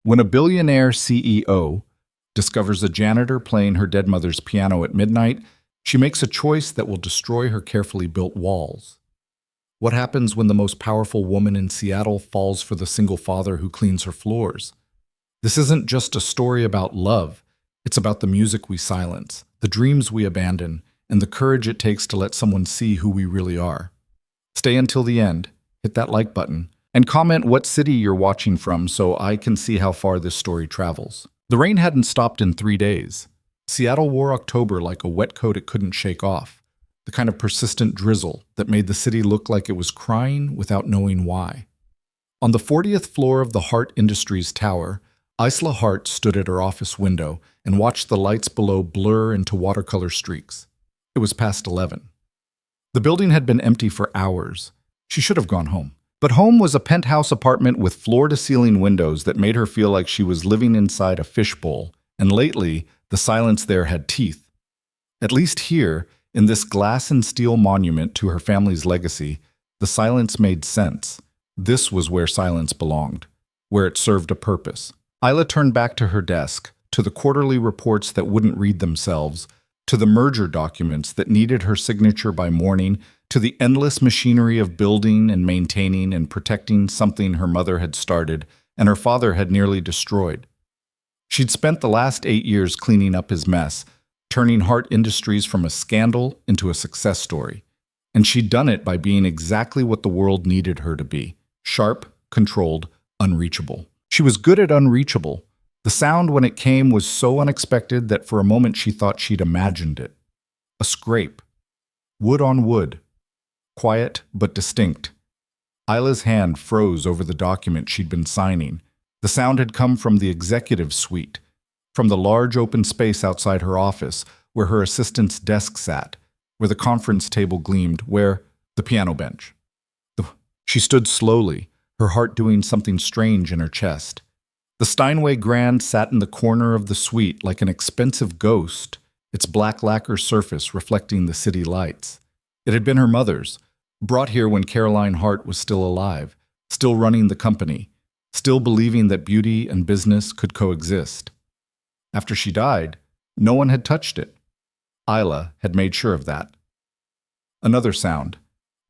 When a billionaire CEO discovers a janitor playing her dead mother's piano at midnight, she makes a choice that will destroy her carefully built walls. What happens when the most powerful woman in Seattle falls for the single father who cleans her floors? This isn't just a story about love. It's about the music we silence, the dreams we abandon, and the courage it takes to let someone see who we really are. Stay until the end, hit that like button, and comment what city you're watching from so I can see how far this story travels. The rain hadn't stopped in 3 days. Seattle wore October like a wet coat it couldn't shake off, the kind of persistent drizzle that made the city look like it was crying without knowing why. On the 40th floor of the Hart Industries Tower, Isla Hart stood at her office window and watched the lights below blur into watercolor streaks. It was past 11. The building had been empty for hours. She should have gone home. But home was a penthouse apartment with floor-to-ceiling windows that made her feel like she was living inside a fishbowl, and lately, the silence there had teeth. At least here, in this glass and steel monument to her family's legacy, the silence made sense. This was where silence belonged, where it served a purpose. Isla turned back to her desk, to the quarterly reports that wouldn't read themselves, to the merger documents that needed her signature by morning, to the endless machinery of building and maintaining and protecting something her mother had started and her father had nearly destroyed. She'd spent the last 8 years cleaning up his mess, turning Hart Industries from a scandal into a success story. And she'd done it by being exactly what the world needed her to be: sharp, controlled, unreachable. She was good at unreachable. The sound when it came was so unexpected that for a moment she thought she'd imagined it. A scrape. Wood on wood. Quiet but distinct. Isla's hand froze over the document she'd been signing. The sound had come from the executive suite, from the large open space outside her office, where her assistant's desk sat, where the conference table gleamed, where the piano bench. She stood slowly, her heart doing something strange in her chest. The Steinway Grand sat in the corner of the suite like an expensive ghost, its black lacquer surface reflecting the city lights. It had been her mother's, brought here when Caroline Hart was still alive, still running the company, still believing that beauty and business could coexist. After she died, no one had touched it. Isla had made sure of that. Another sound,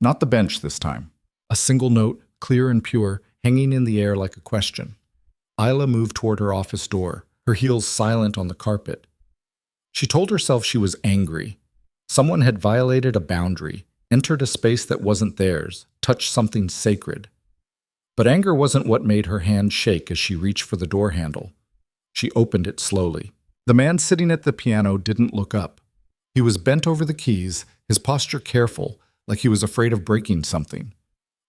not the bench this time. A single note, clear and pure, hanging in the air like a question. Isla moved toward her office door, her heels silent on the carpet. She told herself she was angry. Someone had violated a boundary, entered a space that wasn't theirs, touched something sacred. But anger wasn't what made her hand shake as she reached for the door handle. She opened it slowly. The man sitting at the piano didn't look up. He was bent over the keys, his posture careful, like he was afraid of breaking something.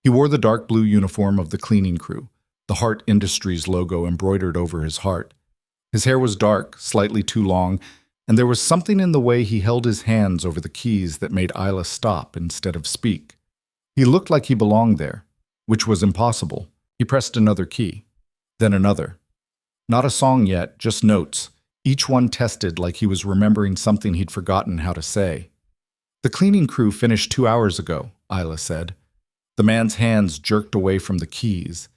He wore the dark blue uniform of the cleaning crew, the Hart Industries logo embroidered over his heart. His hair was dark, slightly too long, and there was something in the way he held his hands over the keys that made Isla stop instead of speak. He looked like he belonged there, which was impossible. He pressed another key, then another. Not a song yet, just notes, each one tested like he was remembering something he'd forgotten how to say. "The cleaning crew finished 2 hours ago," Isla said. The man's hands jerked away from the keys.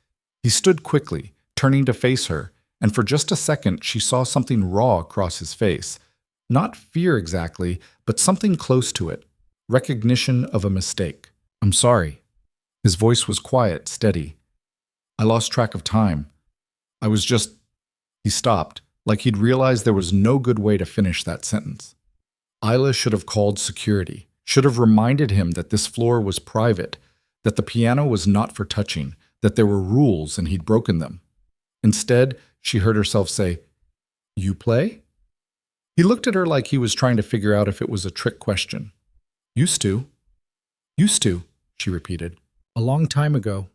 He stood quickly, turning to face her, and for just a second she saw something raw across his face. Not fear exactly, but something close to it. Recognition of a mistake. "I'm sorry." His voice was quiet, steady. "I lost track of time. I was just—" He stopped, like he'd realized there was no good way to finish that sentence. Isla should have called security, should have reminded him that this floor was private, that the piano was not for touching, that there were rules and he'd broken them. Instead, she heard herself say, "You play?" He looked at her like he was trying to figure out if it was a trick question. "Used to." "Used to," she repeated. "A long time ago."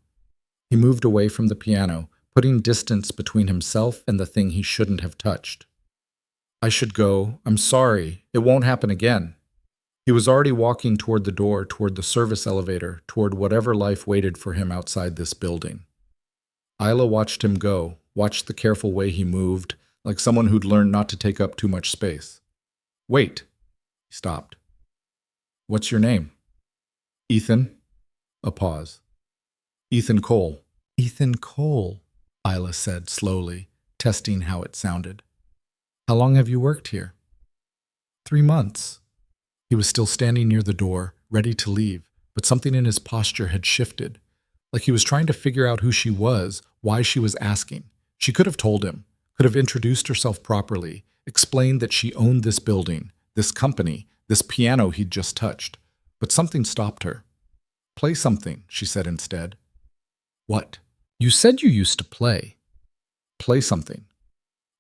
He moved away from the piano, putting distance between himself and the thing he shouldn't have touched. "I should go. I'm sorry. It won't happen again." He was already walking toward the door, toward the service elevator, toward whatever life waited for him outside this building. Isla watched him go, watched the careful way he moved, like someone who'd learned not to take up too much space. "Wait." He stopped. "What's your name?" "Ethan." A pause. "Ethan Cole." "Ethan Cole," Isla said slowly, testing how it sounded. How long have you worked here? 3 months. He was still standing near the door, ready to leave, but something in his posture had shifted. Like he was trying to figure out who she was, why she was asking. She could have told him, could have introduced herself properly, explained that she owned this building, this company, this piano he'd just touched. But something stopped her. Play something, she said instead. What? You said you used to play. Play something.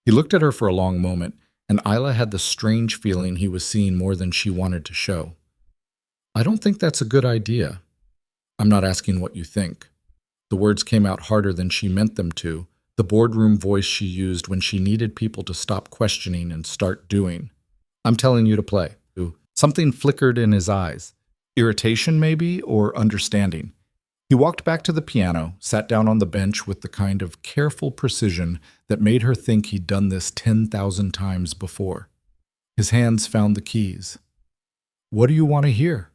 He looked at her for a long moment, and Isla had the strange feeling he was seeing more than she wanted to show. I don't think that's a good idea. I'm not asking what you think. The words came out harder than she meant them to, the boardroom voice she used when she needed people to stop questioning and start doing. I'm telling you to play. Something flickered in his eyes. Irritation, maybe, or understanding. He walked back to the piano, sat down on the bench with the kind of careful precision that made her think he'd done this 10,000 times before. His hands found the keys. What do you want to hear?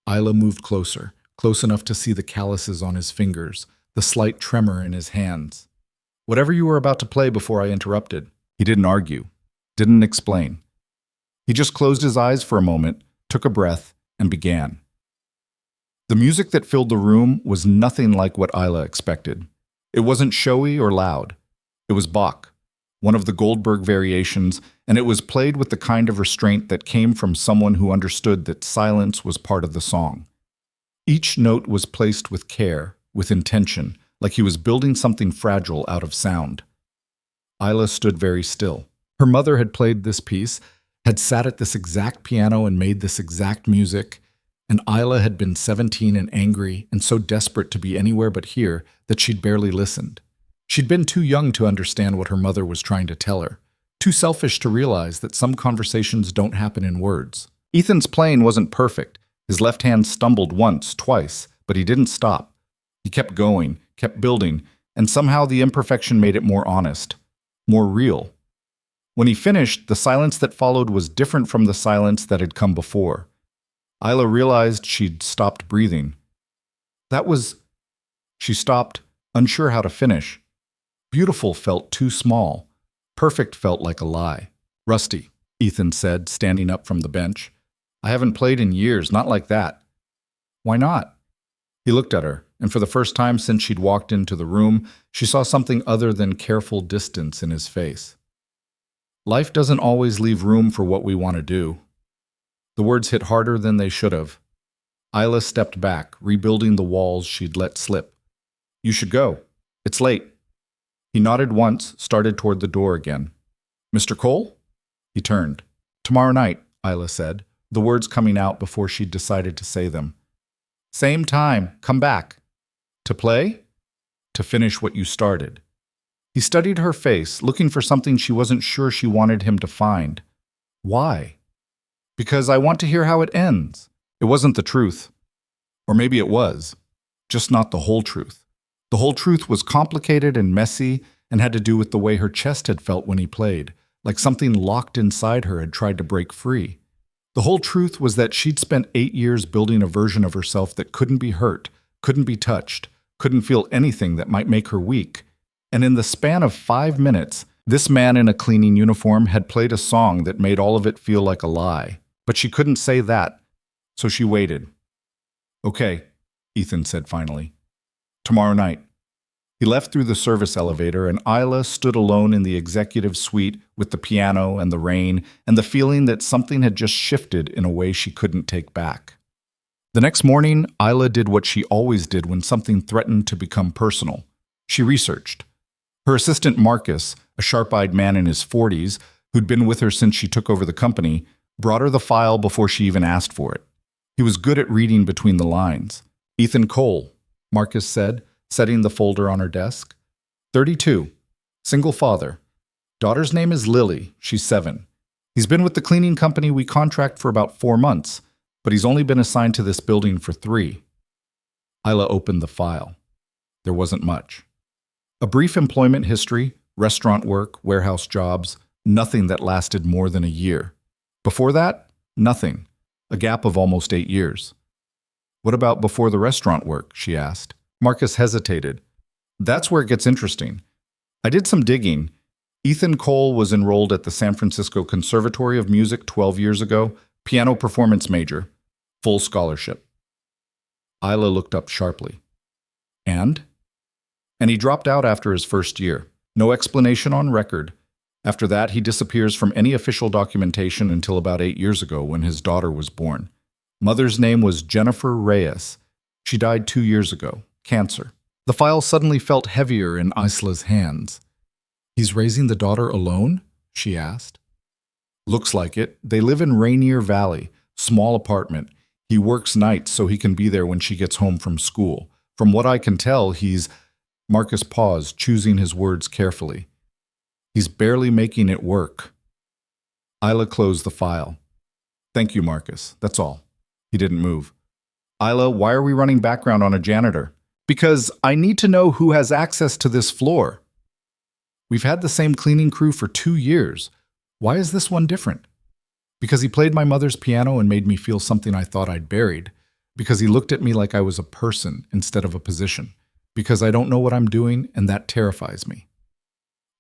Isla moved closer, close enough to see the calluses on his fingers, the slight tremor in his hands. Whatever you were about to play before I interrupted. He didn't argue, didn't explain. He just closed his eyes for a moment, took a breath, and began. The music that filled the room was nothing like what Isla expected. It wasn't showy or loud. It was Bach, one of the Goldberg variations, and it was played with the kind of restraint that came from someone who understood that silence was part of the song. Each note was placed with care, with intention, like he was building something fragile out of sound. Isla stood very still. Her mother had played this piece, had sat at this exact piano and made this exact music, and Isla had been 17 and angry and so desperate to be anywhere but here that she'd barely listened. She'd been too young to understand what her mother was trying to tell her, too selfish to realize that some conversations don't happen in words. Ethan's playing wasn't perfect. His left hand stumbled once, twice, but he didn't stop. He kept going, kept building, and somehow the imperfection made it more honest, more real. When he finished, the silence that followed was different from the silence that had come before. Isla realized she'd stopped breathing. She stopped, unsure how to finish. Beautiful felt too small. Perfect felt like a lie. Rusty, Ethan said, standing up from the bench. I haven't played in years, not like that. Why not? He looked at her, and for the first time since she'd walked into the room, she saw something other than careful distance in his face. Life doesn't always leave room for what we want to do. The words hit harder than they should have. Isla stepped back, rebuilding the walls she'd let slip. You should go. It's late. He nodded once, started toward the door again. Mr. Cole? He turned. Tomorrow night, Isla said, the words coming out before she'd decided to say them. Same time, come back. To play? To finish what you started. He studied her face, looking for something she wasn't sure she wanted him to find. Why? Because I want to hear how it ends. It wasn't the truth. Or maybe it was. Just not the whole truth. The whole truth was complicated and messy and had to do with the way her chest had felt when he played, like something locked inside her had tried to break free. The whole truth was that she'd spent 8 years building a version of herself that couldn't be hurt, couldn't be touched, couldn't feel anything that might make her weak. And in the span of 5 minutes, this man in a cleaning uniform had played a song that made all of it feel like a lie. But she couldn't say that, so she waited. Okay, Ethan said finally. Tomorrow night. He left through the service elevator, and Isla stood alone in the executive suite with the piano and the rain and the feeling that something had just shifted in a way she couldn't take back. The next morning, Isla did what she always did when something threatened to become personal. She researched. Her assistant Marcus, a sharp-eyed man in his 40s, who'd been with her since she took over the company, brought her the file before she even asked for it. He was good at reading between the lines. Ethan Cole, Marcus said, setting the folder on her desk. 32. Single father. Daughter's name is Lily. She's 7. He's been with the cleaning company we contract for about 4 months, but he's only been assigned to this building for 3. Isla opened the file. There wasn't much. A brief employment history, restaurant work, warehouse jobs, nothing that lasted more than a year. Before that, nothing. A gap of almost 8 years. What about before the restaurant work? She asked. Marcus hesitated. That's where it gets interesting. I did some digging. Ethan Cole was enrolled at the San Francisco Conservatory of Music 12 years ago, piano performance major, full scholarship. Isla looked up sharply. And? And he dropped out after his first year. No explanation on record. After that, he disappears from any official documentation until about 8 years ago when his daughter was born. Mother's name was Jennifer Reyes. She died 2 years ago, cancer. The file suddenly felt heavier in Isla's hands. "He's raising the daughter alone?" she asked. "Looks like it. They live in Rainier Valley, small apartment. He works nights so he can be there when she gets home from school. From what I can tell, he's—" Marcus paused, choosing his words carefully. "He's barely making it work." Isla closed the file. "Thank you, Marcus. That's all." He didn't move. "Isla, why are we running background on a janitor?" "Because I need to know who has access to this floor." "We've had the same cleaning crew for 2 years. Why is this one different?" "Because he played my mother's piano and made me feel something I thought I'd buried. Because he looked at me like I was a person instead of a position. Because I don't know what I'm doing, and that terrifies me."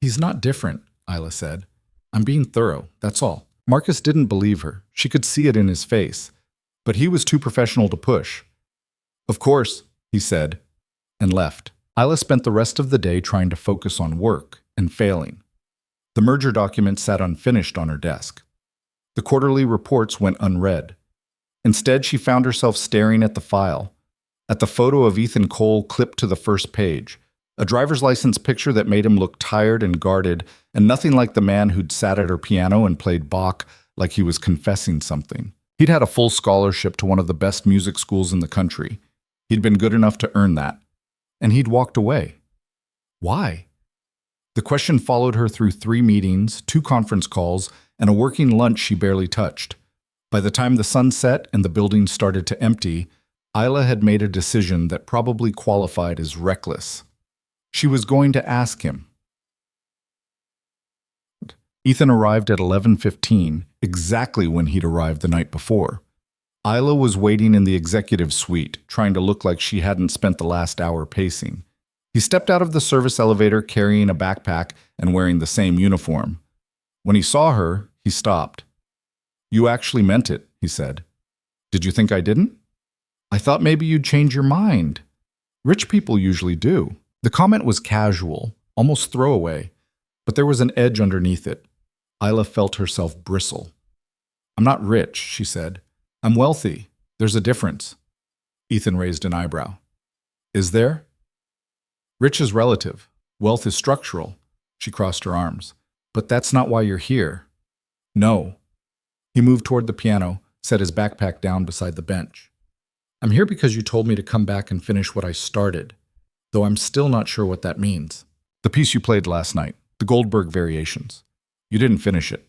"He's not different," Isla said. "I'm being thorough, that's all." Marcus didn't believe her. She could see it in his face. But he was too professional to push. "Of course," he said, and left. Isla spent the rest of the day trying to focus on work and failing. The merger document sat unfinished on her desk. The quarterly reports went unread. Instead, she found herself staring at the file, at the photo of Ethan Cole clipped to the first page, a driver's license picture that made him look tired and guarded, and nothing like the man who'd sat at her piano and played Bach like he was confessing something. He'd had a full scholarship to one of the best music schools in the country. He'd been good enough to earn that. And he'd walked away. Why? The question followed her through 3 meetings, 2 conference calls, and a working lunch she barely touched. By the time the sun set and the building started to empty, Isla had made a decision that probably qualified as reckless. She was going to ask him. Ethan arrived at 11:15, exactly when he'd arrived the night before. Isla was waiting in the executive suite, trying to look like she hadn't spent the last hour pacing. He stepped out of the service elevator carrying a backpack and wearing the same uniform. When he saw her, he stopped. "You actually meant it," he said. "Did you think I didn't?" "I thought maybe you'd change your mind. Rich people usually do." The comment was casual, almost throwaway, but there was an edge underneath it. Isla felt herself bristle. "I'm not rich," she said. "I'm wealthy. There's a difference." Ethan raised an eyebrow. "Is there?" "Rich is relative. Wealth is structural." She crossed her arms. "But that's not why you're here." "No." He moved toward the piano, set his backpack down beside the bench. "I'm here because you told me to come back and finish what I started, though I'm still not sure what that means." "The piece you played last night, the Goldberg Variations. You didn't finish it."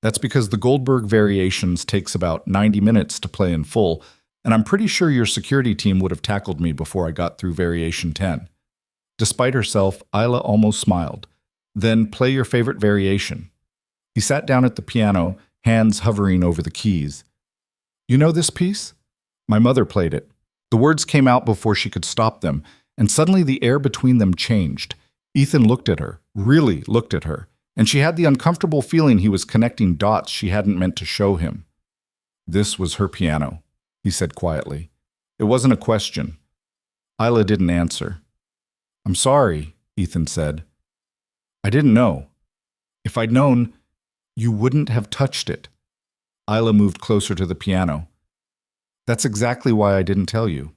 "That's because the Goldberg Variations takes about 90 minutes to play in full, and I'm pretty sure your security team would have tackled me before I got through Variation 10. Despite herself, Isla almost smiled. "Then play your favorite variation." He sat down at the piano, hands hovering over the keys. "You know this piece?" "My mother played it." The words came out before she could stop them, and suddenly the air between them changed. Ethan looked at her, really looked at her, and she had the uncomfortable feeling he was connecting dots she hadn't meant to show him. "This was her piano," he said quietly. It wasn't a question. Isla didn't answer. "I'm sorry," Ethan said. "I didn't know. If I'd known, you wouldn't have touched it." Isla moved closer to the piano. "That's exactly why I didn't tell you."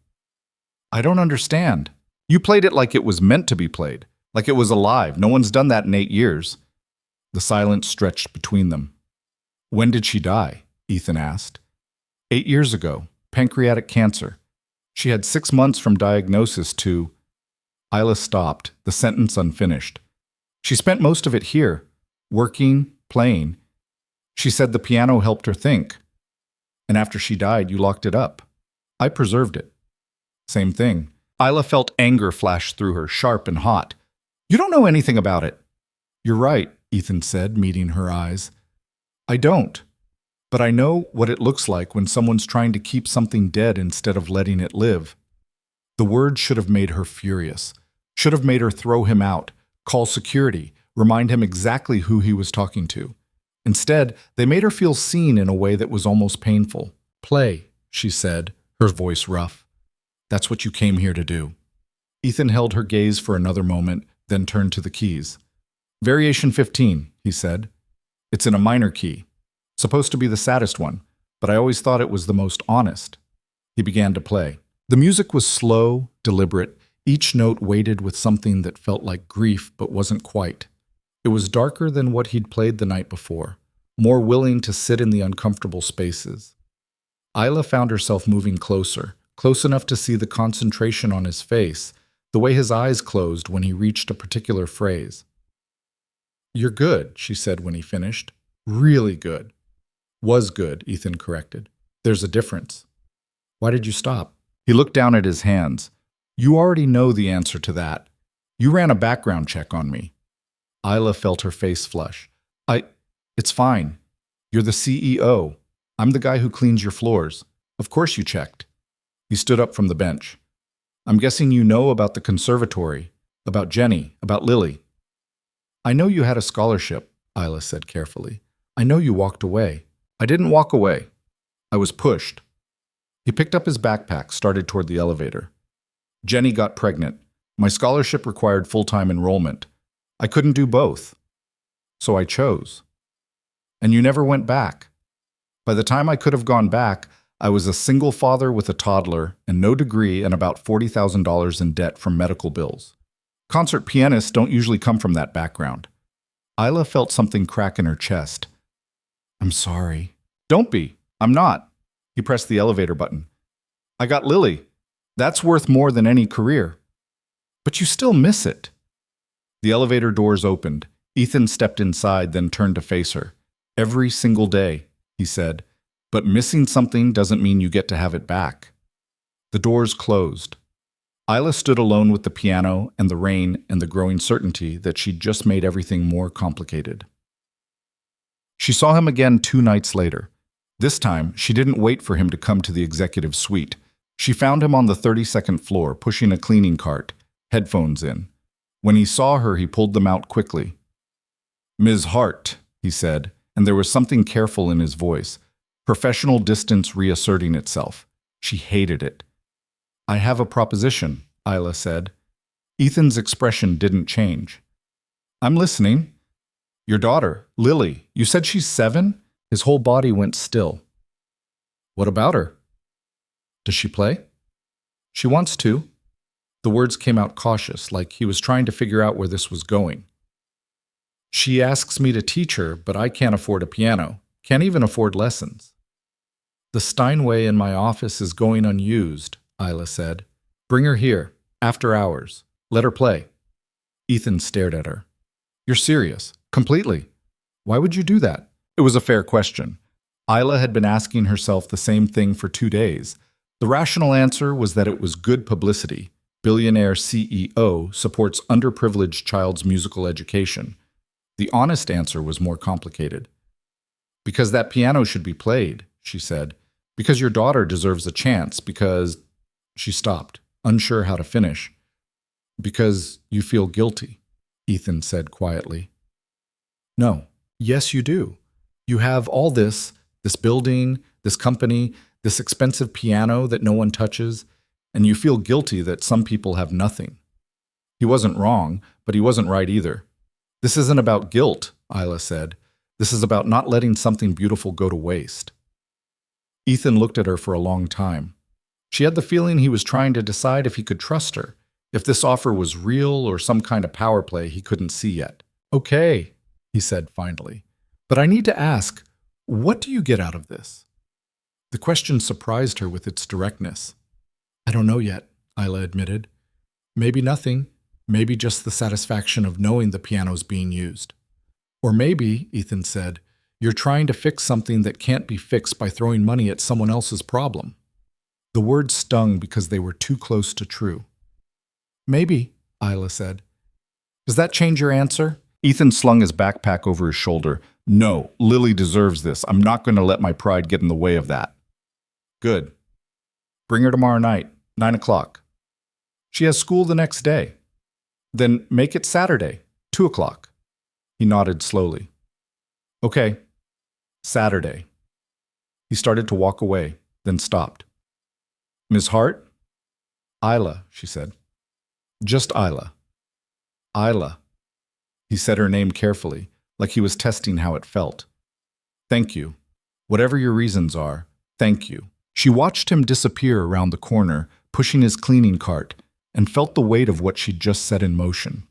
"I don't understand. You played it like it was meant to be played, like it was alive. No one's done that in 8 years. The silence stretched between them. "When did she die?" Ethan asked. 8 years ago, pancreatic cancer. She had 6 months from diagnosis to—" Isla stopped, the sentence unfinished. "She spent most of it here, working, playing. She said the piano helped her think. And after she died, you locked it up. I preserved it." "Same thing." Isla felt anger flash through her, sharp and hot. "You don't know anything about it." "You're right," Ethan said, meeting her eyes. "I don't. But I know what it looks like when someone's trying to keep something dead instead of letting it live." The word should have made her furious, should have made her throw him out, call security, remind him exactly who he was talking to. Instead, they made her feel seen in a way that was almost painful. "Play," she said, her voice rough. "That's what you came here to do." Ethan held her gaze for another moment, then turned to the keys. "Variation 15, he said. "It's in a minor key. Supposed to be the saddest one, but I always thought it was the most honest." He began to play. The music was slow, deliberate, each note weighted with something that felt like grief but wasn't quite. It was darker than what he'd played the night before, more willing to sit in the uncomfortable spaces. Isla found herself moving closer, close enough to see the concentration on his face, the way his eyes closed when he reached a particular phrase. "You're good," she said when he finished. "Really good." "Was good," Ethan corrected. "There's a difference." "Why did you stop?" He looked down at his hands. "You already know the answer to that. You ran a background check on me." Isla felt her face flush. It's fine. You're the CEO. I'm the guy who cleans your floors. Of course you checked." He stood up from the bench. "I'm guessing you know about the conservatory, about Jenny, about Lily." "I know you had a scholarship," Isla said carefully. "I know you walked away." "I didn't walk away. I was pushed." He picked up his backpack, started toward the elevator. "Jenny got pregnant. My scholarship required full-time enrollment. I couldn't do both. So I chose. And you never went back. By the time I could have gone back, I was a single father with a toddler and no degree and about $40,000 in debt from medical bills. Concert pianists don't usually come from that background." Isla felt something crack in her chest. "I'm sorry." "Don't be. I'm not." He pressed the elevator button. "I got Lily. That's worth more than any career." "But you still miss it." The elevator doors opened. Ethan stepped inside, then turned to face her. "Every single day," he said, "but missing something doesn't mean you get to have it back." The doors closed. Isla stood alone with the piano and the rain and the growing certainty that she'd just made everything more complicated. She saw him again 2 nights later. This time, she didn't wait for him to come to the executive suite. She found him on the 32nd floor, pushing a cleaning cart, headphones in. When he saw her, he pulled them out quickly. "Ms. Hart," he said, and there was something careful in his voice, professional distance reasserting itself. She hated it. "I have a proposition," Isla said. Ethan's expression didn't change. "I'm listening." "Your daughter, Lily, you said she's 7? His whole body went still. "What about her?" "Does she play?" "She wants to." The words came out cautious, like he was trying to figure out where this was going. "She asks me to teach her, but I can't afford a piano. Can't even afford lessons." "The Steinway in my office is going unused," Isla said. "Bring her here, after hours. Let her play." Ethan stared at her. "You're serious? Completely? Why would you do that?" It was a fair question. Isla had been asking herself the same thing for 2 days. The rational answer was that it was good publicity. Billionaire CEO supports underprivileged child's musical education. The honest answer was more complicated. "Because that piano should be played," she said. "Because your daughter deserves a chance, because—" She stopped, unsure how to finish. "Because you feel guilty," Ethan said quietly. "No. Yes, you do. You have all this building, this company, this expensive piano that no one touches, and you feel guilty that some people have nothing." He wasn't wrong, but he wasn't right either. "This isn't about guilt," Isla said. "This is about not letting something beautiful go to waste." Ethan looked at her for a long time. She had the feeling he was trying to decide if he could trust her, if this offer was real or some kind of power play he couldn't see yet. "Okay," he said finally. "But I need to ask, what do you get out of this?" The question surprised her with its directness. "I don't know yet," Isla admitted. "Maybe nothing. Maybe just the satisfaction of knowing the piano's being used. Or maybe," Ethan said, "you're trying to fix something that can't be fixed by throwing money at someone else's problem." The words stung because they were too close to true. "Maybe," Isla said. "Does that change your answer?" Ethan slung his backpack over his shoulder. "No, Lily deserves this. I'm not going to let my pride get in the way of that." "Good. Bring her tomorrow night, 9 o'clock. She has school the next day. Then make it Saturday, 2 o'clock. He nodded slowly. Okay. Saturday. He started to walk away, then stopped. Ms. Hart? Isla, she said. Just Isla. Isla. He said her name carefully, like he was testing how it felt. Thank you. Whatever your reasons are, thank you. She watched him disappear around the corner, pushing his cleaning cart, and felt the weight of what she'd just set in motion.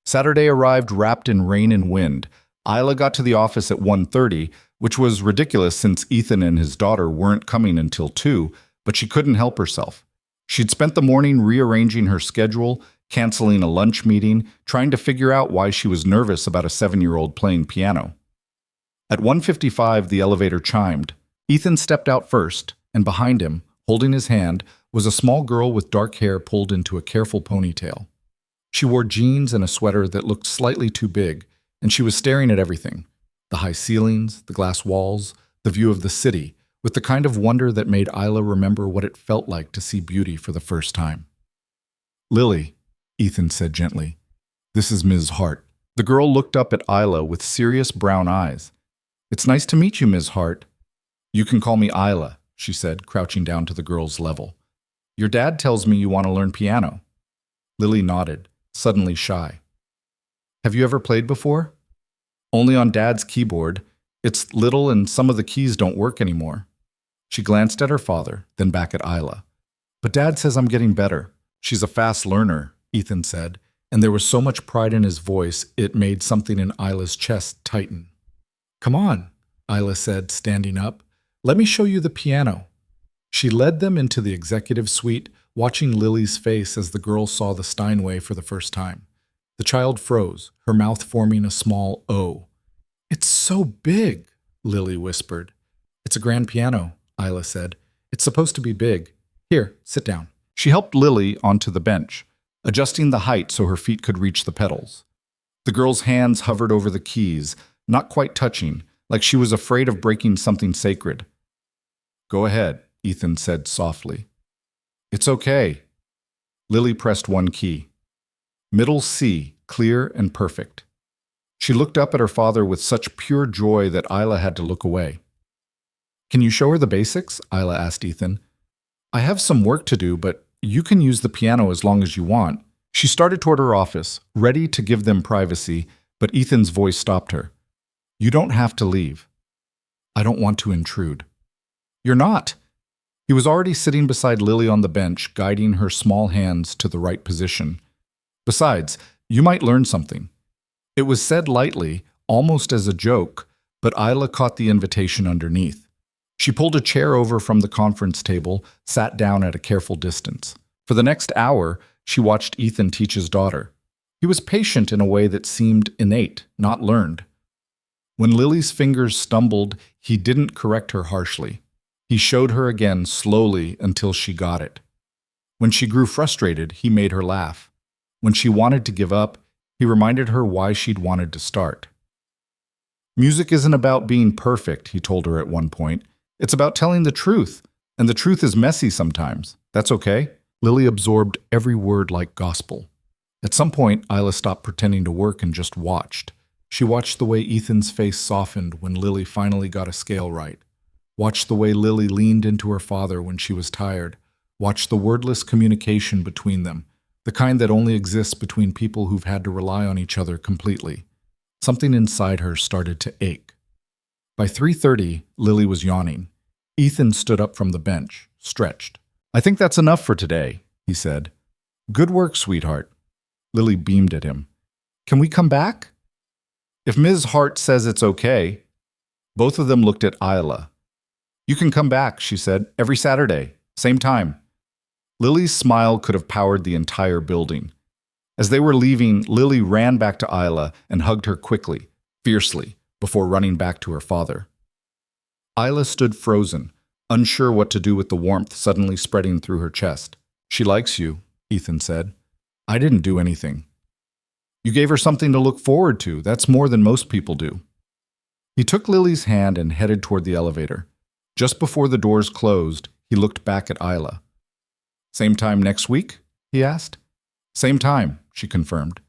Saturday arrived wrapped in rain and wind. Isla got to the office at 1:30, which was ridiculous since Ethan and his daughter weren't coming until 2, but she couldn't help herself. She'd spent the morning rearranging her schedule, canceling a lunch meeting, trying to figure out why she was nervous about a 7-year-old playing piano. At 1:55, the elevator chimed. Ethan stepped out first, and behind him, holding his hand, was a small girl with dark hair pulled into a careful ponytail. She wore jeans and a sweater that looked slightly too big, and she was staring at everything: the high ceilings, the glass walls, the view of the city, with the kind of wonder that made Isla remember what it felt like to see beauty for the first time. Lily, Ethan said gently. This is Ms. Hart. The girl looked up at Isla with serious brown eyes. It's nice to meet you, Ms. Hart. You can call me Isla, she said, crouching down to the girl's level. Your dad tells me you want to learn piano. Lily nodded, suddenly shy. Have you ever played before? Only on Dad's keyboard. It's little and some of the keys don't work anymore. She glanced at her father, then back at Isla. But Dad says I'm getting better. She's a fast learner, Ethan said, and there was so much pride in his voice it made something in Isla's chest tighten. Come on, Isla said, standing up. Let me show you the piano. She led them into the executive suite, watching Lily's face as the girl saw the Steinway for the first time. The child froze, her mouth forming a small O. It's so big, Lily whispered. It's a grand piano, Isla said. It's supposed to be big. Here, sit down. She helped Lily onto the bench, adjusting the height so her feet could reach the pedals. The girl's hands hovered over the keys, not quite touching, like she was afraid of breaking something sacred. Go ahead, Ethan said softly. It's okay. Lily pressed one key. Middle C, clear and perfect. She looked up at her father with such pure joy that Isla had to look away. Can you show her the basics? Isla asked Ethan. I have some work to do, but you can use the piano as long as you want. She started toward her office, ready to give them privacy, but Ethan's voice stopped her. You don't have to leave. I don't want to intrude. You're not. He was already sitting beside Lily on the bench, guiding her small hands to the right position. Besides, you might learn something. It was said lightly, almost as a joke, but Isla caught the invitation underneath. She pulled a chair over from the conference table, sat down at a careful distance. For the next hour, she watched Ethan teach his daughter. He was patient in a way that seemed innate, not learned. When Lily's fingers stumbled, he didn't correct her harshly. He showed her again slowly until she got it. When she grew frustrated, he made her laugh. When she wanted to give up, he reminded her why she'd wanted to start. Music isn't about being perfect, he told her at one point. It's about telling the truth, and the truth is messy sometimes. That's okay. Lily absorbed every word like gospel. At some point, Isla stopped pretending to work and just watched. She watched the way Ethan's face softened when Lily finally got a scale right. Watched the way Lily leaned into her father when she was tired. Watched the wordless communication between them, the kind that only exists between people who've had to rely on each other completely. Something inside her started to ache. By 3:30, Lily was yawning. Ethan stood up from the bench, stretched. I think that's enough for today, he said. Good work, sweetheart. Lily beamed at him. Can we come back? If Ms. Hart says it's okay. Both of them looked at Isla. You can come back, she said, every Saturday, same time. Lily's smile could have powered the entire building. As they were leaving, Lily ran back to Isla and hugged her quickly, fiercely, before running back to her father. Isla stood frozen, unsure what to do with the warmth suddenly spreading through her chest. She likes you, Ethan said. I didn't do anything. You gave her something to look forward to. That's more than most people do. He took Lily's hand and headed toward the elevator. Just before the doors closed, he looked back at Isla. Same time next week? He asked. Same time, she confirmed.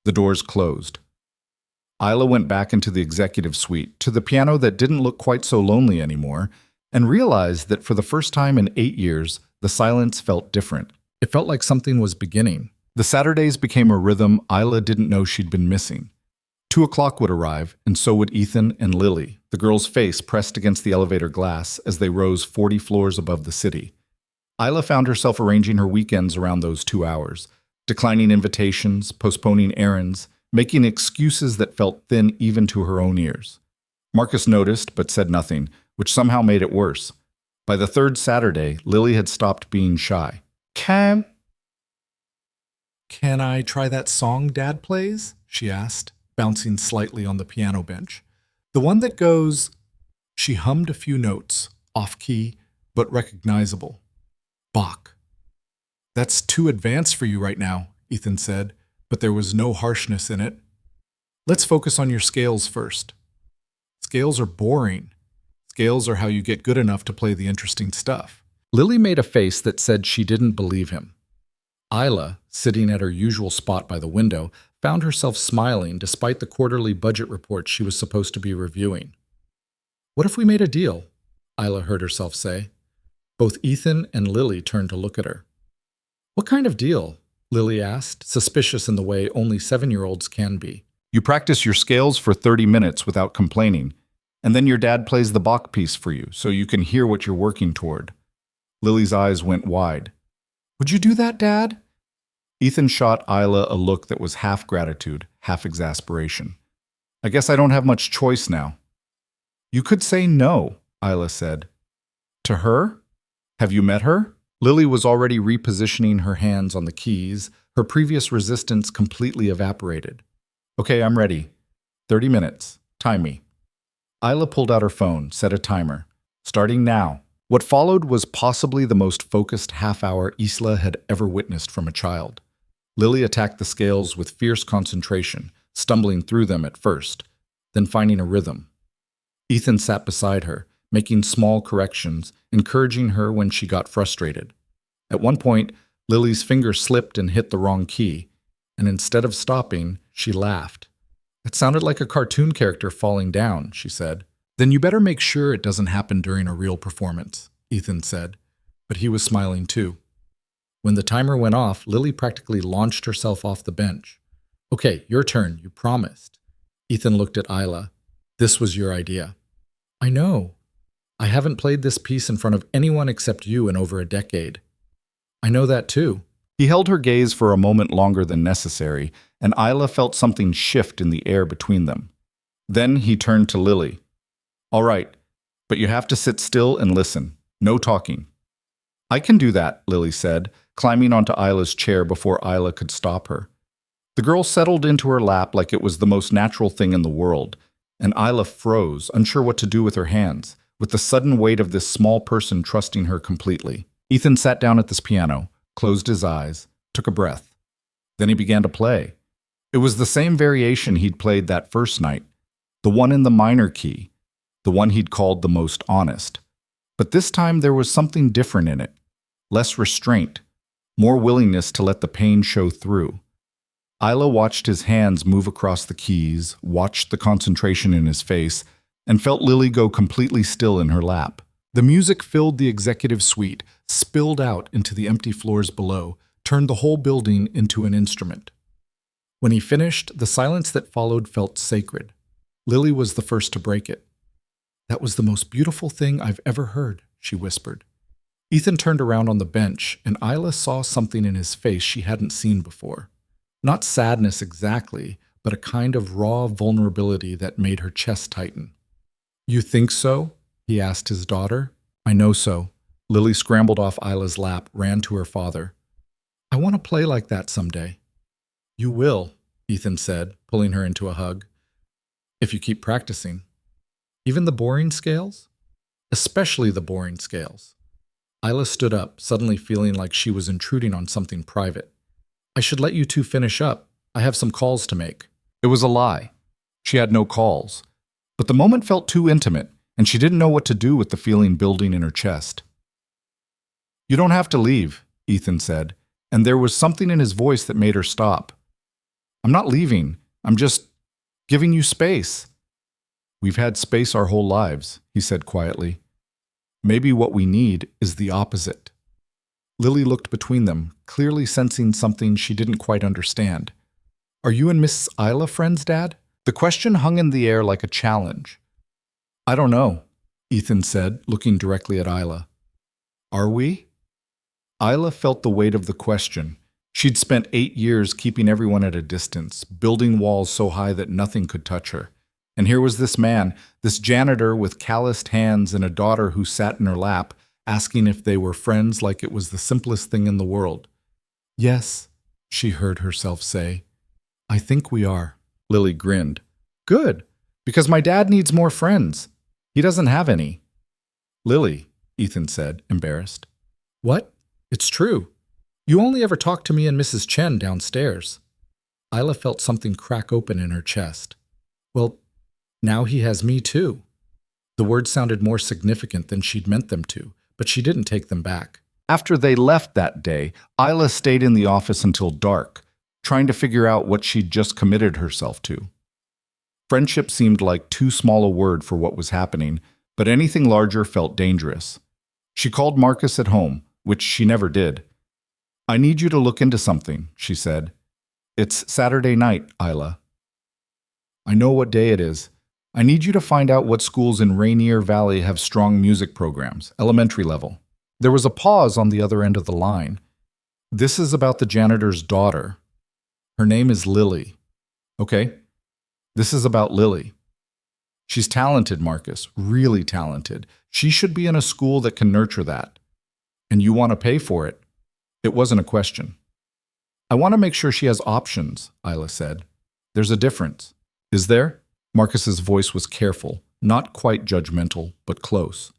The doors closed. Isla went back into the executive suite, to the piano that didn't look quite so lonely anymore, and realized that for the first time in 8 years, the silence felt different. It felt like something was beginning. The Saturdays became a rhythm Isla didn't know she'd been missing. 2 o'clock would arrive, and so would Ethan and Lily, the girl's face pressed against the elevator glass as they rose 40 floors above the city. Isla found herself arranging her weekends around those 2 hours, declining invitations, postponing errands, making excuses that felt thin even to her own ears. Marcus noticed but said nothing, which somehow made it worse. By the third Saturday, Lily had stopped being shy. Can I try that song Dad plays? She asked, bouncing slightly on the piano bench. The one that goes... She hummed a few notes, off-key, but recognizable. Bach. That's too advanced for you right now, Ethan said, but there was no harshness in it. Let's focus on your scales first. Scales are boring. Scales are how you get good enough to play the interesting stuff. Lily made a face that said she didn't believe him. Isla, sitting at her usual spot by the window, found herself smiling despite the quarterly budget report she was supposed to be reviewing. What if we made a deal? Isla heard herself say. Both Ethan and Lily turned to look at her. What kind of deal? Lily asked, suspicious in the way only 7-year-olds can be. You practice your scales for 30 minutes without complaining, and then your dad plays the Bach piece for you so you can hear what you're working toward. Lily's eyes went wide. Would you do that, Dad? Ethan shot Isla a look that was half gratitude, half exasperation. I guess I don't have much choice now. You could say no, Isla said. To her? Have you met her? Lily was already repositioning her hands on the keys, her previous resistance completely evaporated. Okay, I'm ready. 30 minutes. Time me. Isla pulled out her phone, set a timer. Starting now. What followed was possibly the most focused half-hour Isla had ever witnessed from a child. Lily attacked the scales with fierce concentration, stumbling through them at first, then finding a rhythm. Ethan sat beside her, making small corrections, encouraging her when she got frustrated. At one point, Lily's finger slipped and hit the wrong key, and instead of stopping, she laughed. It sounded like a cartoon character falling down, she said. Then you better make sure it doesn't happen during a real performance, Ethan said, but he was smiling too. When the timer went off, Lily practically launched herself off the bench. Okay, your turn, you promised. Ethan looked at Isla. This was your idea. I know. I haven't played this piece in front of anyone except you in over a decade. I know that too. He held her gaze for a moment longer than necessary, and Isla felt something shift in the air between them. Then he turned to Lily. All right, but you have to sit still and listen. No talking. I can do that, Lily said, climbing onto Isla's chair before Isla could stop her. The girl settled into her lap like it was the most natural thing in the world, and Isla froze, unsure what to do with her hands, with the sudden weight of this small person trusting her completely. Ethan sat down at this piano, closed his eyes, took a breath. Then he began to play. It was the same variation he'd played that first night, the one in the minor key, the one he'd called the most honest. But this time there was something different in it, less restraint, more willingness to let the pain show through. Isla watched his hands move across the keys, watched the concentration in his face, and felt Lily go completely still in her lap. The music filled the executive suite, spilled out into the empty floors below, turned the whole building into an instrument. When he finished, the silence that followed felt sacred. Lily was the first to break it. That was the most beautiful thing I've ever heard, she whispered. Ethan turned around on the bench, and Isla saw something in his face she hadn't seen before. Not sadness exactly, but a kind of raw vulnerability that made her chest tighten. You think so? He asked his daughter. I know so. Lily scrambled off Isla's lap, ran to her father. I want to play like that someday. You will, Ethan said, pulling her into a hug. If you keep practicing. Even the boring scales? Especially the boring scales. Isla stood up, suddenly feeling like she was intruding on something private. I should let you two finish up. I have some calls to make. It was a lie. She had no calls. But the moment felt too intimate, and she didn't know what to do with the feeling building in her chest. You don't have to leave, Ethan said, and there was something in his voice that made her stop. I'm not leaving. I'm just Giving you space. We've had space our whole lives, he said quietly. Maybe what we need is the opposite. Lily looked between them, clearly sensing something she didn't quite understand. Are you and Miss Isla friends, Dad? The question hung in the air like a challenge. I don't know, Ethan said, looking directly at Isla. Are we? Isla felt the weight of the question. She'd spent 8 years keeping everyone at a distance, building walls so high that nothing could touch her. And here was this man, this janitor with calloused hands and a daughter who sat in her lap, asking if they were friends like it was the simplest thing in the world. Yes, she heard herself say. I think we are. Lily grinned. Good, because my dad needs more friends. He doesn't have any. Lily, Ethan said, embarrassed. What? It's true. You only ever talk to me and Mrs. Chen downstairs. Isla felt something crack open in her chest. Well, now he has me too. The words sounded more significant than she'd meant them to, but she didn't take them back. After they left that day, Isla stayed in the office until dark, trying to figure out what she'd just committed herself to. Friendship seemed like too small a word for what was happening, but anything larger felt dangerous. She called Marcus at home, which she never did. I need you to look into something, she said. It's Saturday night, Isla. I know what day it is. I need you to find out what schools in Rainier Valley have strong music programs, elementary level. There was a pause on the other end of the line. This is about the janitor's daughter. Her name is Lily. Okay? This is about Lily. She's talented, Marcus, really talented. She should be in a school that can nurture that. And you want to pay for it. It wasn't a question. I want to make sure she has options, Isla said. There's a difference. Is there? Marcus's voice was careful, not quite judgmental, but close.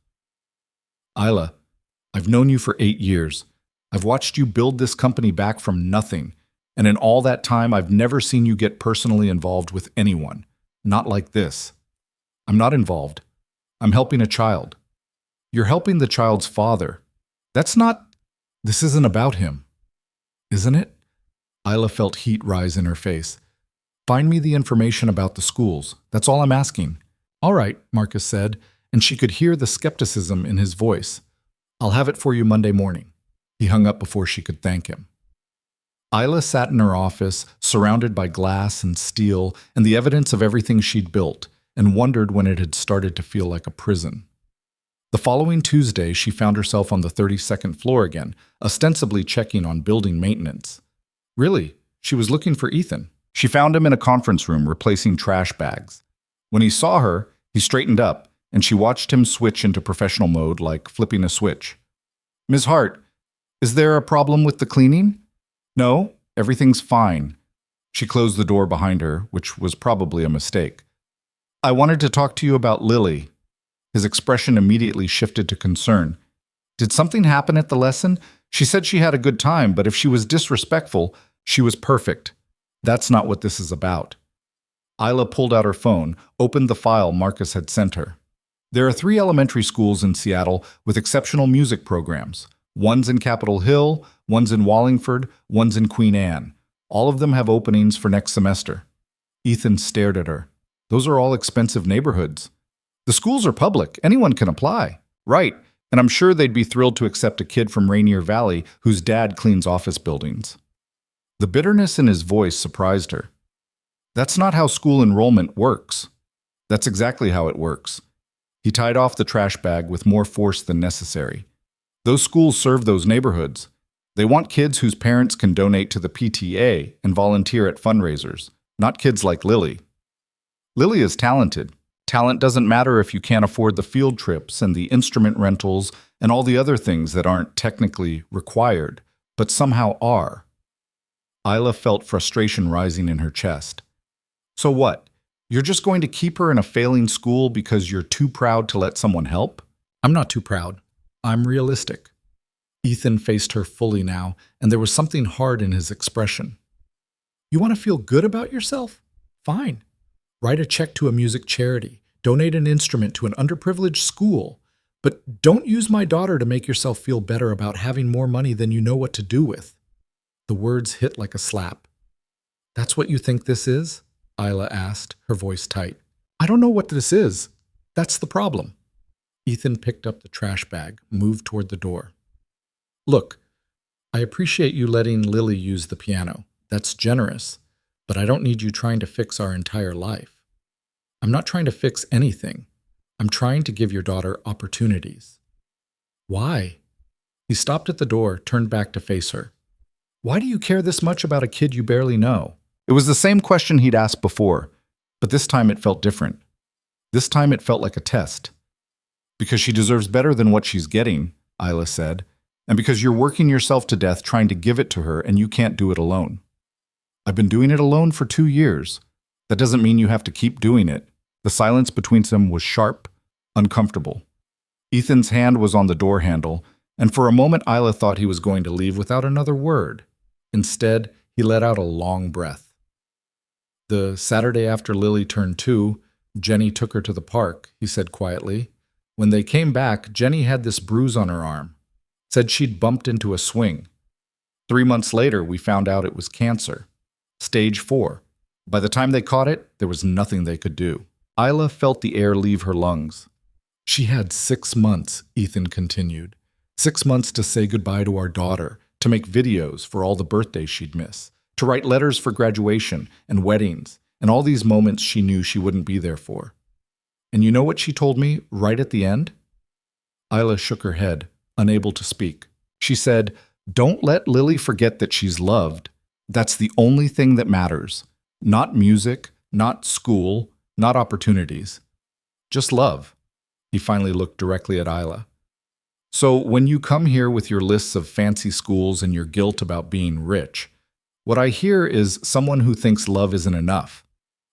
Isla, I've known you for 8 years. I've watched you build this company back from nothing. And in all that time, I've never seen you get personally involved with anyone. Not like this. I'm not involved. I'm helping a child. You're helping the child's father. This isn't about him. Isn't it? Isla felt heat rise in her face. Find me the information about the schools. That's all I'm asking. All right, Marcus said, and she could hear the skepticism in his voice. I'll have it for you Monday morning. He hung up before she could thank him. Isla sat in her office, surrounded by glass and steel and the evidence of everything she'd built, and wondered when it had started to feel like a prison. The following Tuesday, she found herself on the 32nd floor again, ostensibly checking on building maintenance. Really, she was looking for Ethan. She found him in a conference room replacing trash bags. When he saw her, he straightened up, and she watched him switch into professional mode like flipping a switch. Ms. Hart, is there a problem with the cleaning? No, everything's fine. She closed the door behind her, which was probably a mistake. I wanted to talk to you about Lily. His expression immediately shifted to concern. Did something happen at the lesson? She said she had a good time, but if she was disrespectful, she was perfect. That's not what this is about. Isla pulled out her phone, opened the file Marcus had sent her. There are 3 elementary schools in Seattle with exceptional music programs. One's in Capitol Hill, one's in Wallingford, one's in Queen Anne. All of them have openings for next semester. Ethan stared at her. Those are all expensive neighborhoods. The schools are public. Anyone can apply. Right, and I'm sure they'd be thrilled to accept a kid from Rainier Valley whose dad cleans office buildings. The bitterness in his voice surprised her. That's not how school enrollment works. That's exactly how it works. He tied off the trash bag with more force than necessary. Those schools serve those neighborhoods. They want kids whose parents can donate to the PTA and volunteer at fundraisers, not kids like Lily. Lily is talented. Talent doesn't matter if you can't afford the field trips and the instrument rentals and all the other things that aren't technically required, but somehow are. Isla felt frustration rising in her chest. So what? You're just going to keep her in a failing school because you're too proud to let someone help? I'm not too proud. I'm realistic. Ethan faced her fully now, and there was something hard in his expression. You want to feel good about yourself? Fine. Write a check to a music charity. Donate an instrument to an underprivileged school. But don't use my daughter to make yourself feel better about having more money than you know what to do with. The words hit like a slap. That's what you think this is? Isla asked, her voice tight. I don't know what this is. That's the problem. Ethan picked up the trash bag, moved toward the door. Look, I appreciate you letting Lily use the piano. That's generous, but I don't need you trying to fix our entire life. I'm not trying to fix anything. I'm trying to give your daughter opportunities. Why? He stopped at the door, turned back to face her. Why do you care this much about a kid you barely know? It was the same question he'd asked before, but this time it felt different. This time it felt like a test. Because she deserves better than what she's getting, Isla said, and because you're working yourself to death trying to give it to her and you can't do it alone. I've been doing it alone for 2 years. That doesn't mean you have to keep doing it. The silence between them was sharp, uncomfortable. Ethan's hand was on the door handle, and for a moment Isla thought he was going to leave without another word. Instead, he let out a long breath. The Saturday after Lily turned 2, Jenny took her to the park, he said quietly. When they came back, Jenny had this bruise on her arm. Said she'd bumped into a swing. 3 months later, we found out it was cancer. Stage 4. By the time they caught it, there was nothing they could do. Isla felt the air leave her lungs. She had 6 months, Ethan continued. 6 months to say goodbye to our daughter, to make videos for all the birthdays she'd miss, to write letters for graduation and weddings, and all these moments she knew she wouldn't be there for. And you know what she told me right at the end? Isla shook her head, unable to speak. She said, "Don't let Lily forget that she's loved. That's the only thing that matters. Not music, not school, not opportunities. Just love." He finally looked directly at Isla. So when you come here with your lists of fancy schools and your guilt about being rich, what I hear is someone who thinks love isn't enough.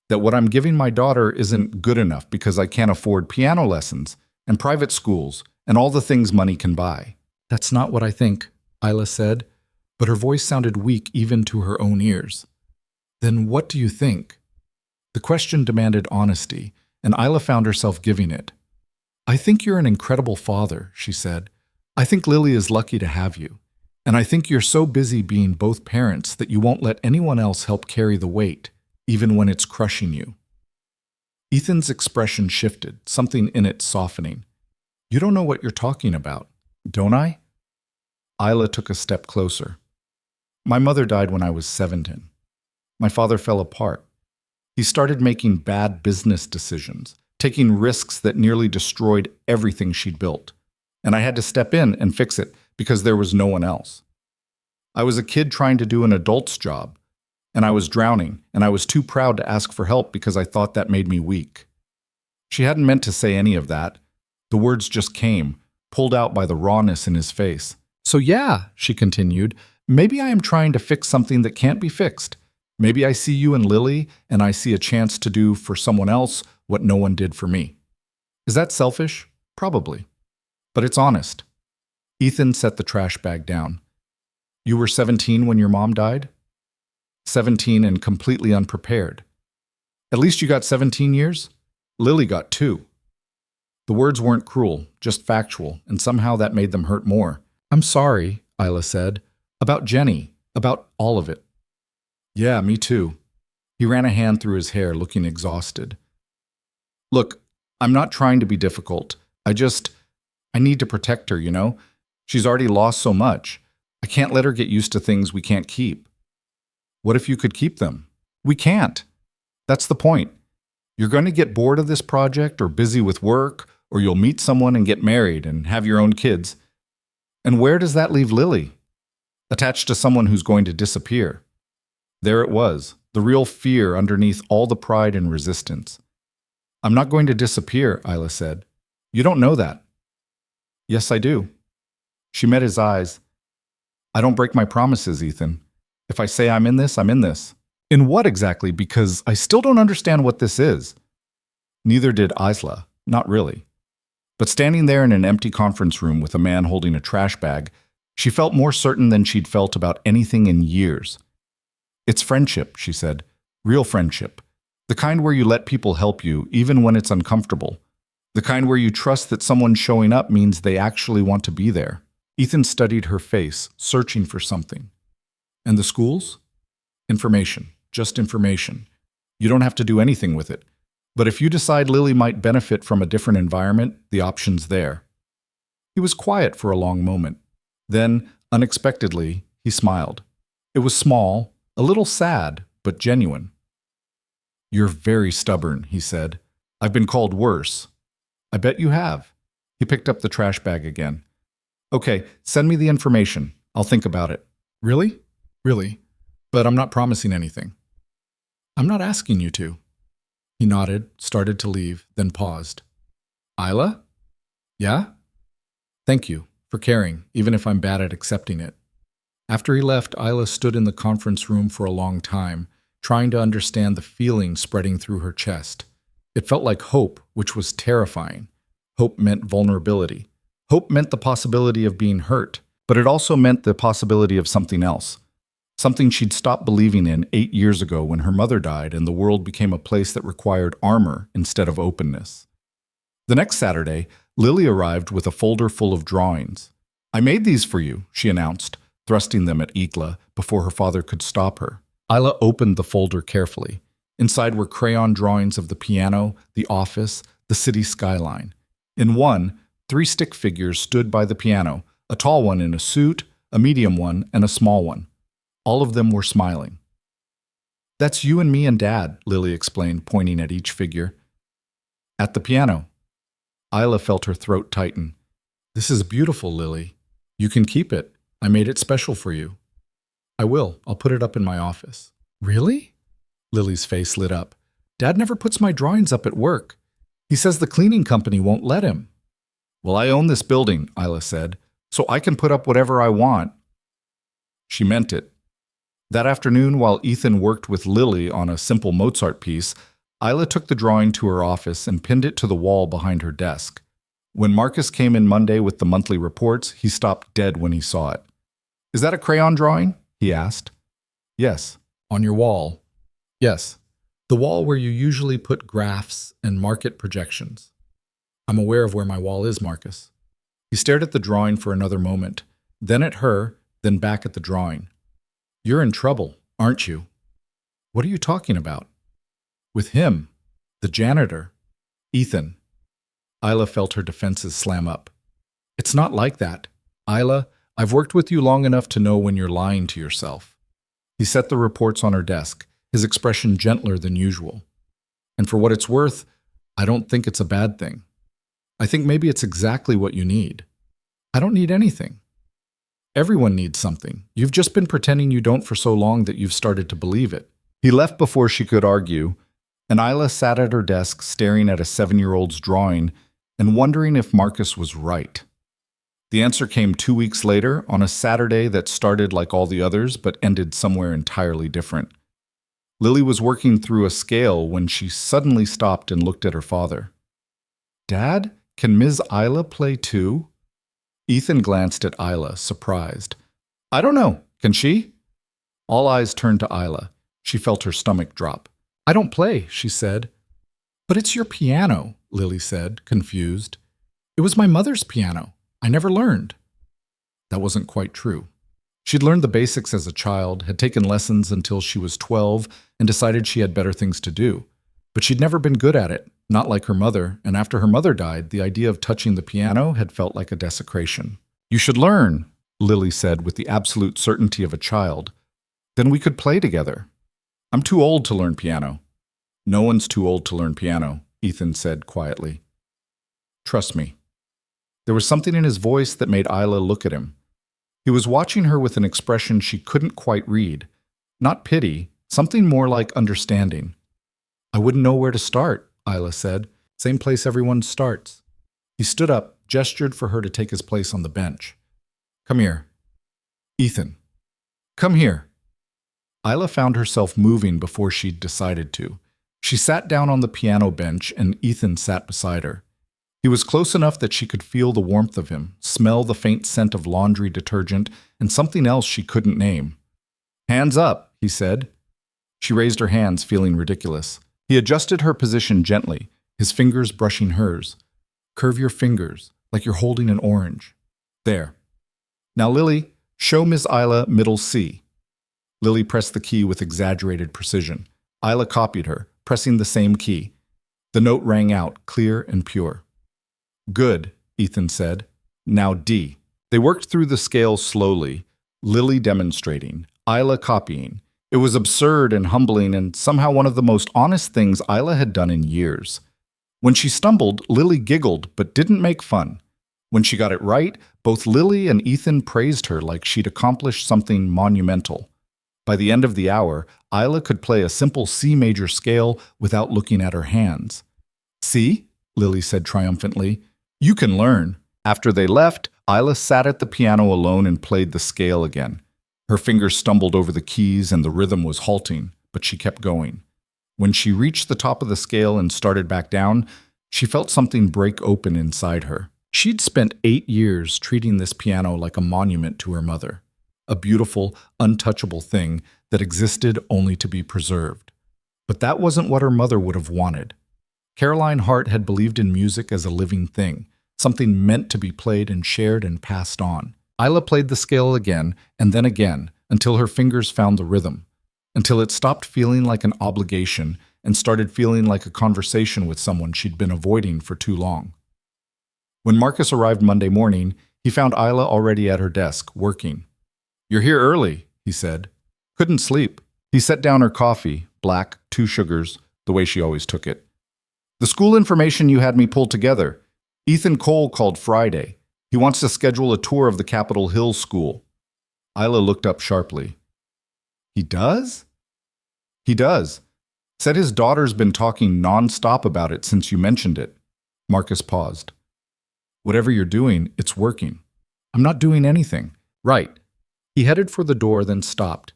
That what I'm giving my daughter isn't good enough because I can't afford piano lessons and private schools and all the things money can buy. That's not what I think, Isla said, but her voice sounded weak even to her own ears. Then what do you think? The question demanded honesty, and Isla found herself giving it. I think you're an incredible father, she said. I think Lily is lucky to have you. And I think you're so busy being both parents that you won't let anyone else help carry the weight, even when it's crushing you. Ethan's expression shifted, something in it softening. You don't know what you're talking about, don't I? Isla took a step closer. My mother died when I was 17. My father fell apart. He started making bad business decisions, taking risks that nearly destroyed everything she'd built. And I had to step in and fix it because there was no one else. I was a kid trying to do an adult's job, and I was drowning, and I was too proud to ask for help because I thought that made me weak. She hadn't meant to say any of that. The words just came, pulled out by the rawness in his face. So yeah, she continued, maybe I am trying to fix something that can't be fixed. Maybe I see you and Lily, and I see a chance to do for someone else what no one did for me. Is that selfish? Probably. But it's honest. Ethan set the trash bag down. You were 17 when your mom died? 17 and completely unprepared. At least you got 17 years? Lily got 2. The words weren't cruel, just factual, and somehow that made them hurt more. I'm sorry, Isla said. About Jenny, about all of it. Yeah, me too. He ran a hand through his hair, looking exhausted. Look, I'm not trying to be difficult. I need to protect her, you know? She's already lost so much. I can't let her get used to things we can't keep. What if you could keep them? We can't. That's the point. You're going to get bored of this project or busy with work, or you'll meet someone and get married and have your own kids. And where does that leave Lily? Attached to someone who's going to disappear. There it was, the real fear underneath all the pride and resistance. I'm not going to disappear, Isla said. You don't know that. Yes, I do. She met his eyes. I don't break my promises, Ethan. If I say I'm in this, I'm in this. In what exactly? Because I still don't understand what this is. Neither did Isla, not really. But standing there in an empty conference room with a man holding a trash bag, she felt more certain than she'd felt about anything in years. It's friendship, she said. Real friendship. The kind where you let people help you, even when it's uncomfortable. The kind where you trust that someone showing up means they actually want to be there. Ethan studied her face, searching for something. And the schools? Information. Just information. You don't have to do anything with it. But if you decide Lily might benefit from a different environment, the option's there." He was quiet for a long moment. Then, unexpectedly, he smiled. It was small, a little sad, but genuine. "You're very stubborn," he said. "I've been called worse." "I bet you have." He picked up the trash bag again. "Okay, send me the information. I'll think about it." "Really? Really? But I'm not promising anything." "I'm not asking you to." He nodded, started to leave, then paused. "Isla? Yeah? Thank you for caring, even if I'm bad at accepting it." After he left, Isla stood in the conference room for a long time, trying to understand the feeling spreading through her chest. It felt like hope, which was terrifying. Hope meant vulnerability. Hope meant the possibility of being hurt, but it also meant the possibility of something else. Something she'd stopped believing in 8 years ago when her mother died and the world became a place that required armor instead of openness. The next Saturday, Lily arrived with a folder full of drawings. "I made these for you," she announced, thrusting them at Isla before her father could stop her. Isla opened the folder carefully. Inside were crayon drawings of the piano, the office, the city skyline. In one, 3 stick figures stood by the piano, a tall one in a suit, a medium one, and a small one. All of them were smiling. "That's you and me and Dad," Lily explained, pointing at each figure. "At the piano." Isla felt her throat tighten. "This is beautiful, Lily. You can keep it. I made it special for you." "I will. I'll put it up in my office." "Really?" Lily's face lit up. "Dad never puts my drawings up at work. He says the cleaning company won't let him." "Well, I own this building," Isla said, "so I can put up whatever I want." She meant it. That afternoon, while Ethan worked with Lily on a simple Mozart piece, Isla took the drawing to her office and pinned it to the wall behind her desk. When Marcus came in Monday with the monthly reports, he stopped dead when he saw it. "Is that a crayon drawing?" he asked. "Yes." "On your wall?" "Yes. The wall where you usually put graphs and market projections." "I'm aware of where my wall is, Marcus." He stared at the drawing for another moment, then at her, then back at the drawing. "You're in trouble, aren't you?" "What are you talking about?" "With him. The janitor. Ethan." Isla felt her defenses slam up. "It's not like that. Isla, I've worked with you long enough to know when you're lying to yourself." He set the reports on her desk, his expression gentler than usual. "And for what it's worth, I don't think it's a bad thing. I think maybe it's exactly what you need." "I don't need anything." "Everyone needs something. You've just been pretending you don't for so long that you've started to believe it." He left before she could argue, and Isla sat at her desk staring at a 7-year-old's drawing and wondering if Marcus was right. The answer came 2 weeks later, on a Saturday that started like all the others but ended somewhere entirely different. Lily was working through a scale when she suddenly stopped and looked at her father. "Dad, can Ms. Isla play too?" Ethan glanced at Isla, surprised. "I don't know. Can she?" All eyes turned to Isla. She felt her stomach drop. "I don't play," she said. "But it's your piano," Lily said, confused. "It was my mother's piano. I never learned." That wasn't quite true. She'd learned the basics as a child, had taken lessons until she was 12, and decided she had better things to do. But she'd never been good at it, not like her mother, and after her mother died, the idea of touching the piano had felt like a desecration. "You should learn," Lily said with the absolute certainty of a child. "Then we could play together." "I'm too old to learn piano." "No one's too old to learn piano," Ethan said quietly. "Trust me." There was something in his voice that made Isla look at him. He was watching her with an expression she couldn't quite read. Not pity, something more like understanding. "I wouldn't know where to start," Isla said. "Same place everyone starts." He stood up, gestured for her to take his place on the bench. "Come here." "Ethan." "Come here." Isla found herself moving before she'd decided to. She sat down on the piano bench and Ethan sat beside her. He was close enough that she could feel the warmth of him, smell the faint scent of laundry detergent, and something else she couldn't name. "Hands up," he said. She raised her hands, feeling ridiculous. He adjusted her position gently, his fingers brushing hers. "Curve your fingers, like you're holding an orange. There. Now, Lily, show Ms. Isla middle C." Lily pressed the key with exaggerated precision. Isla copied her, pressing the same key. The note rang out, clear and pure. "Good," Ethan said. "Now D." They worked through the scales slowly, Lily demonstrating, Isla copying. It was absurd and humbling and somehow one of the most honest things Isla had done in years. When she stumbled, Lily giggled but didn't make fun. When she got it right, both Lily and Ethan praised her like she'd accomplished something monumental. By the end of the hour, Isla could play a simple C major scale without looking at her hands. "See?" Lily said triumphantly. "You can learn." After they left, Isla sat at the piano alone and played the scale again. Her fingers stumbled over the keys and the rhythm was halting, but she kept going. When she reached the top of the scale and started back down, she felt something break open inside her. She'd spent 8 years treating this piano like a monument to her mother, a beautiful, untouchable thing that existed only to be preserved. But that wasn't what her mother would have wanted. Caroline Hart had believed in music as a living thing, something meant to be played and shared and passed on. Isla played the scale again, until her fingers found the rhythm, until it stopped feeling like an obligation and started feeling like a conversation with someone she'd been avoiding for too long. When Marcus arrived Monday morning, he found Isla already at her desk, working. "You're here early," he said. "Couldn't sleep." He set down her coffee, black, 2 sugars, the way she always took it. "The school information you had me pull together. Ethan Cole called Friday. He wants to schedule a tour of the Capitol Hill School." Isla looked up sharply. "He does?" "He does. Said his daughter's been talking non-stop about it since you mentioned it." Marcus paused. "Whatever you're doing, it's working." "I'm not doing anything." "Right." He headed for the door, then stopped.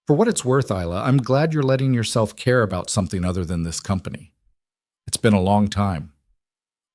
"For what it's worth, Isla, I'm glad you're letting yourself care about something other than this company. It's been a long time."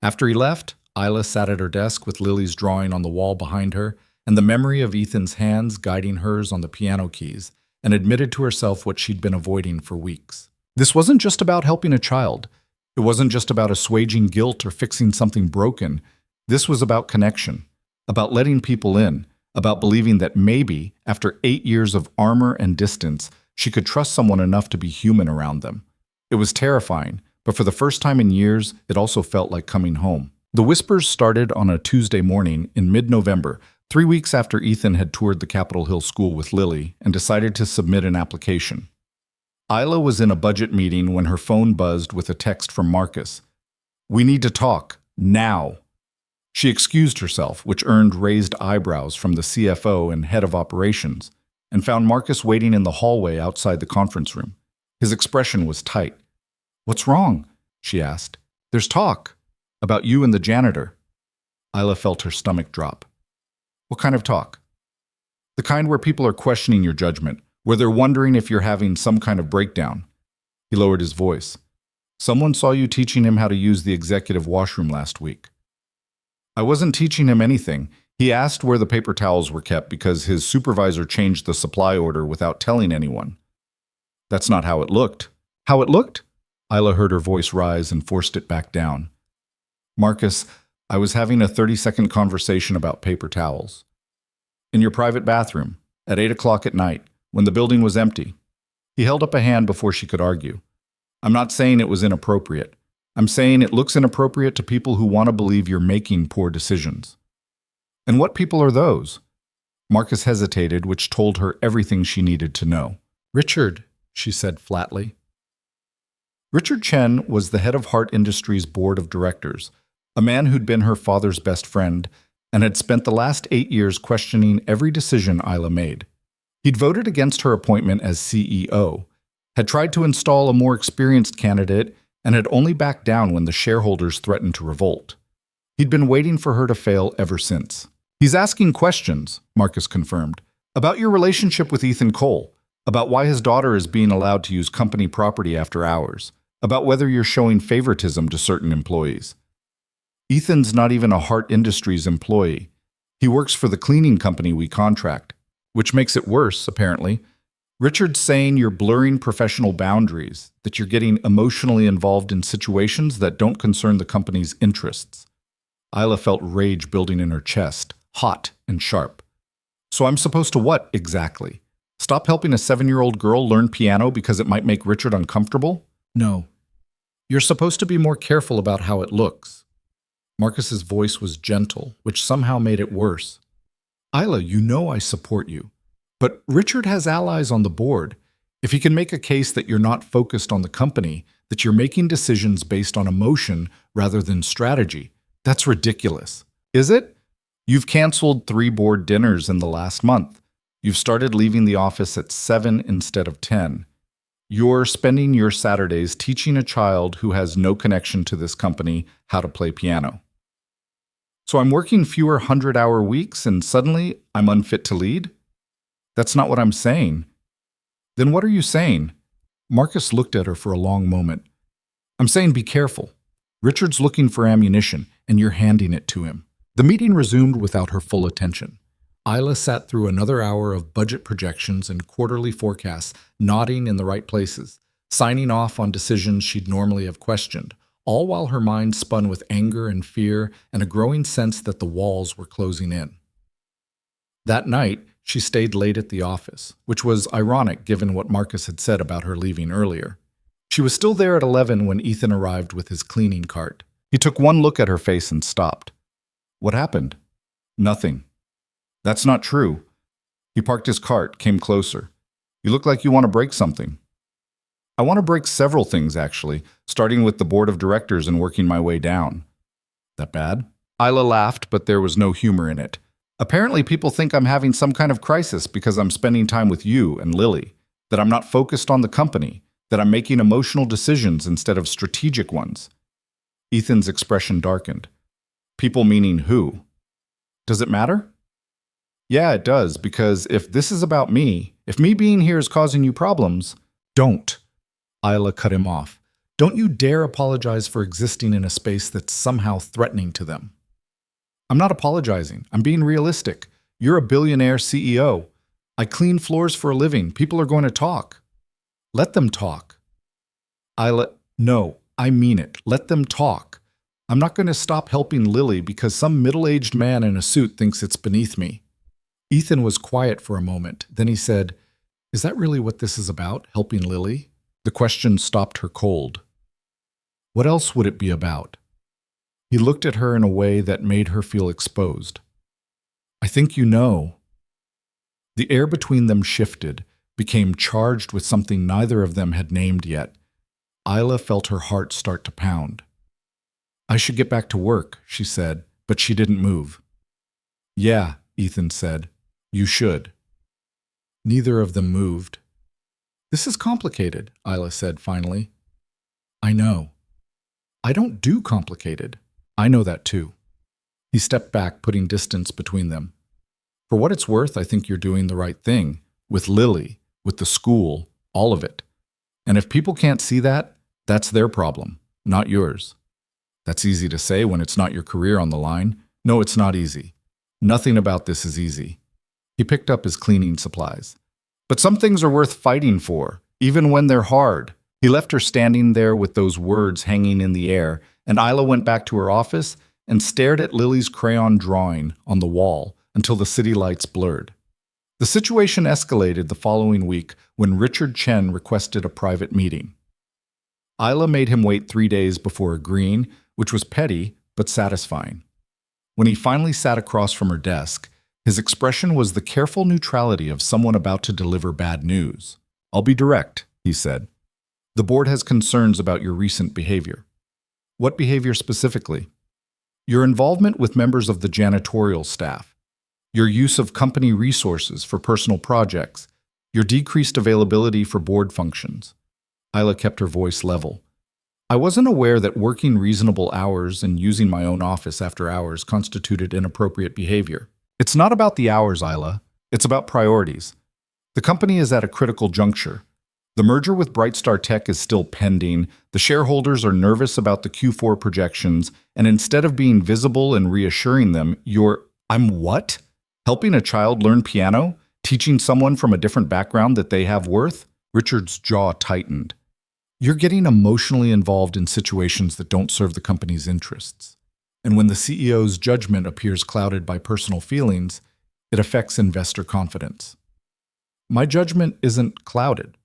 After he left, Isla sat at her desk with Lily's drawing on the wall behind her and the memory of Ethan's hands guiding hers on the piano keys, and admitted to herself what she'd been avoiding for weeks. This wasn't just about helping a child. It wasn't just about assuaging guilt or fixing something broken. This was about connection, about letting people in, about believing that maybe, after 8 years of armor and distance, she could trust someone enough to be human around them. It was terrifying, but for the first time in years, it also felt like coming home. The whispers started on a Tuesday morning in mid-November, 3 weeks after Ethan had toured the Capitol Hill School with Lily and decided to submit an application. Isla was in a budget meeting when her phone buzzed with a text from Marcus. "We need to talk, now." She excused herself, which earned raised eyebrows from the CFO and head of operations, and found Marcus waiting in the hallway outside the conference room. His expression was tight. "What's wrong?" she asked. "There's talk. About you and the janitor." Isla felt her stomach drop. "What kind of talk?" "The kind where people are questioning your judgment, where they're wondering if you're having some kind of breakdown." He lowered his voice. "Someone saw you teaching him how to use the executive washroom last week." "I wasn't teaching him anything. He asked where the paper towels were kept because his supervisor changed the supply order without telling anyone." "That's not how it looked." "How it looked?" Isla heard her voice rise and forced it back down. "Marcus, I was having a 30-second conversation about paper towels. In your private bathroom, at 8 o'clock at night, when the building was empty." He held up a hand before she could argue. "I'm not saying it was inappropriate. I'm saying it looks inappropriate to people who want to believe you're making poor decisions." "And what people are those?" Marcus hesitated, which told her everything she needed to know. "Richard," she said flatly. Richard Chen was the head of Hart Industries' board of directors, a man who'd been her father's best friend and had spent the last 8 years questioning every decision Isla made. He'd voted against her appointment as CEO, had tried to install a more experienced candidate, and had only backed down when the shareholders threatened to revolt. He'd been waiting for her to fail ever since. "He's asking questions," Marcus confirmed, "about your relationship with Ethan Cole, about why his daughter is being allowed to use company property after hours, about whether you're showing favoritism to certain employees. Ethan's not even a Hart Industries employee. He works for the cleaning company we contract, which makes it worse, apparently. Richard's saying you're blurring professional boundaries, that you're getting emotionally involved in situations that don't concern the company's interests." Isla felt rage building in her chest, hot and sharp. "So I'm supposed to what, exactly? Stop helping a 7-year-old girl learn piano because it might make Richard uncomfortable?" No. You're supposed to be more careful about how it looks. Marcus's voice was gentle, which somehow made it worse. Isla, you know I support you. But Richard has allies on the board. If he can make a case that you're not focused on the company, that you're making decisions based on emotion rather than strategy, that's ridiculous. Is it? You've canceled 3 board dinners in the last month. You've started leaving the office at 7 instead of 10. You're spending your Saturdays teaching a child who has no connection to this company how to play piano. So I'm working fewer 100-hour weeks and suddenly I'm unfit to lead? That's not what I'm saying. Then what are you saying? Marcus looked at her for a long moment. I'm saying be careful. Richard's looking for ammunition, and you're handing it to him. The meeting resumed without her full attention. Isla sat through another hour of budget projections and quarterly forecasts, nodding in the right places, signing off on decisions she'd normally have questioned, all while her mind spun with anger and fear and a growing sense that the walls were closing in. That night, she stayed late at the office, which was ironic given what Marcus had said about her leaving earlier. She was still there at 11 when Ethan arrived with his cleaning cart. He took one look at her face and stopped. What happened? Nothing. That's not true. He parked his cart, came closer. You look like you want to break something. I want to break several things, actually, starting with the board of directors and working my way down. That bad? Isla laughed, but there was no humor in it. Apparently, people think I'm having some kind of crisis because I'm spending time with you and Lily, that I'm not focused on the company, that I'm making emotional decisions instead of strategic ones. Ethan's expression darkened. People meaning who? Does it matter? Yeah, it does, because if this is about me, if me being here is causing you problems, don't. Isla cut him off. Don't you dare apologize for existing in a space that's somehow threatening to them. I'm not apologizing. I'm being realistic. You're a billionaire CEO. I clean floors for a living. People are going to talk. Let them talk. No, I mean it. Let them talk. I'm not going to stop helping Lily because some middle-aged man in a suit thinks it's beneath me. Ethan was quiet for a moment. Then he said, Is that really what this is about, helping Lily? The question stopped her cold. What else would it be about? He looked at her in a way that made her feel exposed. I think you know. The air between them shifted, became charged with something neither of them had named yet. Isla felt her heart start to pound. I should get back to work, she said, but she didn't move. Yeah, Ethan said, you should. Neither of them moved. This is complicated, Isla said finally. I know. I don't do complicated. I know that too. He stepped back, putting distance between them. For what it's worth, I think you're doing the right thing. With Lily, with the school, all of it. And if people can't see that, that's their problem, not yours. That's easy to say when it's not your career on the line. No, it's not easy. Nothing about this is easy. He picked up his cleaning supplies. But some things are worth fighting for, even when they're hard. He left her standing there with those words hanging in the air, and Isla went back to her office and stared at Lily's crayon drawing on the wall until the city lights blurred. The situation escalated the following week when Richard Chen requested a private meeting. Isla made him wait 3 days before agreeing, which was petty but satisfying. When he finally sat across from her desk, his expression was the careful neutrality of someone about to deliver bad news. I'll be direct, he said. The board has concerns about your recent behavior. What behavior specifically? Your involvement with members of the janitorial staff, your use of company resources for personal projects, your decreased availability for board functions. Isla kept her voice level. I wasn't aware that working reasonable hours and using my own office after hours constituted inappropriate behavior. It's not about the hours, Isla. It's about priorities. The company is at a critical juncture. The merger with Brightstar Tech is still pending, the shareholders are nervous about the Q4 projections, and instead of being visible and reassuring them, I'm what? Helping a child learn piano? Teaching someone from a different background that they have worth? Richard's jaw tightened. You're getting emotionally involved in situations that don't serve the company's interests. And when the CEO's judgment appears clouded by personal feelings, it affects investor confidence. My judgment isn't clouded.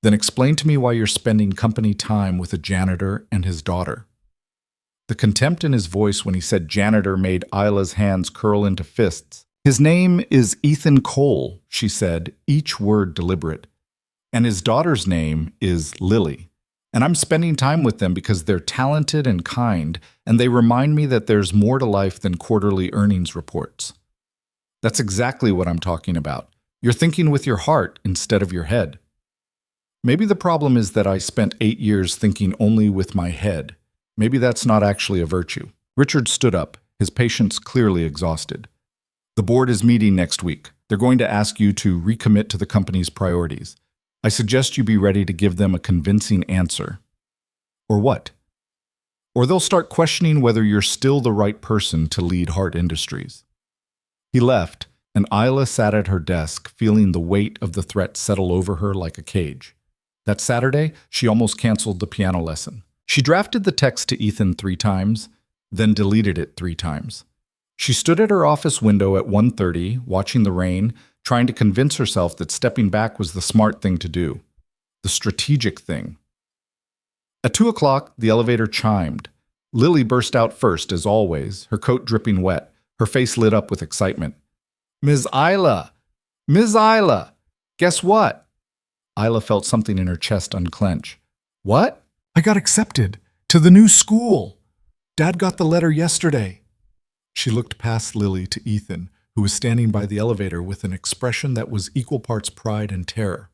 Then explain to me why you're spending company time with a janitor and his daughter. The contempt in his voice when he said janitor made Isla's hands curl into fists. His name is Ethan Cole, she said, each word deliberate. And his daughter's name is Lily. And I'm spending time with them because they're talented and kind, and they remind me that there's more to life than quarterly earnings reports. That's exactly what I'm talking about. You're thinking with your heart instead of your head. Maybe the problem is that I spent 8 years thinking only with my head. Maybe that's not actually a virtue. Richard stood up, his patience clearly exhausted. The board is meeting next week. They're going to ask you to recommit to the company's priorities. I suggest you be ready to give them a convincing answer. Or what? Or they'll start questioning whether you're still the right person to lead Hart Industries. He left, and Isla sat at her desk, feeling the weight of the threat settle over her like a cage. That Saturday, she almost canceled the piano lesson. She drafted the text to Ethan 3 times, then deleted it 3 times. She stood at her office window at 1:30, watching the rain, trying to convince herself that stepping back was the smart thing to do, the strategic thing. At 2 o'clock, the elevator chimed. Lily burst out first, as always, her coat dripping wet, her face lit up with excitement. "Ms. Isla! Ms. Isla! Guess what?" Isla felt something in her chest unclench. "What?" "I got accepted to the new school. Dad got the letter yesterday." She looked past Lily to Ethan, who was standing by the elevator with an expression that was equal parts pride and terror.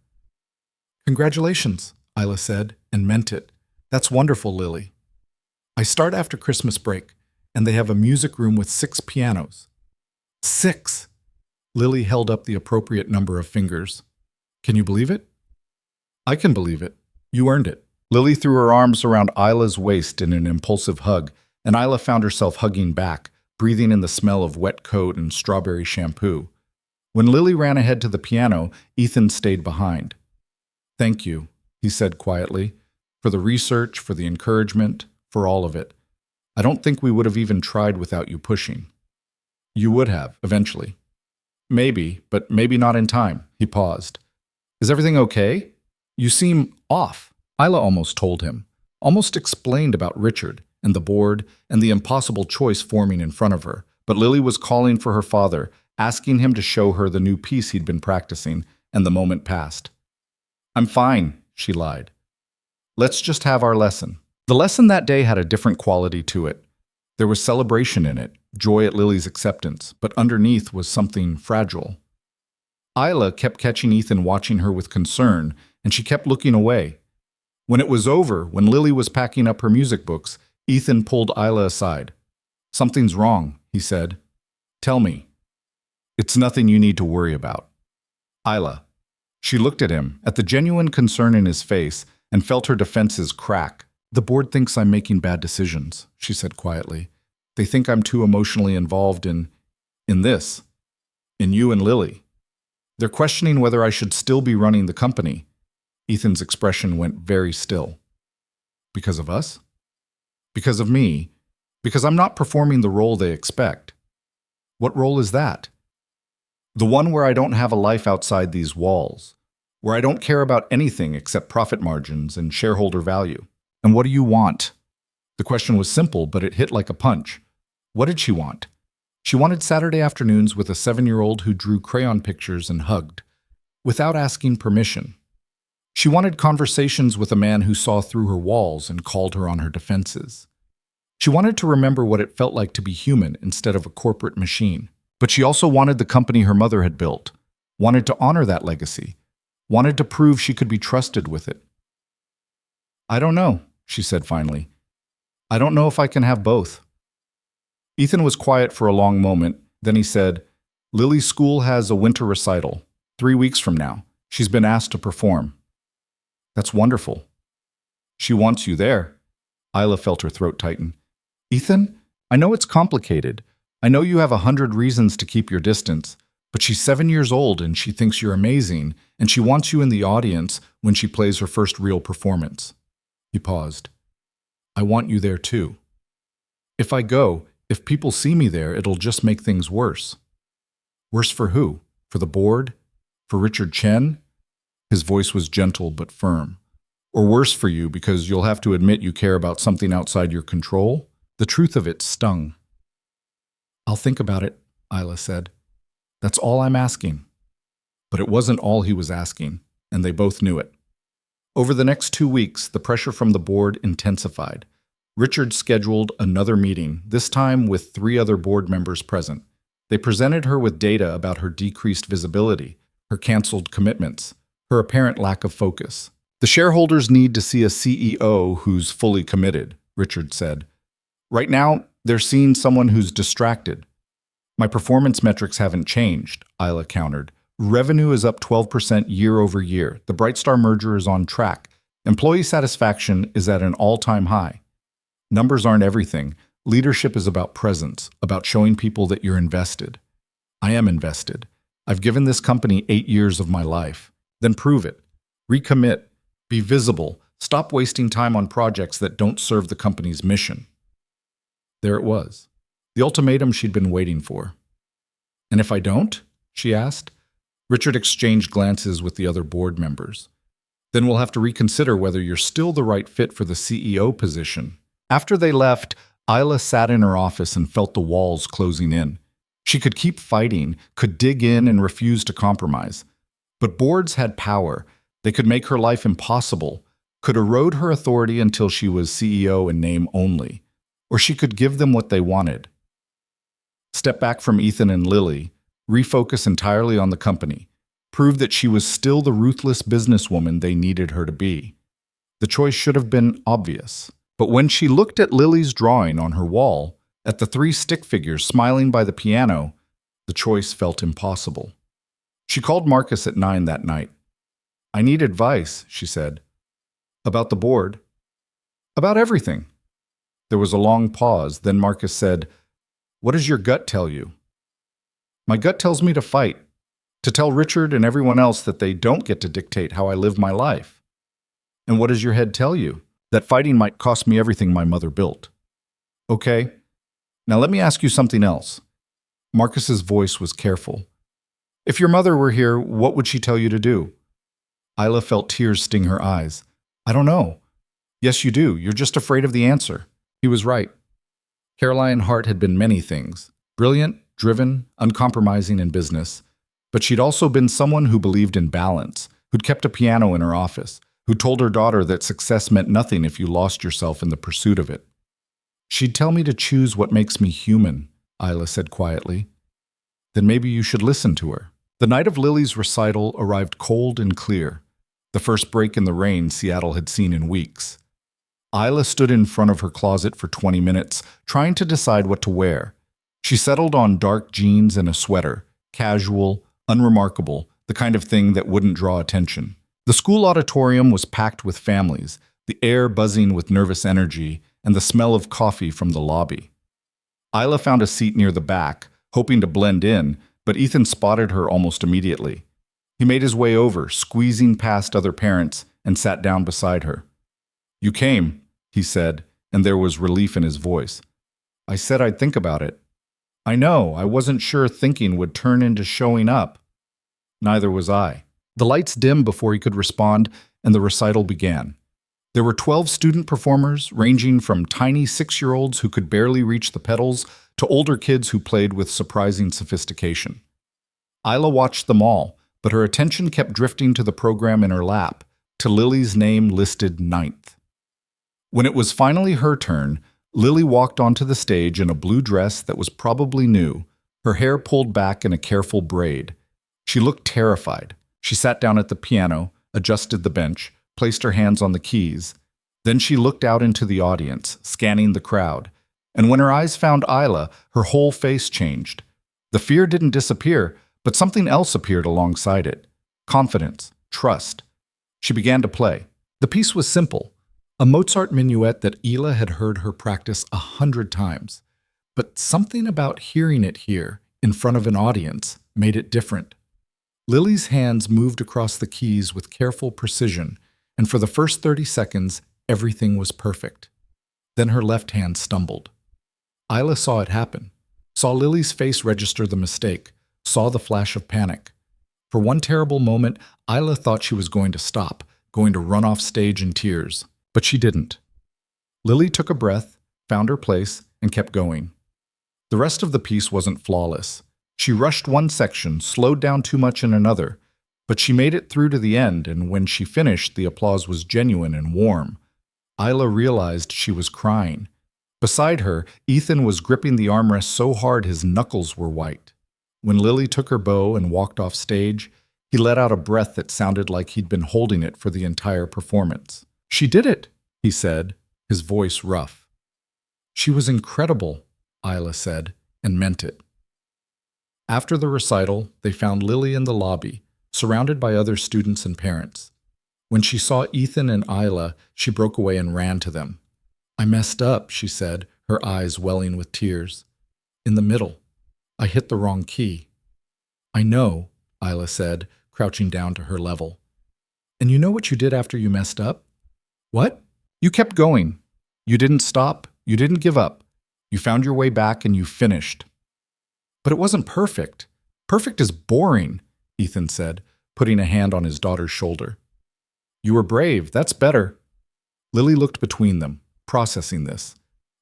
"Congratulations," Isla said, and meant it. "That's wonderful, Lily. I start after Christmas break, and they have a music room with 6 pianos." 6! Lily held up the appropriate number of fingers. "Can you believe it?" "I can believe it. You earned it." Lily threw her arms around Isla's waist in an impulsive hug, and Isla found herself hugging back, breathing in the smell of wet coat and strawberry shampoo. When Lily ran ahead to the piano, Ethan stayed behind. "Thank you," he said quietly, "for the research, for the encouragement, for all of it. I don't think we would have even tried without you pushing." "You would have, eventually." "Maybe, but maybe not in time." He paused. "Is everything okay? You seem off." Isla almost told him, almost explained about Richard and the board and the impossible choice forming in front of her, but Lily was calling for her father, asking him to show her the new piece he'd been practicing, and the moment passed. "I'm fine," she lied. "Let's just have our lesson." The lesson that day had a different quality to it. There was celebration in it, joy at Lily's acceptance, but underneath was something fragile. Isla kept catching Ethan watching her with concern, and she kept looking away. When it was over, when Lily was packing up her music books, Ethan pulled Isla aside. "Something's wrong," he said. "Tell me." "It's nothing you need to worry about." "Isla." She looked at him, at the genuine concern in his face, and felt her defenses crack. "The board thinks I'm making bad decisions," she said quietly. "They think I'm too emotionally involved in this, in you and Lily. They're questioning whether I should still be running the company." Ethan's expression went very still. "Because of us?" "Because of me. Because I'm not performing the role they expect." "What role is that?" "The one where I don't have a life outside these walls, where I don't care about anything except profit margins and shareholder value." "And what do you want?" The question was simple, but it hit like a punch. What did she want? She wanted Saturday afternoons with a 7-year-old who drew crayon pictures and hugged, without asking permission. She wanted conversations with a man who saw through her walls and called her on her defenses. She wanted to remember what it felt like to be human instead of a corporate machine. But she also wanted the company her mother had built, wanted to honor that legacy, wanted to prove she could be trusted with it. "I don't know," she said finally. "I don't know if I can have both." Ethan was quiet for a long moment, then he said, "Lily's school has a winter recital, 3 weeks from now. She's been asked to perform." "That's wonderful." "She wants you there." Isla felt her throat tighten. "Ethan, I know it's complicated. I know you have 100 reasons to keep your distance, but she's 7 years old and she thinks you're amazing, and she wants you in the audience when she plays her first real performance." He paused. "I want you there too. If I go, if people see me there, it'll just make things worse." "Worse for who? For the board? For Richard Chen?" His voice was gentle but firm. Or worse for you because you'll have to admit you care about something outside your control? The truth of it stung. I'll think about it, Isla said. That's all I'm asking. But it wasn't all he was asking, and they both knew it. Over the next 2 weeks, the pressure from the board intensified. Richard scheduled another meeting, this time with 3 other board members present. They presented her with data about her decreased visibility, her canceled commitments, her apparent lack of focus. The shareholders need to see a CEO who's fully committed, Richard said. Right now, they're seeing someone who's distracted. My performance metrics haven't changed, Isla countered. Revenue is up 12% year over year. The Brightstar merger is on track. Employee satisfaction is at an all-time high. Numbers aren't everything. Leadership is about presence, about showing people that you're invested. I am invested. I've given this company 8 years of my life. Then prove it. Recommit. Be visible. Stop wasting time on projects that don't serve the company's mission. There it was. The ultimatum she'd been waiting for. And if I don't? She asked. Richard exchanged glances with the other board members. Then we'll have to reconsider whether you're still the right fit for the CEO position. After they left, Isla sat in her office and felt the walls closing in. She could keep fighting, could dig in and refuse to compromise. But boards had power. They could make her life impossible, could erode her authority until she was CEO in name only, or she could give them what they wanted. Step back from Ethan and Lily, refocus entirely on the company, prove that she was still the ruthless businesswoman they needed her to be. The choice should have been obvious. But when she looked at Lily's drawing on her wall, at the 3 stick figures smiling by the piano, the choice felt impossible. She called Marcus at 9 that night. I need advice, she said. About the board? About everything. There was a long pause, then Marcus said, What does your gut tell you? My gut tells me to fight, to tell Richard and everyone else that they don't get to dictate how I live my life. And what does your head tell you? That fighting might cost me everything my mother built. Okay, now let me ask you something else. Marcus's voice was careful. If your mother were here, what would she tell you to do? Isla felt tears sting her eyes. I don't know. Yes, you do. You're just afraid of the answer. He was right. Caroline Hart had been many things. Brilliant, driven, uncompromising in business. But she'd also been someone who believed in balance, who'd kept a piano in her office, who told her daughter that success meant nothing if you lost yourself in the pursuit of it. She'd tell me to choose what makes me human, Isla said quietly. Then maybe you should listen to her. The night of Lily's recital arrived cold and clear, the first break in the rain Seattle had seen in weeks. Isla stood in front of her closet for 20 minutes, trying to decide what to wear. She settled on dark jeans and a sweater, casual, unremarkable, the kind of thing that wouldn't draw attention. The school auditorium was packed with families, the air buzzing with nervous energy, and the smell of coffee from the lobby. Isla found a seat near the back, hoping to blend in, but Ethan spotted her almost immediately. He made his way over, squeezing past other parents, and sat down beside her. You came, he said, and there was relief in his voice. I said I'd think about it. I know, I wasn't sure thinking would turn into showing up. Neither was I. The lights dimmed before he could respond, and the recital began. There were 12 student performers, ranging from tiny 6-year-olds who could barely reach the pedals to older kids who played with surprising sophistication. Isla watched them all, but her attention kept drifting to the program in her lap, to Lily's name listed 9th. When it was finally her turn, Lily walked onto the stage in a blue dress that was probably new, her hair pulled back in a careful braid. She looked terrified. She sat down at the piano, adjusted the bench, placed her hands on the keys. Then she looked out into the audience, scanning the crowd. And when her eyes found Isla, her whole face changed. The fear didn't disappear, but something else appeared alongside it. Confidence, trust. She began to play. The piece was simple, a Mozart minuet that Isla had heard her practice 100 times. But something about hearing it here, in front of an audience, made it different. Lily's hands moved across the keys with careful precision, and for the first 30 seconds, everything was perfect. Then her left hand stumbled. Isla saw it happen, saw Lily's face register the mistake, saw the flash of panic. For one terrible moment, Isla thought she was going to stop, going to run off stage in tears. But she didn't. Lily took a breath, found her place, and kept going. The rest of the piece wasn't flawless. She rushed one section, slowed down too much in another, but she made it through to the end, and when she finished, the applause was genuine and warm. Isla realized she was crying. Beside her, Ethan was gripping the armrest so hard his knuckles were white. When Lily took her bow and walked off stage, he let out a breath that sounded like he'd been holding it for the entire performance. "She did it," he said, his voice rough. "She was incredible," Isla said, and meant it. After the recital, they found Lily in the lobby, surrounded by other students and parents. When she saw Ethan and Isla, she broke away and ran to them. "I messed up," she said, her eyes welling with tears. "In the middle. I hit the wrong key." "I know," Isla said, crouching down to her level. "And you know what you did after you messed up?" "What?" "You kept going. You didn't stop. You didn't give up. You found your way back and you finished." "But it wasn't perfect. Perfect is boring," Ethan said, putting a hand on his daughter's shoulder. "You were brave. That's better." Lily looked between them, processing this.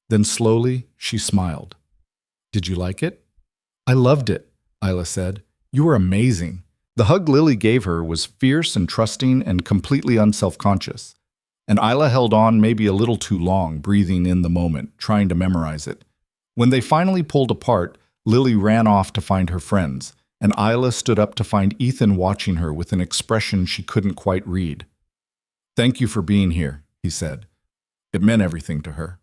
Then slowly, she smiled. "Did you like it?" "I loved it," Isla said. "You were amazing." The hug Lily gave her was fierce and trusting and completely unselfconscious. And Isla held on maybe a little too long, breathing in the moment, trying to memorize it. When they finally pulled apart, Lily ran off to find her friends, and Isla stood up to find Ethan watching her with an expression she couldn't quite read. "Thank you for being here," he said. It meant everything to her.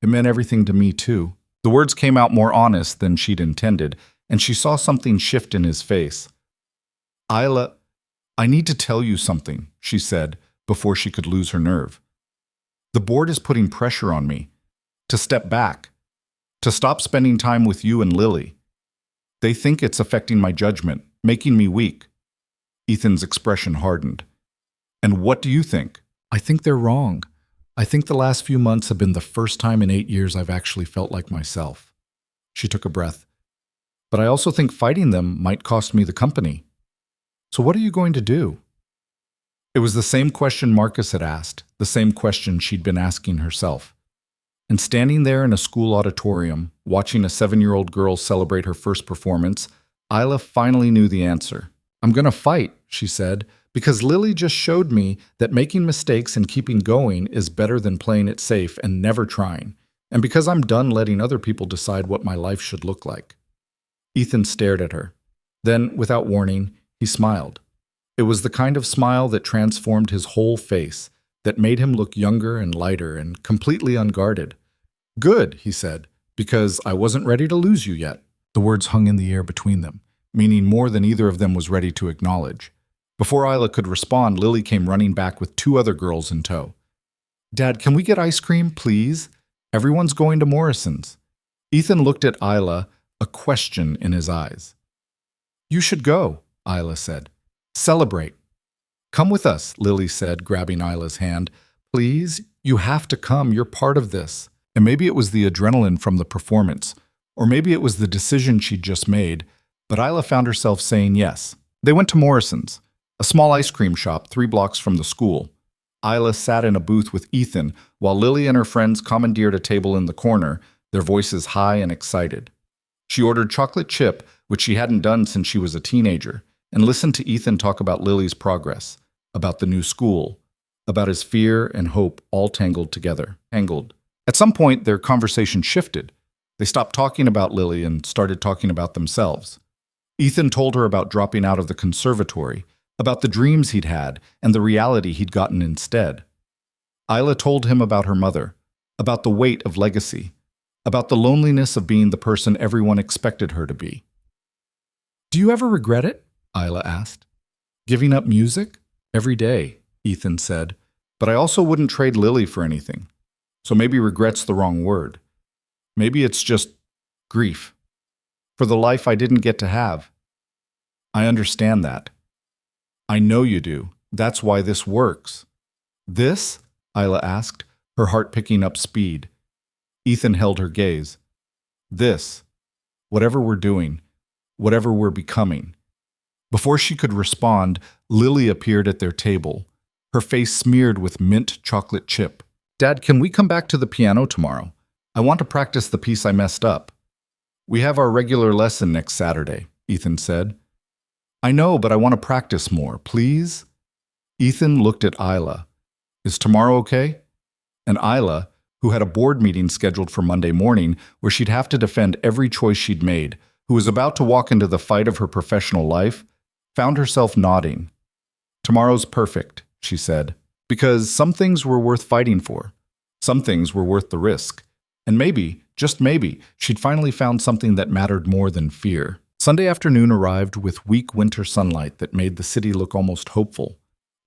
It meant everything to me, too. The words came out more honest than she'd intended, and she saw something shift in his face. "Isla, I need to tell you something," she said, before she could lose her nerve. "The board is putting pressure on me to step back, to stop spending time with you and Lily. They think it's affecting my judgment, making me weak." Ethan's expression hardened. "And what do you think?" "I think they're wrong. I think the last few months have been the first time in 8 years I've actually felt like myself." She took a breath. "But I also think fighting them might cost me the company. So what are you going to do?" It was the same question Marcus had asked, the same question she'd been asking herself. And standing there in a school auditorium, watching a 7-year-old girl celebrate her first performance, Isla finally knew the answer. "I'm going to fight," she said, "because Lily just showed me that making mistakes and keeping going is better than playing it safe and never trying, and because I'm done letting other people decide what my life should look like." Ethan stared at her. Then, without warning, he smiled. It was the kind of smile that transformed his whole face, that made him look younger and lighter and completely unguarded. "Good," he said, "because I wasn't ready to lose you yet." The words hung in the air between them, meaning more than either of them was ready to acknowledge. Before Isla could respond, Lily came running back with 2 other girls in tow. "Dad, can we get ice cream, please? Everyone's going to Morrison's." Ethan looked at Isla, a question in his eyes. "You should go," Isla said. "Celebrate." "Come with us," Lily said, grabbing Isla's hand. "Please, you have to come. You're part of this." And maybe it was the adrenaline from the performance, or maybe it was the decision she'd just made, but Isla found herself saying yes. They went to Morrison's, a small ice cream shop 3 blocks from the school. Isla sat in a booth with Ethan, while Lily and her friends commandeered a table in the corner, their voices high and excited. She ordered chocolate chip, which she hadn't done since she was a teenager, and listened to Ethan talk about Lily's progress, about the new school, about his fear and hope all tangled together. At some point, their conversation shifted. They stopped talking about Lily and started talking about themselves. Ethan told her about dropping out of the conservatory, about the dreams he'd had and the reality he'd gotten instead. Isla told him about her mother, about the weight of legacy, about the loneliness of being the person everyone expected her to be. "Do you ever regret it?" Isla asked. "Giving up music? Every day," Ethan said. "But I also wouldn't trade Lily for anything. So maybe regret's the wrong word. Maybe it's just grief. For the life I didn't get to have." "I understand that." "I know you do. That's why this works." "This?" Isla asked, her heart picking up speed. Ethan held her gaze. "This. Whatever we're doing, whatever we're becoming. Before she could respond, Lily appeared at their table, her face smeared with mint chocolate chip. "Dad, can we come back to the piano tomorrow? I want to practice the piece I messed up." "We have our regular lesson next Saturday," Ethan said. "I know, but I want to practice more, please." Ethan looked at Isla. "Is tomorrow okay?" And Isla, who had a board meeting scheduled for Monday morning where she'd have to defend every choice she'd made, who was about to walk into the fight of her professional life, found herself nodding. "Tomorrow's perfect," she said, "because some things were worth fighting for. Some things were worth the risk. And maybe, just maybe, she'd finally found something that mattered more than fear." Sunday afternoon arrived with weak winter sunlight that made the city look almost hopeful.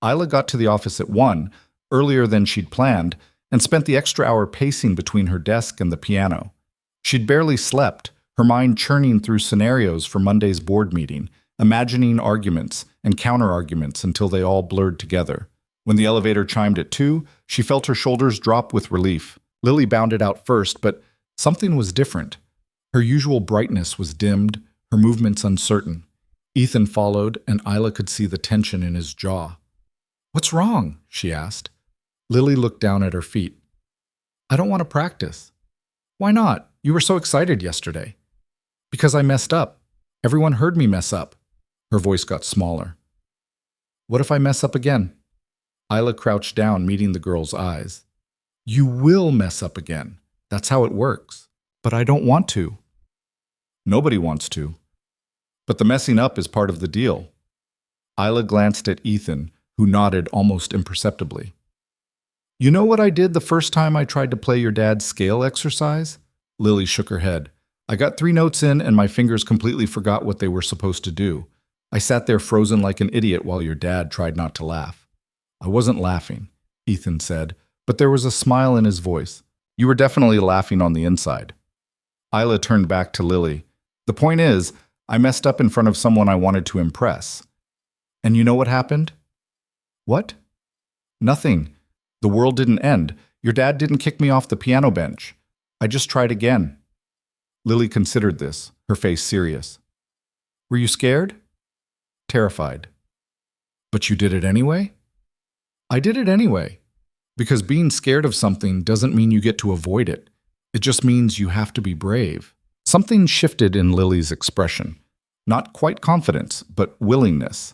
Isla got to the office at 1, earlier than she'd planned, and spent the extra hour pacing between her desk and the piano. She'd barely slept, her mind churning through scenarios for Monday's board meeting, imagining arguments and counter-arguments until they all blurred together. When the elevator chimed at 2, she felt her shoulders drop with relief. Lily bounded out first, but something was different. Her usual brightness was dimmed, her movements uncertain. Ethan followed, and Isla could see the tension in his jaw. "What's wrong?" she asked. Lily looked down at her feet. "I don't want to practice." "Why not? You were so excited yesterday." "Because I messed up. Everyone heard me mess up." Her voice got smaller. "What if I mess up again?" Isla crouched down, meeting the girl's eyes. "You will mess up again. That's how it works. But I don't want to." "Nobody wants to. But the messing up is part of the deal." Isla glanced at Ethan, who nodded almost imperceptibly. "You know what I did the first time I tried to play your dad's scale exercise?" Lily shook her head. "I got 3 notes in and my fingers completely forgot what they were supposed to do. I sat there frozen like an idiot while your dad tried not to laugh." "I wasn't laughing," Ethan said, but there was a smile in his voice. "You were definitely laughing on the inside." Isla turned back to Lily. "The point is, I messed up in front of someone I wanted to impress. And you know what happened?" "What?" "Nothing. The world didn't end. Your dad didn't kick me off the piano bench. I just tried again." Lily considered this, her face serious. "Were you scared?" "Terrified." "But you did it anyway?" "I did it anyway. Because being scared of something doesn't mean you get to avoid it. It just means you have to be brave." Something shifted in Lily's expression. Not quite confidence, but willingness.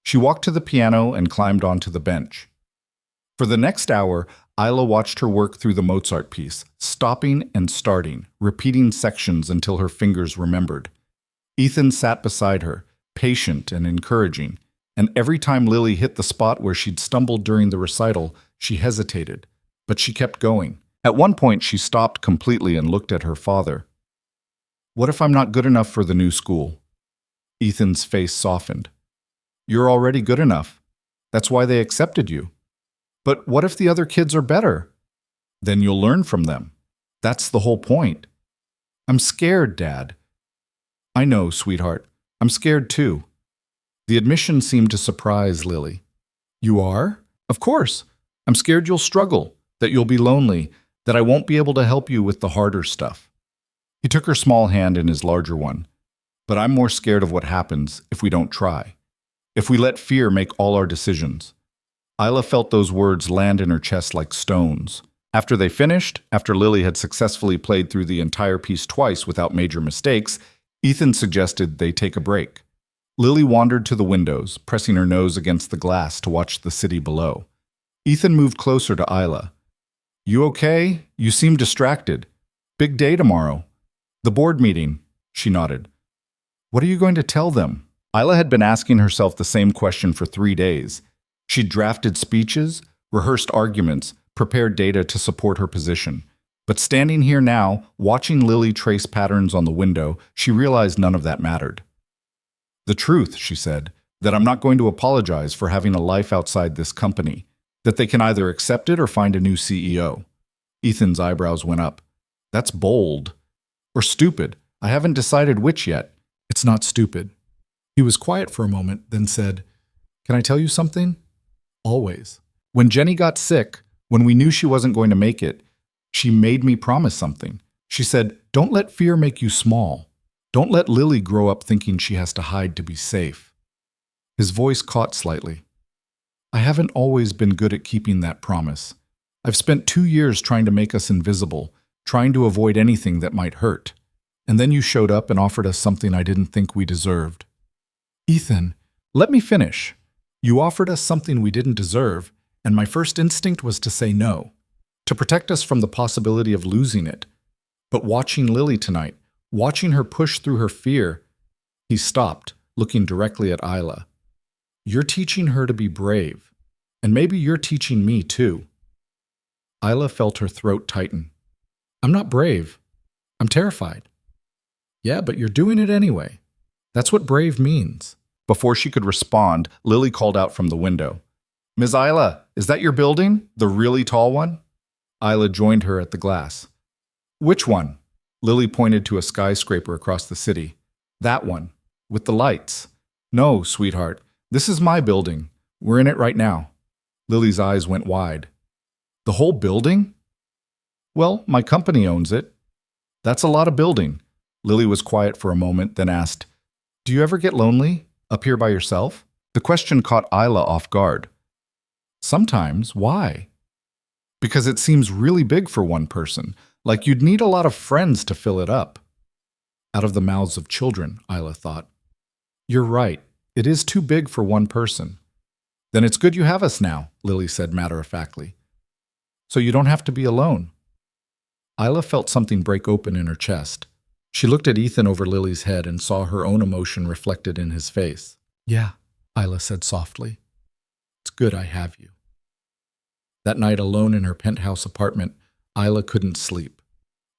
She walked to the piano and climbed onto the bench. For the next hour, Isla watched her work through the Mozart piece, stopping and starting, repeating sections until her fingers remembered. Ethan sat beside her, patient and encouraging, and every time Lily hit the spot where she'd stumbled during the recital, she hesitated, but she kept going. At one point, she stopped completely and looked at her father. "What if I'm not good enough for the new school?" Ethan's face softened. "You're already good enough. That's why they accepted you." "But what if the other kids are better?" "Then you'll learn from them. That's the whole point." "I'm scared, Dad." "I know, sweetheart. I'm scared too." The admission seemed to surprise Lily. "You are?" "Of course. I'm scared you'll struggle, that you'll be lonely, that I won't be able to help you with the harder stuff." He took her small hand in his larger one. "But I'm more scared of what happens if we don't try. If we let fear make all our decisions." Isla felt those words land in her chest like stones. After they finished, after Lily had successfully played through the entire piece twice without major mistakes, Ethan suggested they take a break. Lily wandered to the windows, pressing her nose against the glass to watch the city below. Ethan moved closer to Isla. "You okay? You seem distracted. Big day tomorrow." "The board meeting," she nodded. "What are you going to tell them?" Isla had been asking herself the same question for 3 days. She'd drafted speeches, rehearsed arguments, prepared data to support her position. But standing here now, watching Lily trace patterns on the window, she realized none of that mattered. "The truth," she said, "that I'm not going to apologize for having a life outside this company, that they can either accept it or find a new CEO." Ethan's eyebrows went up. "That's bold. Or stupid. I haven't decided which yet." "It's not stupid." He was quiet for a moment, then said, "Can I tell you something?" "Always. When Jenny got sick, when we knew she wasn't going to make it, she made me promise something. She said, 'Don't let fear make you small. Don't let Lily grow up thinking she has to hide to be safe.' His voice caught slightly. I haven't always been good at keeping that promise. I've spent 2 years trying to make us invisible, trying to avoid anything that might hurt. And then you showed up and offered us something I didn't think we deserved. Ethan, let me finish. You offered us something we didn't deserve, and my first instinct was to say no, to protect us from the possibility of losing it. But watching Lily tonight, watching her push through her fear, he stopped, looking directly at Isla. You're teaching her to be brave, and maybe you're teaching me too. Isla felt her throat tighten. I'm not brave. I'm terrified. Yeah, but you're doing it anyway. That's what brave means. Before she could respond, Lily called out from the window. Ms. Isla, is that your building? The really tall one? Isla joined her at the glass. Which one? Lily pointed to a skyscraper across the city. That one, with the lights. No, sweetheart, this is my building. We're in it right now. Lily's eyes went wide. The whole building? Well, my company owns it. That's a lot of building. Lily was quiet for a moment, then asked, Do you ever get lonely, up here by yourself? The question caught Isla off guard. Sometimes. Why? Because it seems really big for one person, like you'd need a lot of friends to fill it up. Out of the mouths of children, Isla thought. You're right. It is too big for one person. Then it's good you have us now, Lily said matter-of-factly. So you don't have to be alone. Isla felt something break open in her chest. She looked at Ethan over Lily's head and saw her own emotion reflected in his face. Yeah, Isla said softly. It's good I have you. That night, alone in her penthouse apartment, Isla couldn't sleep.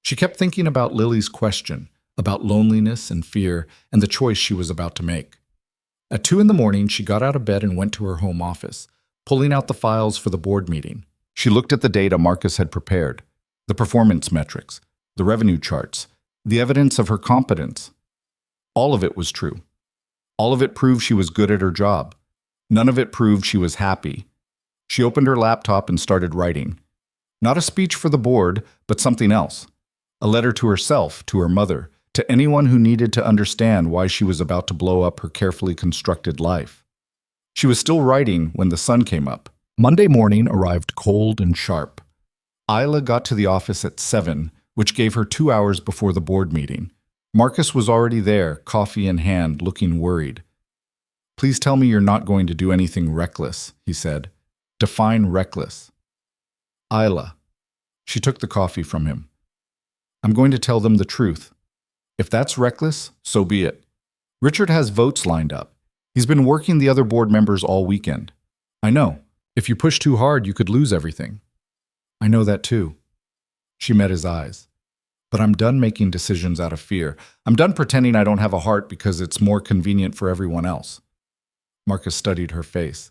She kept thinking about Lily's question, about loneliness and fear, and the choice she was about to make. At 2 a.m, she got out of bed and went to her home office, pulling out the files for the board meeting. She looked at the data Marcus had prepared, the performance metrics, the revenue charts, the evidence of her competence. All of it was true. All of it proved she was good at her job. None of it proved she was happy. She opened her laptop and started writing. Not a speech for the board, but something else. A letter to herself, to her mother, to anyone who needed to understand why she was about to blow up her carefully constructed life. She was still writing when the sun came up. Monday morning arrived cold and sharp. Isla got to the office at 7, which gave her 2 hours before the board meeting. Marcus was already there, coffee in hand, looking worried. Please tell me you're not going to do anything reckless, he said. Define reckless. Isla. She took the coffee from him. I'm going to tell them the truth. If that's reckless, so be it. Richard has votes lined up. He's been working the other board members all weekend. I know. If you push too hard, you could lose everything. I know that too. She met his eyes. But I'm done making decisions out of fear. I'm done pretending I don't have a heart because it's more convenient for everyone else. Marcus studied her face.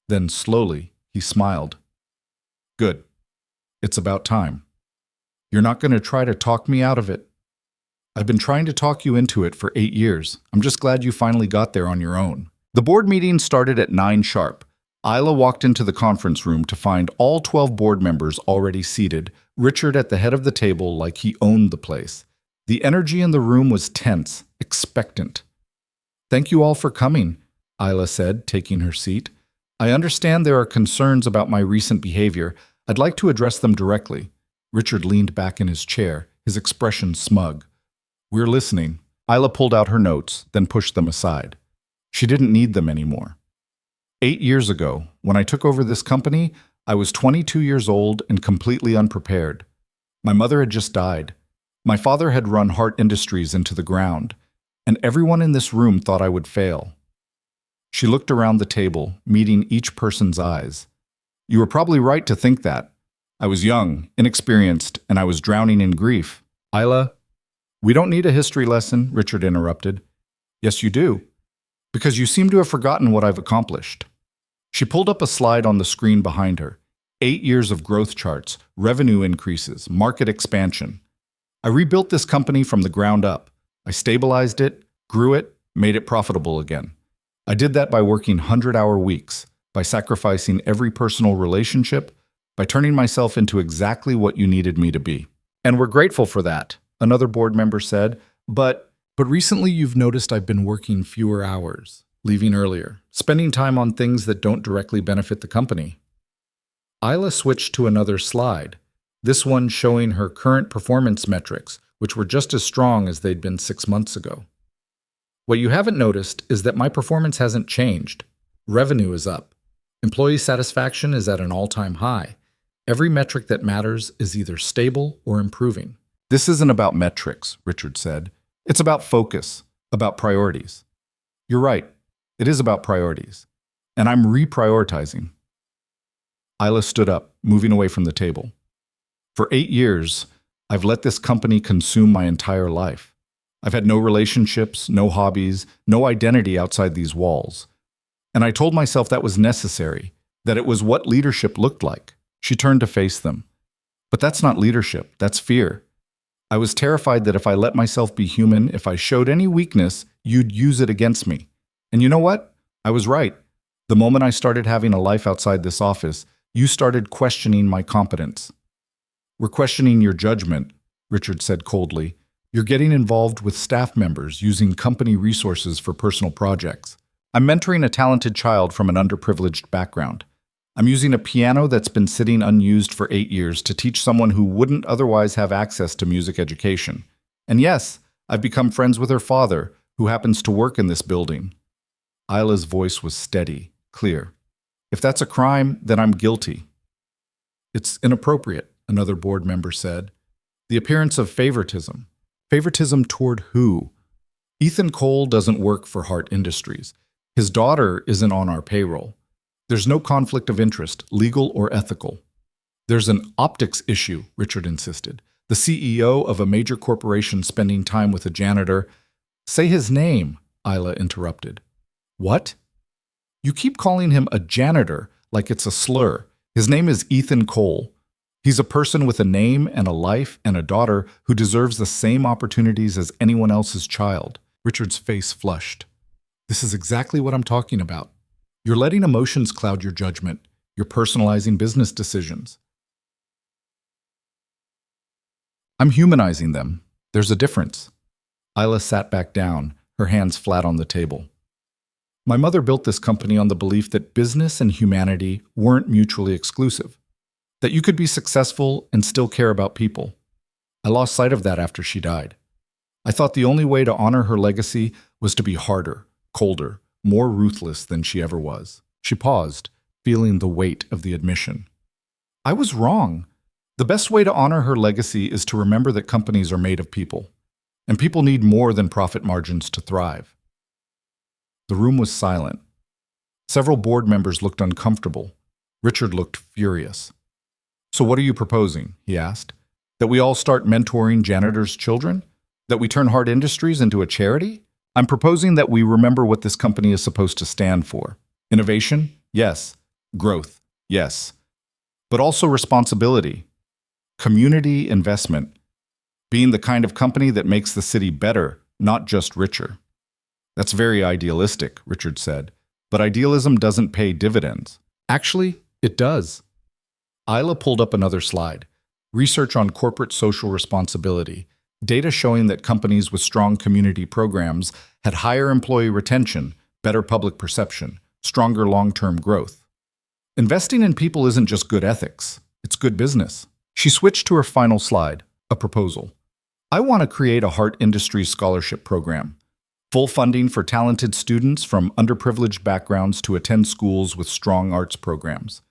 Then, slowly, he smiled. Good. It's about time. You're not going to try to talk me out of it. I've been trying to talk you into it for 8 years. I'm just glad you finally got there on your own. The board meeting started at 9 sharp. Isla walked into the conference room to find all 12 board members already seated, Richard at the head of the table like he owned the place. The energy in the room was tense, expectant. Thank you all for coming, Isla said, taking her seat. I understand there are concerns about my recent behavior. I'd like to address them directly. Richard leaned back in his chair, his expression smug. We're listening. Isla pulled out her notes, then pushed them aside. She didn't need them anymore. 8 years ago, when I took over this company, I was 22 years old and completely unprepared. My mother had just died. My father had run Hart Industries into the ground, and everyone in this room thought I would fail. She looked around the table, meeting each person's eyes. You were probably right to think that. I was young, inexperienced, and I was drowning in grief. Isla, we don't need a history lesson, Richard interrupted. Yes, you do. Because you seem to have forgotten what I've accomplished. She pulled up a slide on the screen behind her. 8 years of growth charts, revenue increases, market expansion. I rebuilt this company from the ground up. I stabilized it, grew it, made it profitable again. I did that by working 100-hour weeks, by sacrificing every personal relationship, by turning myself into exactly what you needed me to be. And we're grateful for that, another board member said, but recently you've noticed I've been working fewer hours. leaving earlier, spending time on things that don't directly benefit the company. Isla switched to another slide, this one showing her current performance metrics, which were just as strong as they'd been 6 months ago. What you haven't noticed is that my performance hasn't changed. Revenue is up. Employee satisfaction is at an all-time high. Every metric that matters is either stable or improving. This isn't about metrics, Richard said. It's about focus, about priorities. You're right. It is about priorities. And I'm reprioritizing. Isla stood up, moving away from the table. For 8 years, I've let this company consume my entire life. I've had no relationships, no hobbies, no identity outside these walls. And I told myself that was necessary, that it was what leadership looked like. She turned to face them. But that's not leadership, that's fear. I was terrified that if I let myself be human, if I showed any weakness, you'd use it against me. And you know what? I was right. The moment I started having a life outside this office, you started questioning my competence. We're questioning your judgment, Richard said coldly. You're getting involved with staff members using company resources for personal projects. I'm mentoring a talented child from an underprivileged background. I'm using a piano that's been sitting unused for 8 years to teach someone who wouldn't otherwise have access to music education. And yes, I've become friends with her father, who happens to work in this building. Isla's voice was steady, clear. If that's a crime, then I'm guilty. It's inappropriate, another board member said. The appearance of favoritism. Favoritism toward who? Ethan Cole doesn't work for Hart Industries. His daughter isn't on our payroll. There's no conflict of interest, legal or ethical. There's an optics issue, Richard insisted. The CEO of a major corporation spending time with a janitor. Say his name, Isla interrupted. What? You keep calling him a janitor like it's a slur. His name is Ethan Cole. He's a person with a name and a life and a daughter who deserves the same opportunities as anyone else's child. Richard's face flushed. This is exactly what I'm talking about. You're letting emotions cloud your judgment. You're personalizing business decisions. I'm humanizing them. There's a difference. Isla sat back down, her hands flat on the table. My mother built this company on the belief that business and humanity weren't mutually exclusive, that you could be successful and still care about people. I lost sight of that after she died. I thought the only way to honor her legacy was to be harder, colder, more ruthless than she ever was. She paused, feeling the weight of the admission. I was wrong. The best way to honor her legacy is to remember that companies are made of people, and people need more than profit margins to thrive. The room was silent. Several board members looked uncomfortable. Richard looked furious. So what are you proposing? He asked. That we all start mentoring janitors' children? That we turn Hart Industries into a charity? I'm proposing that we remember what this company is supposed to stand for. Innovation? Yes. Growth? Yes. But also responsibility. Community investment. Being the kind of company that makes the city better, not just richer. That's very idealistic, Richard said. But idealism doesn't pay dividends. Actually, it does. Isla pulled up another slide. Research on corporate social responsibility. Data showing that companies with strong community programs had higher employee retention, better public perception, stronger long-term growth. Investing in people isn't just good ethics, it's good business. She switched to her final slide, a proposal. I want to create a Hart Industries scholarship program. Full funding for talented students from underprivileged backgrounds to attend schools with strong arts programs.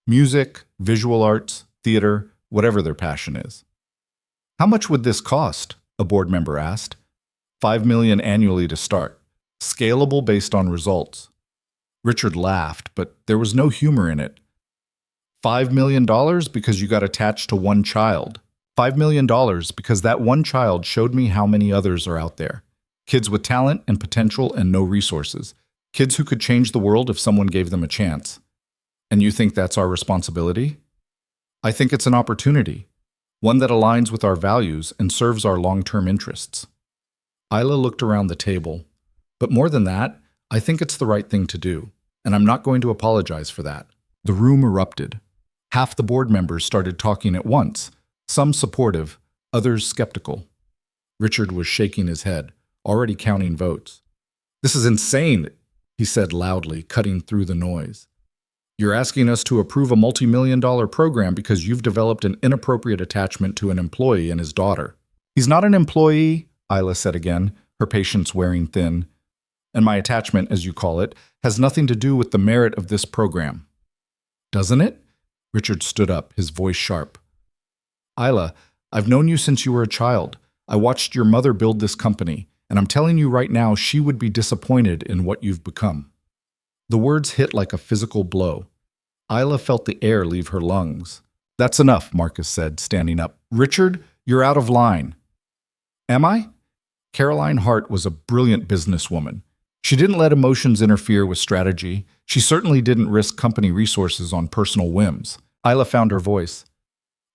Music, visual arts, theater, whatever their passion is. How much would this cost? A board member asked. $5 million annually to start. Scalable based on results. Richard laughed, but there was no humor in it. $5 million because you got attached to one child. $5 million because that one child showed me how many others are out there. Kids with talent and potential and no resources. Kids who could change the world if someone gave them a chance. And you think that's our responsibility? I think it's an opportunity. One that aligns with our values and serves our long-term interests. Isla looked around the table. But more than that, I think it's the right thing to do, and I'm not going to apologize for that. The room erupted. Half the board members started talking at once, some supportive, others skeptical. Richard was shaking his head, already counting votes. This is insane. he said loudly, cutting through the noise. You're asking us to approve a multi-million-dollar program because you've developed an inappropriate attachment to an employee and his daughter. He's not an employee, Isla said again, her patience wearing thin. And my attachment, as you call it, has nothing to do with the merit of this program. Doesn't it? Richard stood up, his voice sharp. Isla, I've known you since you were a child. I watched your mother build this company, and I'm telling you right now she would be disappointed in what you've become. The words hit like a physical blow. Isla felt the air leave her lungs. That's enough, Marcus said, standing up. Richard, you're out of line. Am I? Caroline Hart was a brilliant businesswoman. She didn't let emotions interfere with strategy. She certainly didn't risk company resources on personal whims. Isla found her voice.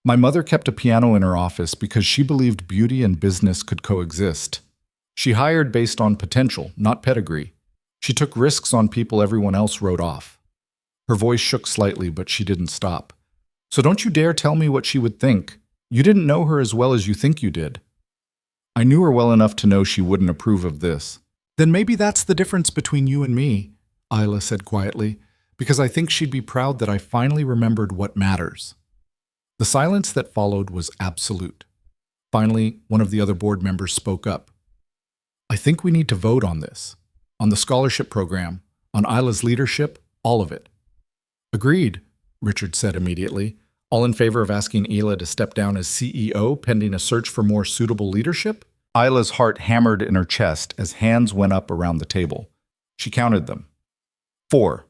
My mother kept a piano in her office because she believed beauty and business could coexist. She hired based on potential, not pedigree. She took risks on people everyone else wrote off. Her voice shook slightly, but she didn't stop. So don't you dare tell me what she would think. You didn't know her as well as you think you did. I knew her well enough to know she wouldn't approve of this. Then maybe that's the difference between you and me, Isla said quietly, because I think she'd be proud that I finally remembered what matters. The silence that followed was absolute. Finally, one of the other board members spoke up. I think we need to vote on this. On the scholarship program, on Isla's leadership, all of it. Agreed, Richard said immediately. All in favor of asking Isla to step down as CEO pending a search for more suitable leadership? Isla's heart hammered in her chest as hands went up around the table. She counted them. 4.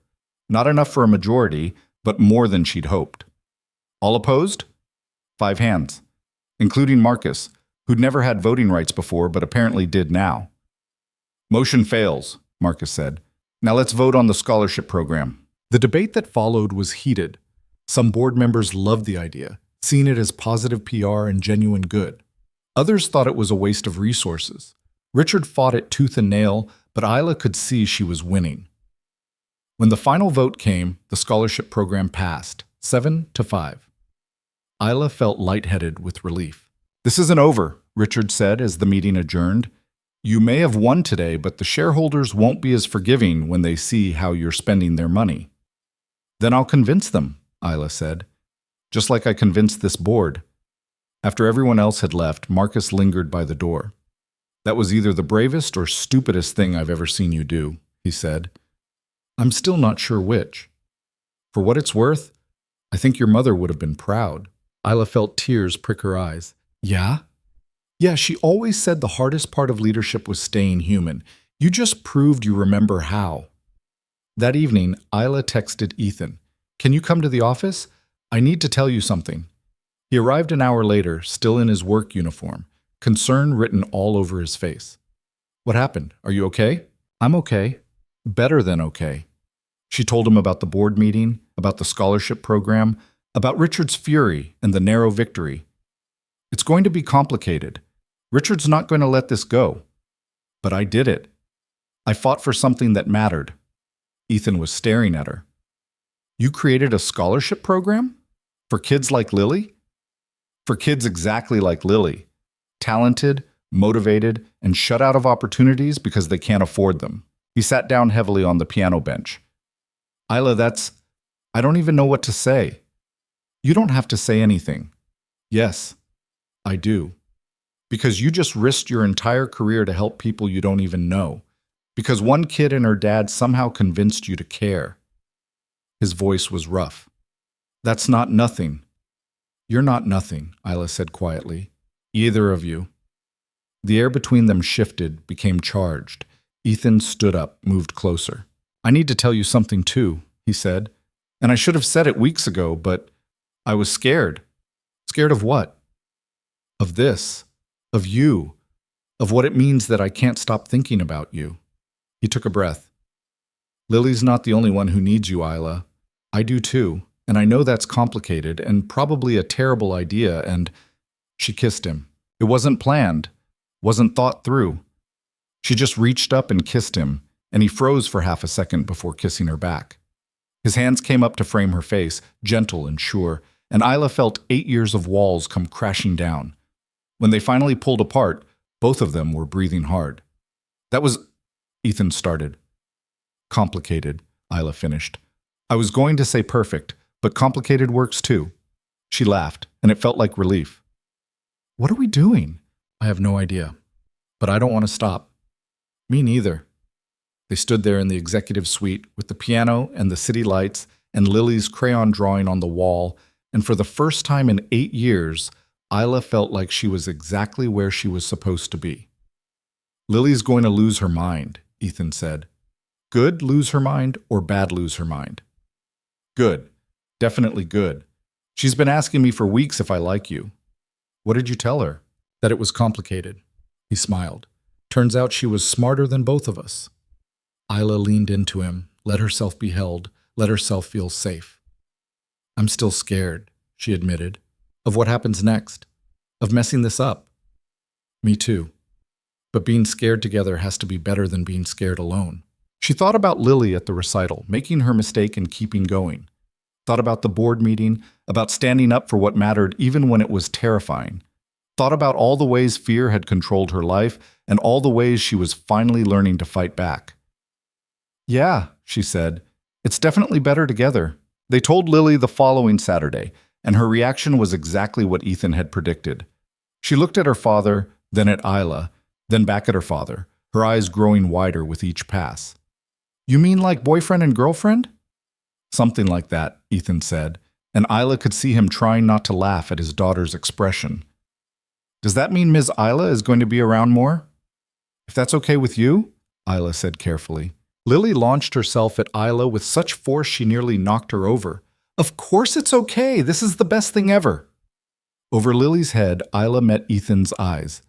Not enough for a majority, but more than she'd hoped. All opposed? 5 hands, including Marcus, who'd never had voting rights before but apparently did now. Motion fails, Marcus said. Now let's vote on the scholarship program. The debate that followed was heated. Some board members loved the idea, seeing it as positive PR and genuine good. Others thought it was a waste of resources. Richard fought it tooth and nail, but Isla could see she was winning. When the final vote came, the scholarship program passed, 7-5. Isla felt lightheaded with relief. This isn't over, Richard said as the meeting adjourned. You may have won today, but the shareholders won't be as forgiving when they see how you're spending their money. Then I'll convince them, Isla said, just like I convinced this board. After everyone else had left, Marcus lingered by the door. That was either the bravest or stupidest thing I've ever seen you do, he said. I'm still not sure which. For what it's worth, I think your mother would have been proud. Isla felt tears prick her eyes. Yeah? Yeah, she always said the hardest part of leadership was staying human. You just proved you remember how. That evening, Isla texted Ethan. Can you come to the office? I need to tell you something. He arrived an hour later, still in his work uniform, concern written all over his face. What happened? Are you okay? I'm okay. Better than okay. She told him about the board meeting, about the scholarship program, about Richard's fury and the narrow victory. It's going to be complicated. Richard's not going to let this go. But I did it. I fought for something that mattered. Ethan was staring at her. You created a scholarship program? For kids like Lily? For kids exactly like Lily. Talented, motivated, and shut out of opportunities because they can't afford them. He sat down heavily on the piano bench. Isla, I don't even know what to say. You don't have to say anything. Yes, I do. Because you just risked your entire career to help people you don't even know. Because one kid and her dad somehow convinced you to care. His voice was rough. That's not nothing. You're not nothing, Isla said quietly. Either of you. The air between them shifted, became charged. Ethan stood up, moved closer. I need to tell you something too, he said. And I should have said it weeks ago, but I was scared. Scared of what? Of this. Of you. Of what it means that I can't stop thinking about you. He took a breath. Lily's not the only one who needs you, Isla. I do too, and I know that's complicated and probably a terrible idea, and she kissed him. It wasn't planned, wasn't thought through. She just reached up and kissed him, and he froze for half a second before kissing her back. His hands came up to frame her face, gentle and sure, and Isla felt 8 years of walls come crashing down. When they finally pulled apart, both of them were breathing hard. That was... Ethan started. Complicated, Isla finished. I was going to say perfect, but complicated works too. She laughed, and it felt like relief. What are we doing? I have no idea, but I don't want to stop. Me neither. They stood there in the executive suite with the piano and the city lights and Lily's crayon drawing on the wall, and for the first time in 8 years, Isla felt like she was exactly where she was supposed to be. Lily's going to lose her mind, Ethan said. Good lose her mind or bad lose her mind? Good. Definitely good. She's been asking me for weeks if I like you. What did you tell her? That it was complicated. He smiled. Turns out she was smarter than both of us. Isla leaned into him, let herself be held, let herself feel safe. I'm still scared, she admitted, of what happens next, of messing this up. Me too. But being scared together has to be better than being scared alone. She thought about Lily at the recital, making her mistake and keeping going. Thought about the board meeting, about standing up for what mattered even when it was terrifying. Thought about all the ways fear had controlled her life and all the ways she was finally learning to fight back. Yeah, she said, it's definitely better together. They told Lily the following Saturday, and her reaction was exactly what Ethan had predicted. She looked at her father, then at Isla, then back at her father, her eyes growing wider with each pass. You mean like boyfriend and girlfriend? Something like that, Ethan said, and Isla could see him trying not to laugh at his daughter's expression. Does that mean Ms. Isla is going to be around more? If that's okay with you, Isla said carefully. Lily launched herself at Isla with such force she nearly knocked her over. Of course it's okay. This is the best thing ever. Over Lily's head, Isla met Ethan's eyes.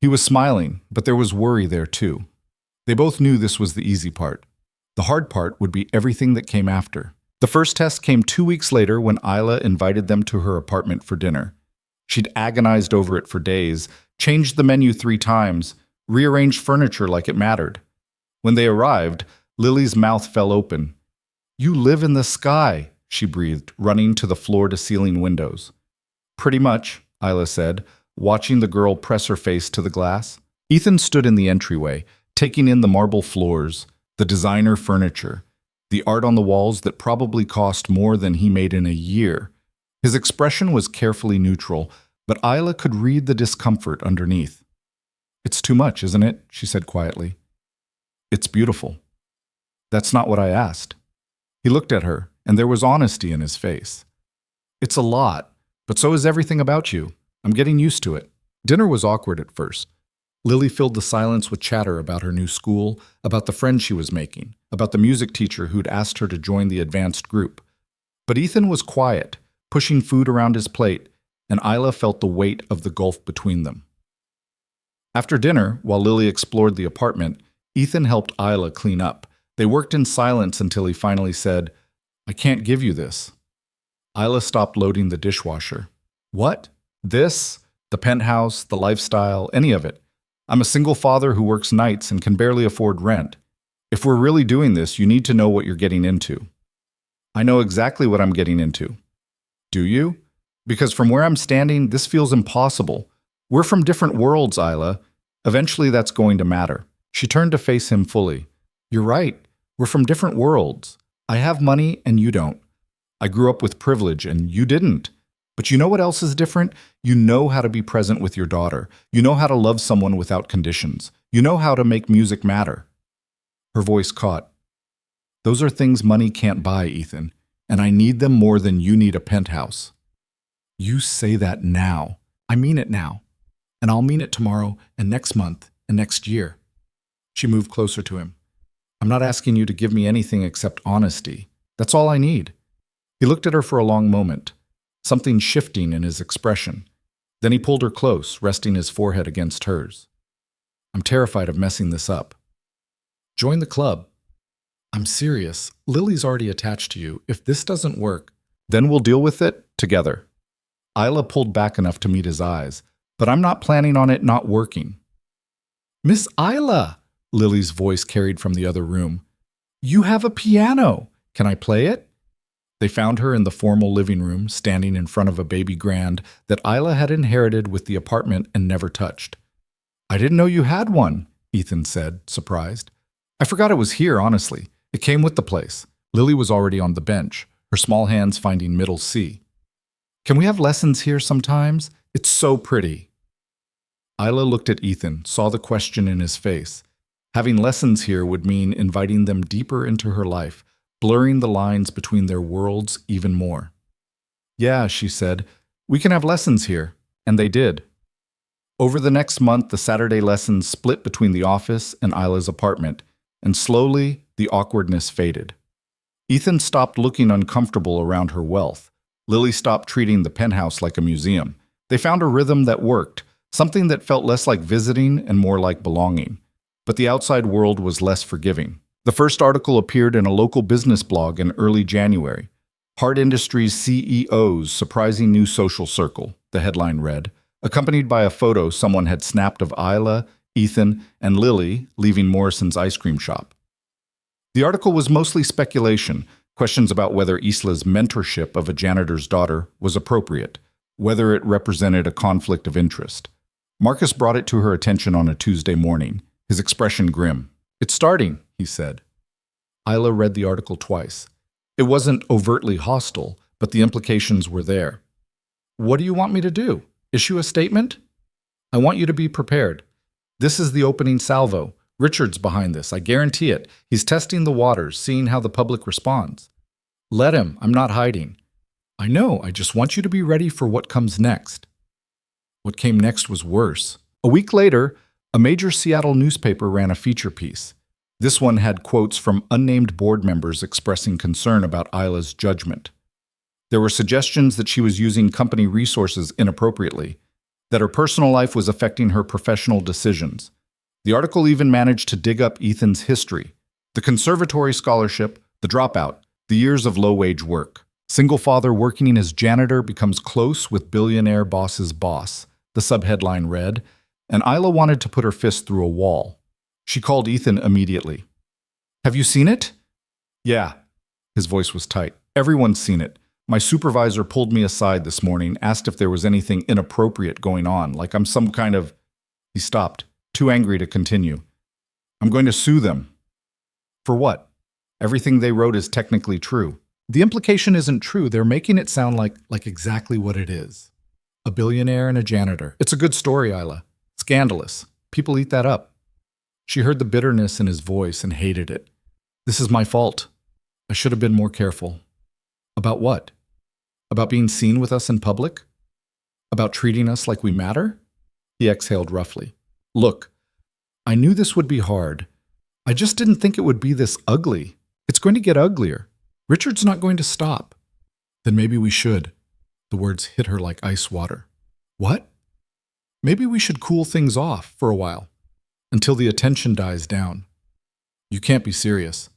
He was smiling, but there was worry there too. They both knew this was the easy part. The hard part would be everything that came after. The first test came 2 weeks later when Isla invited them to her apartment for dinner. She'd agonized over it for days, changed the menu 3 times, rearranged furniture like it mattered. When they arrived, Lily's mouth fell open. You live in the sky, she breathed, running to the floor-to-ceiling windows. Pretty much, Isla said, watching the girl press her face to the glass. Ethan stood in the entryway, taking in the marble floors, the designer furniture, the art on the walls that probably cost more than he made in a year. His expression was carefully neutral, but Isla could read the discomfort underneath. It's too much, isn't it? She said quietly. It's beautiful. That's not what I asked. He looked at her, and there was honesty in his face. It's a lot, but so is everything about you. I'm getting used to it. Dinner was awkward at first. Lily filled the silence with chatter about her new school, about the friends she was making, about the music teacher who'd asked her to join the advanced group. But Ethan was quiet, pushing food around his plate, and Isla felt the weight of the gulf between them. After dinner, while Lily explored the apartment, Ethan helped Isla clean up. They worked in silence until he finally said, I can't give you this. Isla stopped loading the dishwasher. What? This? The penthouse, the lifestyle, any of it. I'm a single father who works nights and can barely afford rent. If we're really doing this, you need to know what you're getting into. I know exactly what I'm getting into. Do you? Because from where I'm standing, this feels impossible. We're from different worlds, Isla. Eventually that's going to matter. She turned to face him fully. You're right. We're from different worlds. I have money and you don't. I grew up with privilege and you didn't. But you know what else is different? You know how to be present with your daughter. You know how to love someone without conditions. You know how to make music matter. Her voice caught. Those are things money can't buy, Ethan, and I need them more than you need a penthouse. You say that now. I mean it now. And I'll mean it tomorrow and next month and next year. She moved closer to him. I'm not asking you to give me anything except honesty. That's all I need. He looked at her for a long moment, something shifting in his expression. Then he pulled her close, resting his forehead against hers. I'm terrified of messing this up. Join the club. I'm serious. Lily's already attached to you. If this doesn't work, then we'll deal with it together. Isla pulled back enough to meet his eyes, but I'm not planning on it not working. Miss Isla, Lily's voice carried from the other room. You have a piano. Can I play it? They found her in the formal living room, standing in front of a baby grand that Isla had inherited with the apartment and never touched. I didn't know you had one, Ethan said, surprised. I forgot it was here, honestly. It came with the place. Lily was already on the bench, her small hands finding middle C. Can we have lessons here sometimes? It's so pretty. Isla looked at Ethan, saw the question in his face. Having lessons here would mean inviting them deeper into her life, blurring the lines between their worlds even more. Yeah, she said, we can have lessons here. And they did. Over the next month, the Saturday lessons split between the office and Isla's apartment, and slowly the awkwardness faded. Ethan stopped looking uncomfortable around her wealth. Lily stopped treating the penthouse like a museum. They found a rhythm that worked, something that felt less like visiting and more like belonging. But the outside world was less forgiving. The first article appeared in a local business blog in early January. Hard Industries CEO's surprising new social circle, the headline read, accompanied by a photo someone had snapped of Isla, Ethan, and Lily leaving Morrison's ice cream shop. The article was mostly speculation, questions about whether Isla's mentorship of a janitor's daughter was appropriate, whether it represented a conflict of interest. Marcus brought it to her attention on a Tuesday morning, his expression grim. It's starting, he said. Isla read the article twice. It wasn't overtly hostile, but the implications were there. What do you want me to do? Issue a statement? I want you to be prepared. This is the opening salvo. Richard's behind this, I guarantee it. He's testing the waters, seeing how the public responds. Let him, I'm not hiding. I know, I just want you to be ready for what comes next. What came next was worse. A week later, a major Seattle newspaper ran a feature piece. This one had quotes from unnamed board members expressing concern about Isla's judgment. There were suggestions that she was using company resources inappropriately, that her personal life was affecting her professional decisions. The article even managed to dig up Ethan's history, the conservatory scholarship, the dropout, the years of low-wage work. Single father working as janitor becomes close with billionaire boss's boss, the subheadline read, and Isla wanted to put her fist through a wall. She called Ethan immediately. Have you seen it? Yeah. His voice was tight. Everyone's seen it. My supervisor pulled me aside this morning, asked if there was anything inappropriate going on, like I'm some kind of... He stopped, too angry to continue. I'm going to sue them. For what? Everything they wrote is technically true. The implication isn't true. They're making it sound like exactly what it is. A billionaire and a janitor. It's a good story, Isla. Scandalous. People eat that up. She heard the bitterness in his voice and hated it. This is my fault. I should have been more careful. About what? About being seen with us in public? About treating us like we matter? He exhaled roughly. Look, I knew this would be hard. I just didn't think it would be this ugly. It's going to get uglier. Richard's not going to stop. Then maybe we should. The words hit her like ice water. What? Maybe we should cool things off for a while, until the attention dies down. You can't be serious.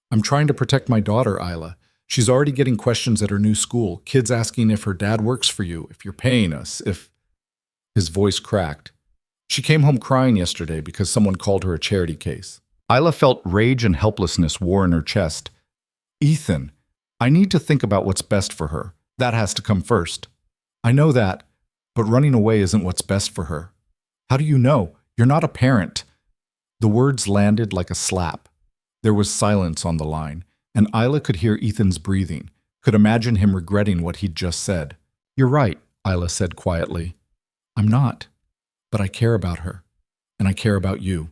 I'm trying to protect my daughter, Isla. She's already getting questions at her new school, kids asking if her dad works for you, if you're paying us, if... His voice cracked. She came home crying yesterday because someone called her a charity case. Isla felt rage and helplessness war in her chest. Ethan, I need to think about what's best for her. That has to come first. I know that, but running away isn't what's best for her. How do you know? You're not a parent. The words landed like a slap. There was silence on the line, and Isla could hear Ethan's breathing, could imagine him regretting what he'd just said. You're right, Isla said quietly. I'm not, but I care about her, and I care about you.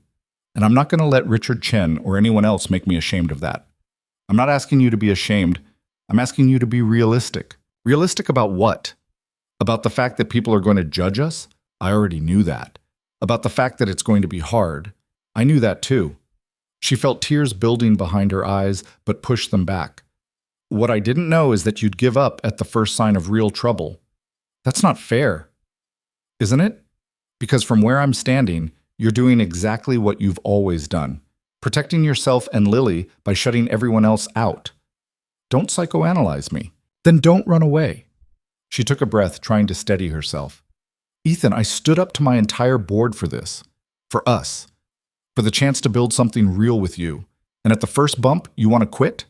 And I'm not going to let Richard Chen or anyone else make me ashamed of that. I'm not asking you to be ashamed. I'm asking you to be realistic. Realistic about what? About the fact that people are going to judge us? I already knew that. About the fact that it's going to be hard? I knew that too. She felt tears building behind her eyes, but pushed them back. What I didn't know is that you'd give up at the first sign of real trouble. That's not fair. Isn't it? Because from where I'm standing, you're doing exactly what you've always done. Protecting yourself and Lily by shutting everyone else out. Don't psychoanalyze me. Then don't run away. She took a breath, trying to steady herself. Ethan, I stood up to my entire board for this. For us. For the chance to build something real with you. And at the first bump, you want to quit?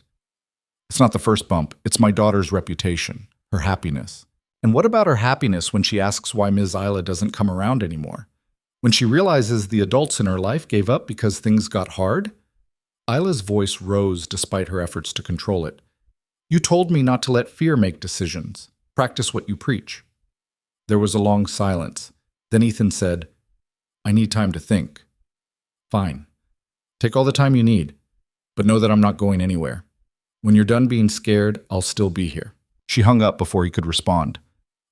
It's not the first bump. It's my daughter's reputation. Her happiness. And what about her happiness when she asks why Ms. Isla doesn't come around anymore? When she realizes the adults in her life gave up because things got hard? Isla's voice rose despite her efforts to control it. You told me not to let fear make decisions. Practice what you preach. There was a long silence. Then Ethan said, I need time to think. Fine. Take all the time you need, but know that I'm not going anywhere. When you're done being scared, I'll still be here. She hung up before he could respond.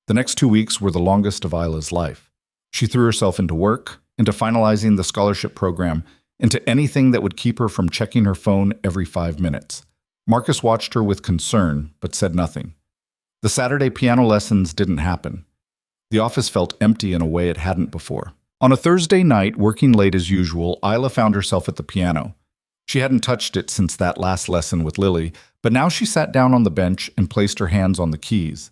The next 2 weeks were the longest of Isla's life. She threw herself into work, into finalizing the scholarship program, into anything that would keep her from checking her phone every 5 minutes. Marcus watched her with concern, but said nothing. The Saturday piano lessons didn't happen. The office felt empty in a way it hadn't before. On a Thursday night, working late as usual, Isla found herself at the piano. She hadn't touched it since that last lesson with Lily, but now she sat down on the bench and placed her hands on the keys.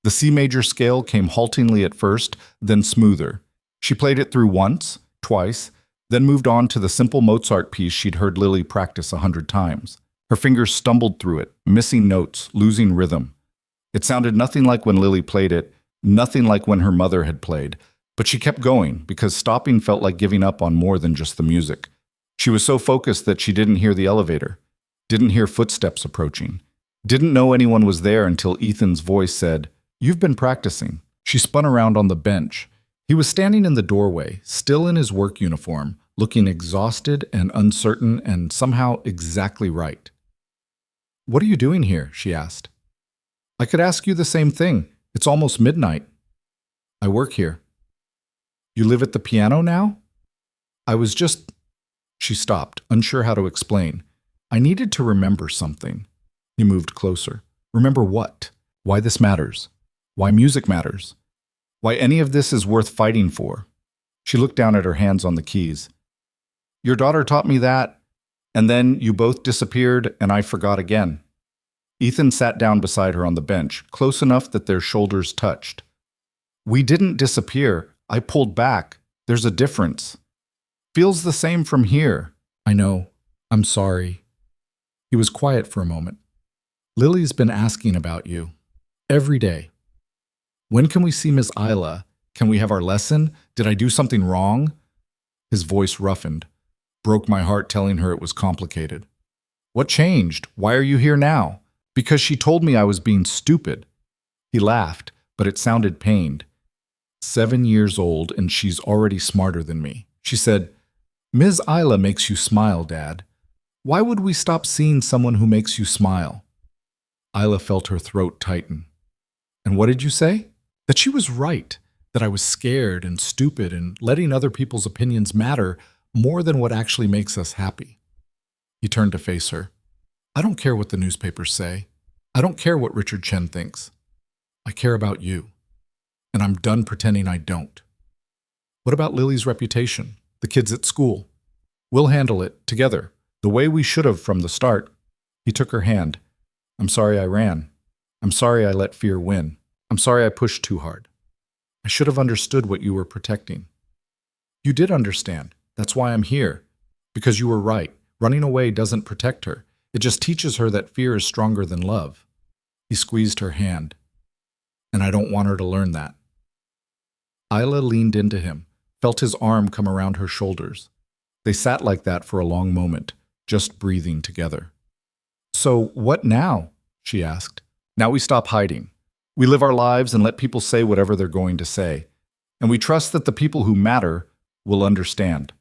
The C major scale came haltingly at first, then smoother. She played it through once, twice, then moved on to the simple Mozart piece she'd heard Lily practice 100 times. Her fingers stumbled through it, missing notes, losing rhythm. It sounded nothing like when Lily played it, nothing like when her mother had played, but she kept going because stopping felt like giving up on more than just the music. She was so focused that she didn't hear the elevator, didn't hear footsteps approaching, didn't know anyone was there until Ethan's voice said, You've been practicing. She spun around on the bench. He was standing in the doorway, still in his work uniform, looking exhausted and uncertain and somehow exactly right. What are you doing here? She asked. I could ask you the same thing. It's almost midnight. I work here. You live at the piano now? I was just... She stopped, unsure how to explain. I needed to remember something. He moved closer. Remember what? Why this matters? Why music matters? Why any of this is worth fighting for? She looked down at her hands on the keys. Your daughter taught me that, and then you both disappeared and I forgot again. Ethan sat down beside her on the bench, close enough that their shoulders touched. We didn't disappear. I pulled back. There's a difference. Feels the same from here. I know. I'm sorry. He was quiet for a moment. Lily's been asking about you. Every day. When can we see Miss Isla? Can we have our lesson? Did I do something wrong? His voice roughened. Broke my heart telling her it was complicated. What changed? Why are you here now? Because she told me I was being stupid. He laughed, but it sounded pained. 7 years old and she's already smarter than me. She said, Ms. Isla makes you smile, Dad. Why would we stop seeing someone who makes you smile? Isla felt her throat tighten. And what did you say? That she was right, that I was scared and stupid and letting other people's opinions matter more than what actually makes us happy. He turned to face her. I don't care what the newspapers say. I don't care what Richard Chen thinks. I care about you. And I'm done pretending I don't. What about Lily's reputation? The kids at school? We'll handle it, together, the way we should have from the start. He took her hand. I'm sorry I ran. I'm sorry I let fear win. I'm sorry I pushed too hard. I should have understood what you were protecting. You did understand. That's why I'm here. Because you were right. Running away doesn't protect her. It just teaches her that fear is stronger than love. He squeezed her hand. And I don't want her to learn that. Isla leaned into him, felt his arm come around her shoulders. They sat like that for a long moment, just breathing together. So what now? She asked. Now we stop hiding. We live our lives and let people say whatever they're going to say. And we trust that the people who matter will understand.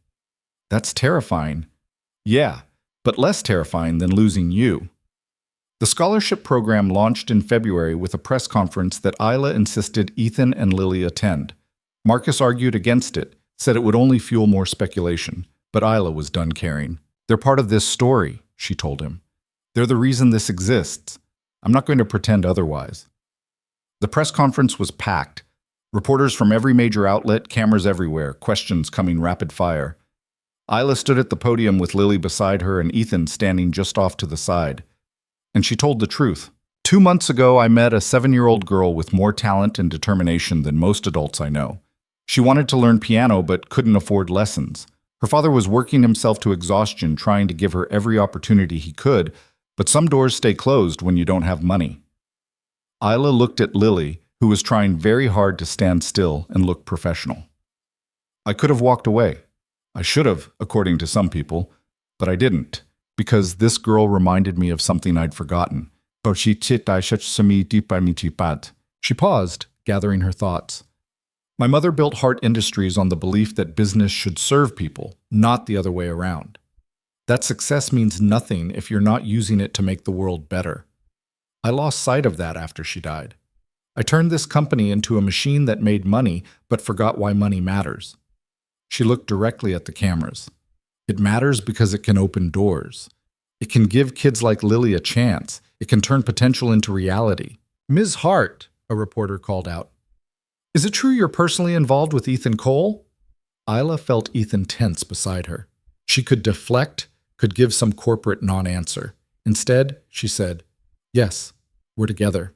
That's terrifying. Yeah, but less terrifying than losing you. The scholarship program launched in February with a press conference that Isla insisted Ethan and Lily attend. Marcus argued against it, said it would only fuel more speculation, but Isla was done caring. They're part of this story, she told him. They're the reason this exists. I'm not going to pretend otherwise. The press conference was packed. Reporters from every major outlet, cameras everywhere, questions coming rapid fire. Isla stood at the podium with Lily beside her and Ethan standing just off to the side. And she told the truth. 2 months ago, I met a 7-year-old girl with more talent and determination than most adults I know. She wanted to learn piano but couldn't afford lessons. Her father was working himself to exhaustion trying to give her every opportunity he could, but some doors stay closed when you don't have money. Isla looked at Lily, who was trying very hard to stand still and look professional. I could have walked away. I should have, according to some people, but I didn't. because this girl reminded me of something I'd forgotten. She paused, gathering her thoughts. My mother built Hart Industries on the belief that business should serve people, not the other way around. That success means nothing if you're not using it to make the world better. I lost sight of that after she died. I turned this company into a machine that made money but forgot why money matters. She looked directly at the cameras. It matters because it can open doors. It can give kids like Lily a chance. It can turn potential into reality. Ms. Hart, a reporter called out. Is it true you're personally involved with Ethan Cole? Isla felt Ethan tense beside her. She could deflect, could give some corporate non-answer. Instead, she said, yes, we're together.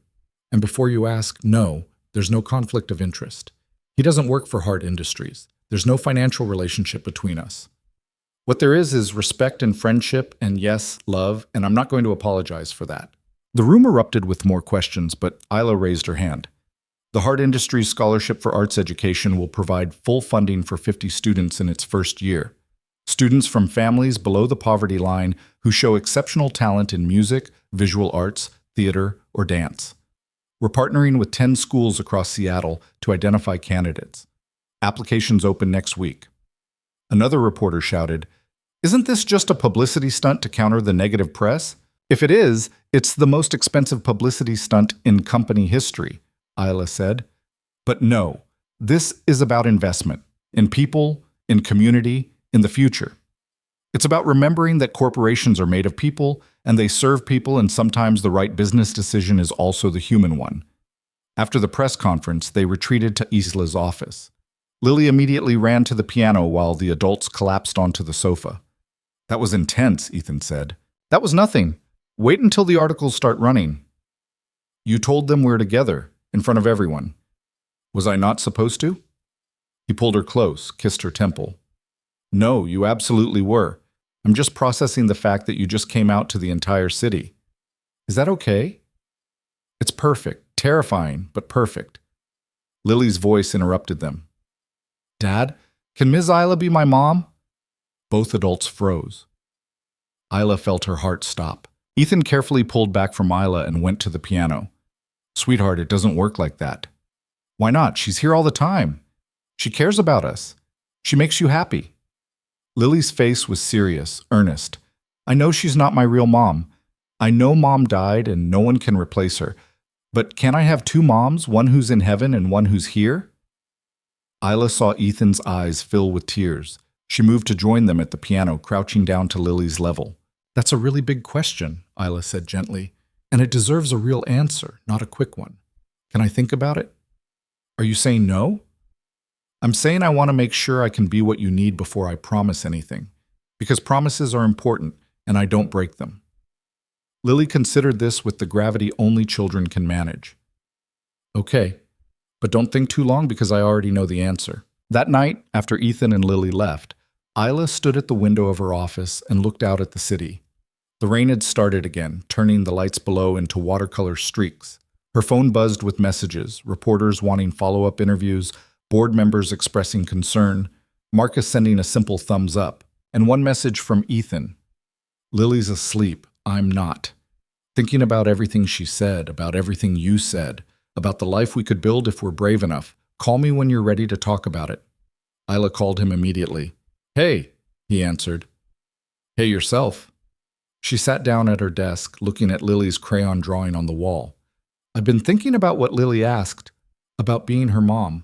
And before you ask, no, there's no conflict of interest. He doesn't work for Hart Industries. There's no financial relationship between us. What there is respect and friendship and, yes, love, and I'm not going to apologize for that. The room erupted with more questions, but Isla raised her hand. The Hart Industries Scholarship for Arts Education will provide full funding for 50 students in its first year. Students from families below the poverty line who show exceptional talent in music, visual arts, theater, or dance. We're partnering with 10 schools across Seattle to identify candidates. Applications open next week. Another reporter shouted, "Isn't this just a publicity stunt to counter the negative press?" "If it is, it's the most expensive publicity stunt in company history," Isla said. "But no, this is about investment in people, in community, in the future. It's about remembering that corporations are made of people and they serve people, and sometimes the right business decision is also the human one." After the press conference, they retreated to Isla's office. Lily immediately ran to the piano while the adults collapsed onto the sofa. "That was intense," Ethan said. "That was nothing. Wait until the articles start running." "You told them we're together, in front of everyone. Was I not supposed to?" He pulled her close, kissed her temple. "No, you absolutely were. I'm just processing the fact that you just came out to the entire city. Is that okay?" "It's perfect, terrifying, but perfect." Lily's voice interrupted them. "Dad, can Ms. Isla be my mom?" Both adults froze. Isla felt her heart stop. Ethan carefully pulled back from Isla and went to the piano. "Sweetheart, it doesn't work like that." "Why not? She's here all the time. She cares about us. She makes you happy." Lily's face was serious, earnest. "I know she's not my real mom. I know Mom died and no one can replace her. But can I have two moms, one who's in heaven and one who's here?" Isla saw Ethan's eyes fill with tears. She moved to join them at the piano, crouching down to Lily's level. "That's a really big question," Isla said gently, "and it deserves a real answer, not a quick one. Can I think about it?" "Are you saying no?" "I'm saying I want to make sure I can be what you need before I promise anything, because promises are important, and I don't break them." Lily considered this with the gravity only children can manage. "Okay, but don't think too long because I already know the answer." That night, after Ethan and Lily left, Isla stood at the window of her office and looked out at the city. The rain had started again, turning the lights below into watercolor streaks. Her phone buzzed with messages, reporters wanting follow-up interviews, board members expressing concern, Marcus sending a simple thumbs up, and one message from Ethan. "Lily's asleep. I'm not. Thinking about everything she said, about everything you said, about the life we could build if we're brave enough. Call me when you're ready to talk about it." Isla called him immediately. "Hey," he answered. "Hey yourself." She sat down at her desk, looking at Lily's crayon drawing on the wall. "I've been thinking about what Lily asked, about being her mom."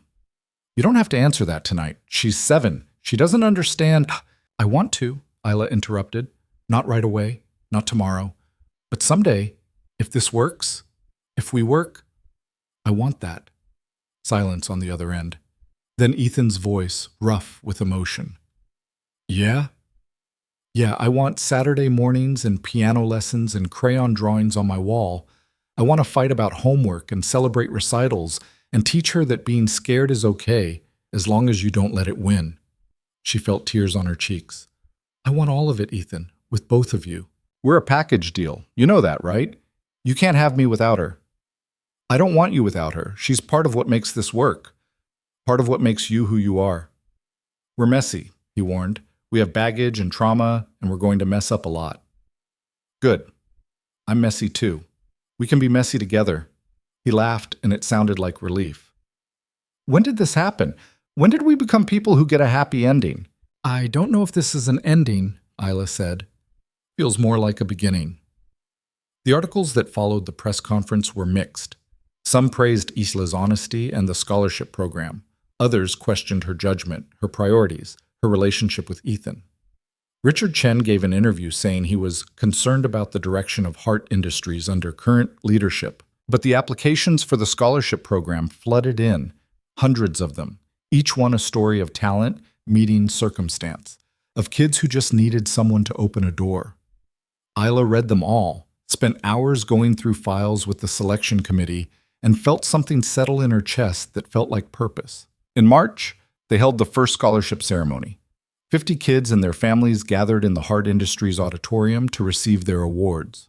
"You don't have to answer that tonight. She's 7. She doesn't understand." "I want to," Isla interrupted. "Not right away, not tomorrow. But someday, if this works, if we work, I want that." Silence on the other end. Then Ethan's voice, rough with emotion. "Yeah? Yeah, I want Saturday mornings and piano lessons and crayon drawings on my wall. I want to fight about homework and celebrate recitals and teach her that being scared is okay as long as you don't let it win." She felt tears on her cheeks. "I want all of it, Ethan, with both of you. We're a package deal. You know that, right? You can't have me without her." "I don't want you without her. She's part of what makes this work. Part of what makes you who you are." "We're messy," he warned. "We have baggage and trauma, and we're going to mess up a lot." Good. I'm messy too. We can be messy together. He laughed, and it sounded like relief. When did this happen? When did we become people who get a happy ending? I don't know if this is an ending, Isla said. Feels more like a beginning. The articles that followed the press conference were mixed. Some praised Isla's honesty and the scholarship program. Others questioned her judgment, her priorities, her relationship with Ethan. Richard Chen gave an interview saying he was concerned about the direction of heart industries under current leadership. But the applications for the scholarship program flooded in, hundreds of them, each one a story of talent meeting circumstance, of kids who just needed someone to open a door. Isla read them all, spent hours going through files with the selection committee, and felt something settle in her chest that felt like purpose. In March, they held the first scholarship ceremony. 50 kids and their families gathered in the Heart Industries auditorium to receive their awards.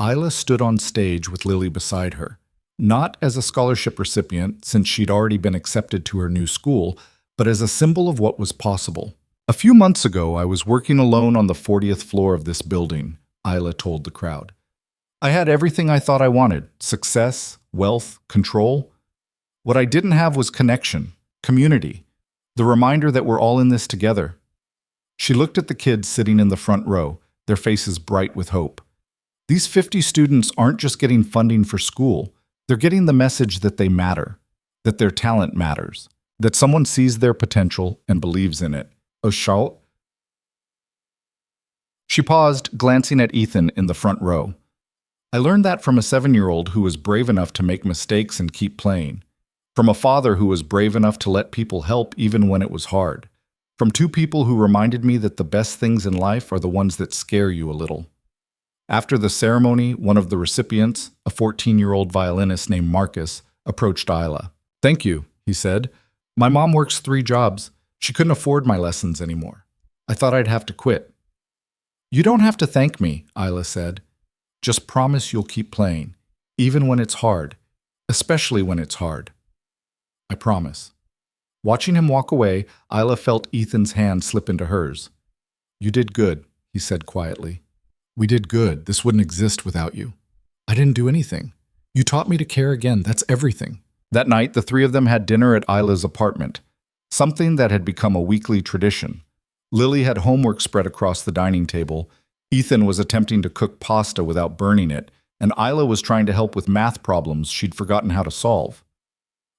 Isla stood on stage with Lily beside her, not as a scholarship recipient since she'd already been accepted to her new school, but as a symbol of what was possible. A few months ago, I was working alone on the 40th floor of this building, Isla told the crowd. I had everything I thought I wanted: success, wealth, control. What I didn't have was connection, community, the reminder that we're all in this together. She looked at the kids sitting in the front row, their faces bright with hope. These 50 students aren't just getting funding for school, they're getting the message that they matter, that their talent matters, that someone sees their potential and believes in it. Oh, shout. She paused, glancing at Ethan in the front row. I learned that from a 7-year-old who was brave enough to make mistakes and keep playing. From a father who was brave enough to let people help even when it was hard. From 2 people who reminded me that the best things in life are the ones that scare you a little. After the ceremony, one of the recipients, a 14-year-old violinist named Marcus, approached Isla. Thank you, he said. My mom works 3 jobs. She couldn't afford my lessons anymore. I thought I'd have to quit. You don't have to thank me, Isla said. Just promise you'll keep playing, even when it's hard, especially when it's hard. I promise. Watching him walk away, Isla felt Ethan's hand slip into hers. You did good, he said quietly. We did good. This wouldn't exist without you. I didn't do anything. You taught me to care again. That's everything. That night, the 3 of them had dinner at Isla's apartment, something that had become a weekly tradition. Lily had homework spread across the dining table. Ethan was attempting to cook pasta without burning it, and Isla was trying to help with math problems she'd forgotten how to solve.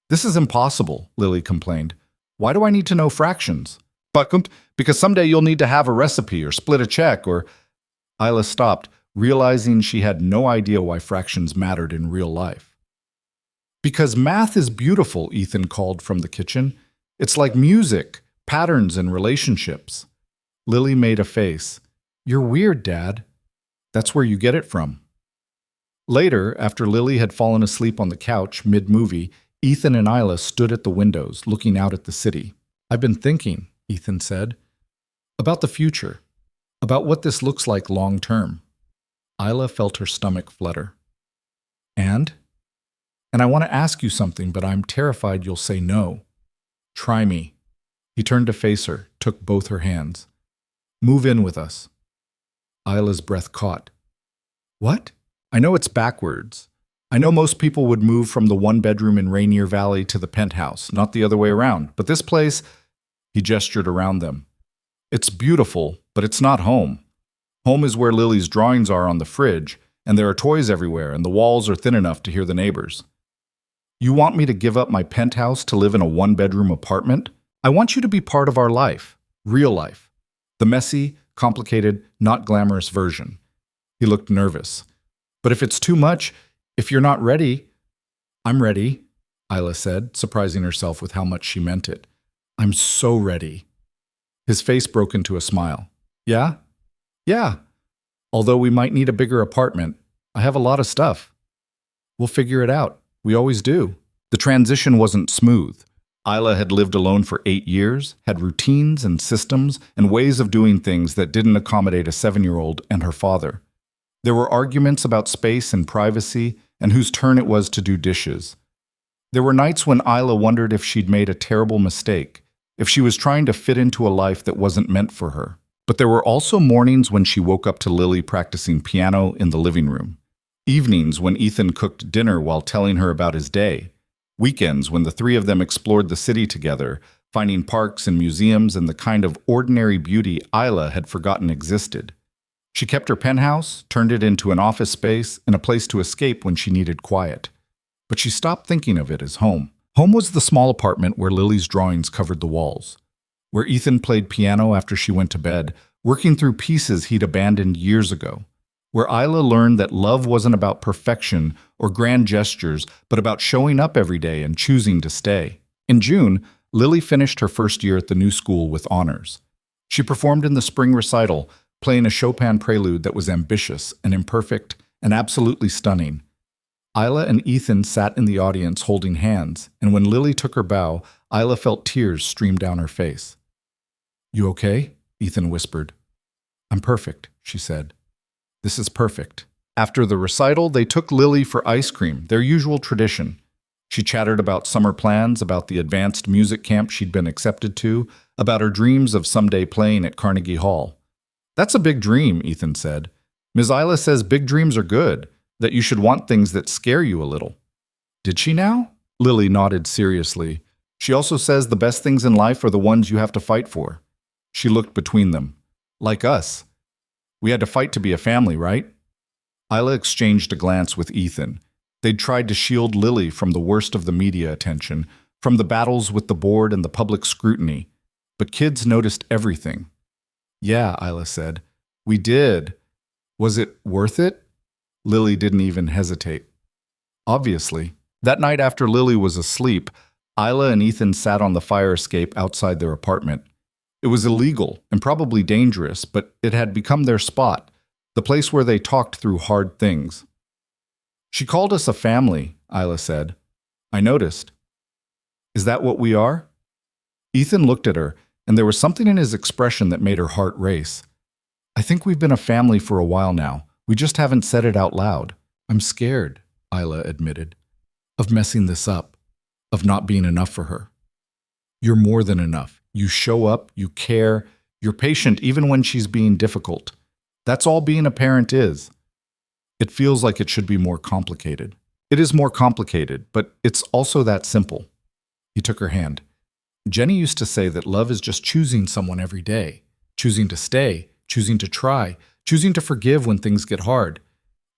This is impossible, Lily complained. Why do I need to know fractions? Because someday you'll need to have a recipe or split a check or... Isla stopped, realizing she had no idea why fractions mattered in real life. Because math is beautiful, Ethan called from the kitchen. It's like music, patterns, and relationships. Lily made a face. You're weird, Dad. That's where you get it from. Later, after Lily had fallen asleep on the couch mid-movie, Ethan and Isla stood at the windows, looking out at the city. I've been thinking, Ethan said, about the future, about what this looks like long-term. Isla felt her stomach flutter. And I want to ask you something, but I'm terrified you'll say no. Try me. He turned to face her, took both her hands. Move in with us. Isla's breath caught. What? I know it's backwards. I know most people would move from the 1-bedroom in Rainier Valley to the penthouse, not the other way around. But this place, he gestured around them. It's beautiful, but it's not home. Home is where Lily's drawings are on the fridge, and there are toys everywhere, and the walls are thin enough to hear the neighbors. You want me to give up my penthouse to live in a 1-bedroom apartment? I want you to be part of our life, real life. The messy, complicated, not glamorous version. He looked nervous. But if it's too much, if you're not ready... I'm ready, Isla said, surprising herself with how much she meant it. I'm so ready. His face broke into a smile. Yeah? Yeah. Although we might need a bigger apartment, I have a lot of stuff. We'll figure it out. We always do. The transition wasn't smooth. Isla had lived alone for 8 years, had routines and systems and ways of doing things that didn't accommodate a 7-year-old and her father. There were arguments about space and privacy and whose turn it was to do dishes. There were nights when Isla wondered if she'd made a terrible mistake, if she was trying to fit into a life that wasn't meant for her. But there were also mornings when she woke up to Lily practicing piano in the living room. Evenings when Ethan cooked dinner while telling her about his day. Weekends when the three of them explored the city together, finding parks and museums and the kind of ordinary beauty Isla had forgotten existed. She kept her penthouse, turned it into an office space, and a place to escape when she needed quiet. But she stopped thinking of it as home. Home was the small apartment where Lily's drawings covered the walls, where Ethan played piano after she went to bed, working through pieces he'd abandoned years ago, where Isla learned that love wasn't about perfection or grand gestures, but about showing up every day and choosing to stay. In June, Lily finished her first year at the new school with honors. She performed in the spring recital, playing a Chopin prelude that was ambitious and imperfect and absolutely stunning. Isla and Ethan sat in the audience holding hands, and when Lily took her bow, Isla felt tears stream down her face. "You okay?" Ethan whispered. "I'm perfect," she said. "This is perfect." After the recital, they took Lily for ice cream, their usual tradition. She chattered about summer plans, about the advanced music camp she'd been accepted to, about her dreams of someday playing at Carnegie Hall. "That's a big dream," Ethan said. "Ms. Isla says big dreams are good, that you should want things that scare you a little." "Did she now?" Lily nodded seriously. "She also says the best things in life are the ones you have to fight for." She looked between them. "Like us. We had to fight to be a family, right?" Isla exchanged a glance with Ethan. They'd tried to shield Lily from the worst of the media attention, from the battles with the board and the public scrutiny. But kids noticed everything. "Yeah," Isla said. "We did. Was it worth it?" Lily didn't even hesitate. "Obviously." That night after Lily was asleep, Isla and Ethan sat on the fire escape outside their apartment. It was illegal and probably dangerous, but it had become their spot, the place where they talked through hard things. "She called us a family," Isla said. "I noticed. Is that what we are?" Ethan looked at her, and there was something in his expression that made her heart race. "I think we've been a family for a while now. We just haven't said it out loud." "I'm scared," Isla admitted, "of messing this up, of not being enough for her." "You're more than enough. You show up, you care, you're patient even when she's being difficult. That's all being a parent is." "It feels like it should be more complicated." "It is more complicated, but it's also that simple." He took her hand. "Jenny used to say that love is just choosing someone every day, choosing to stay, choosing to try, choosing to forgive when things get hard.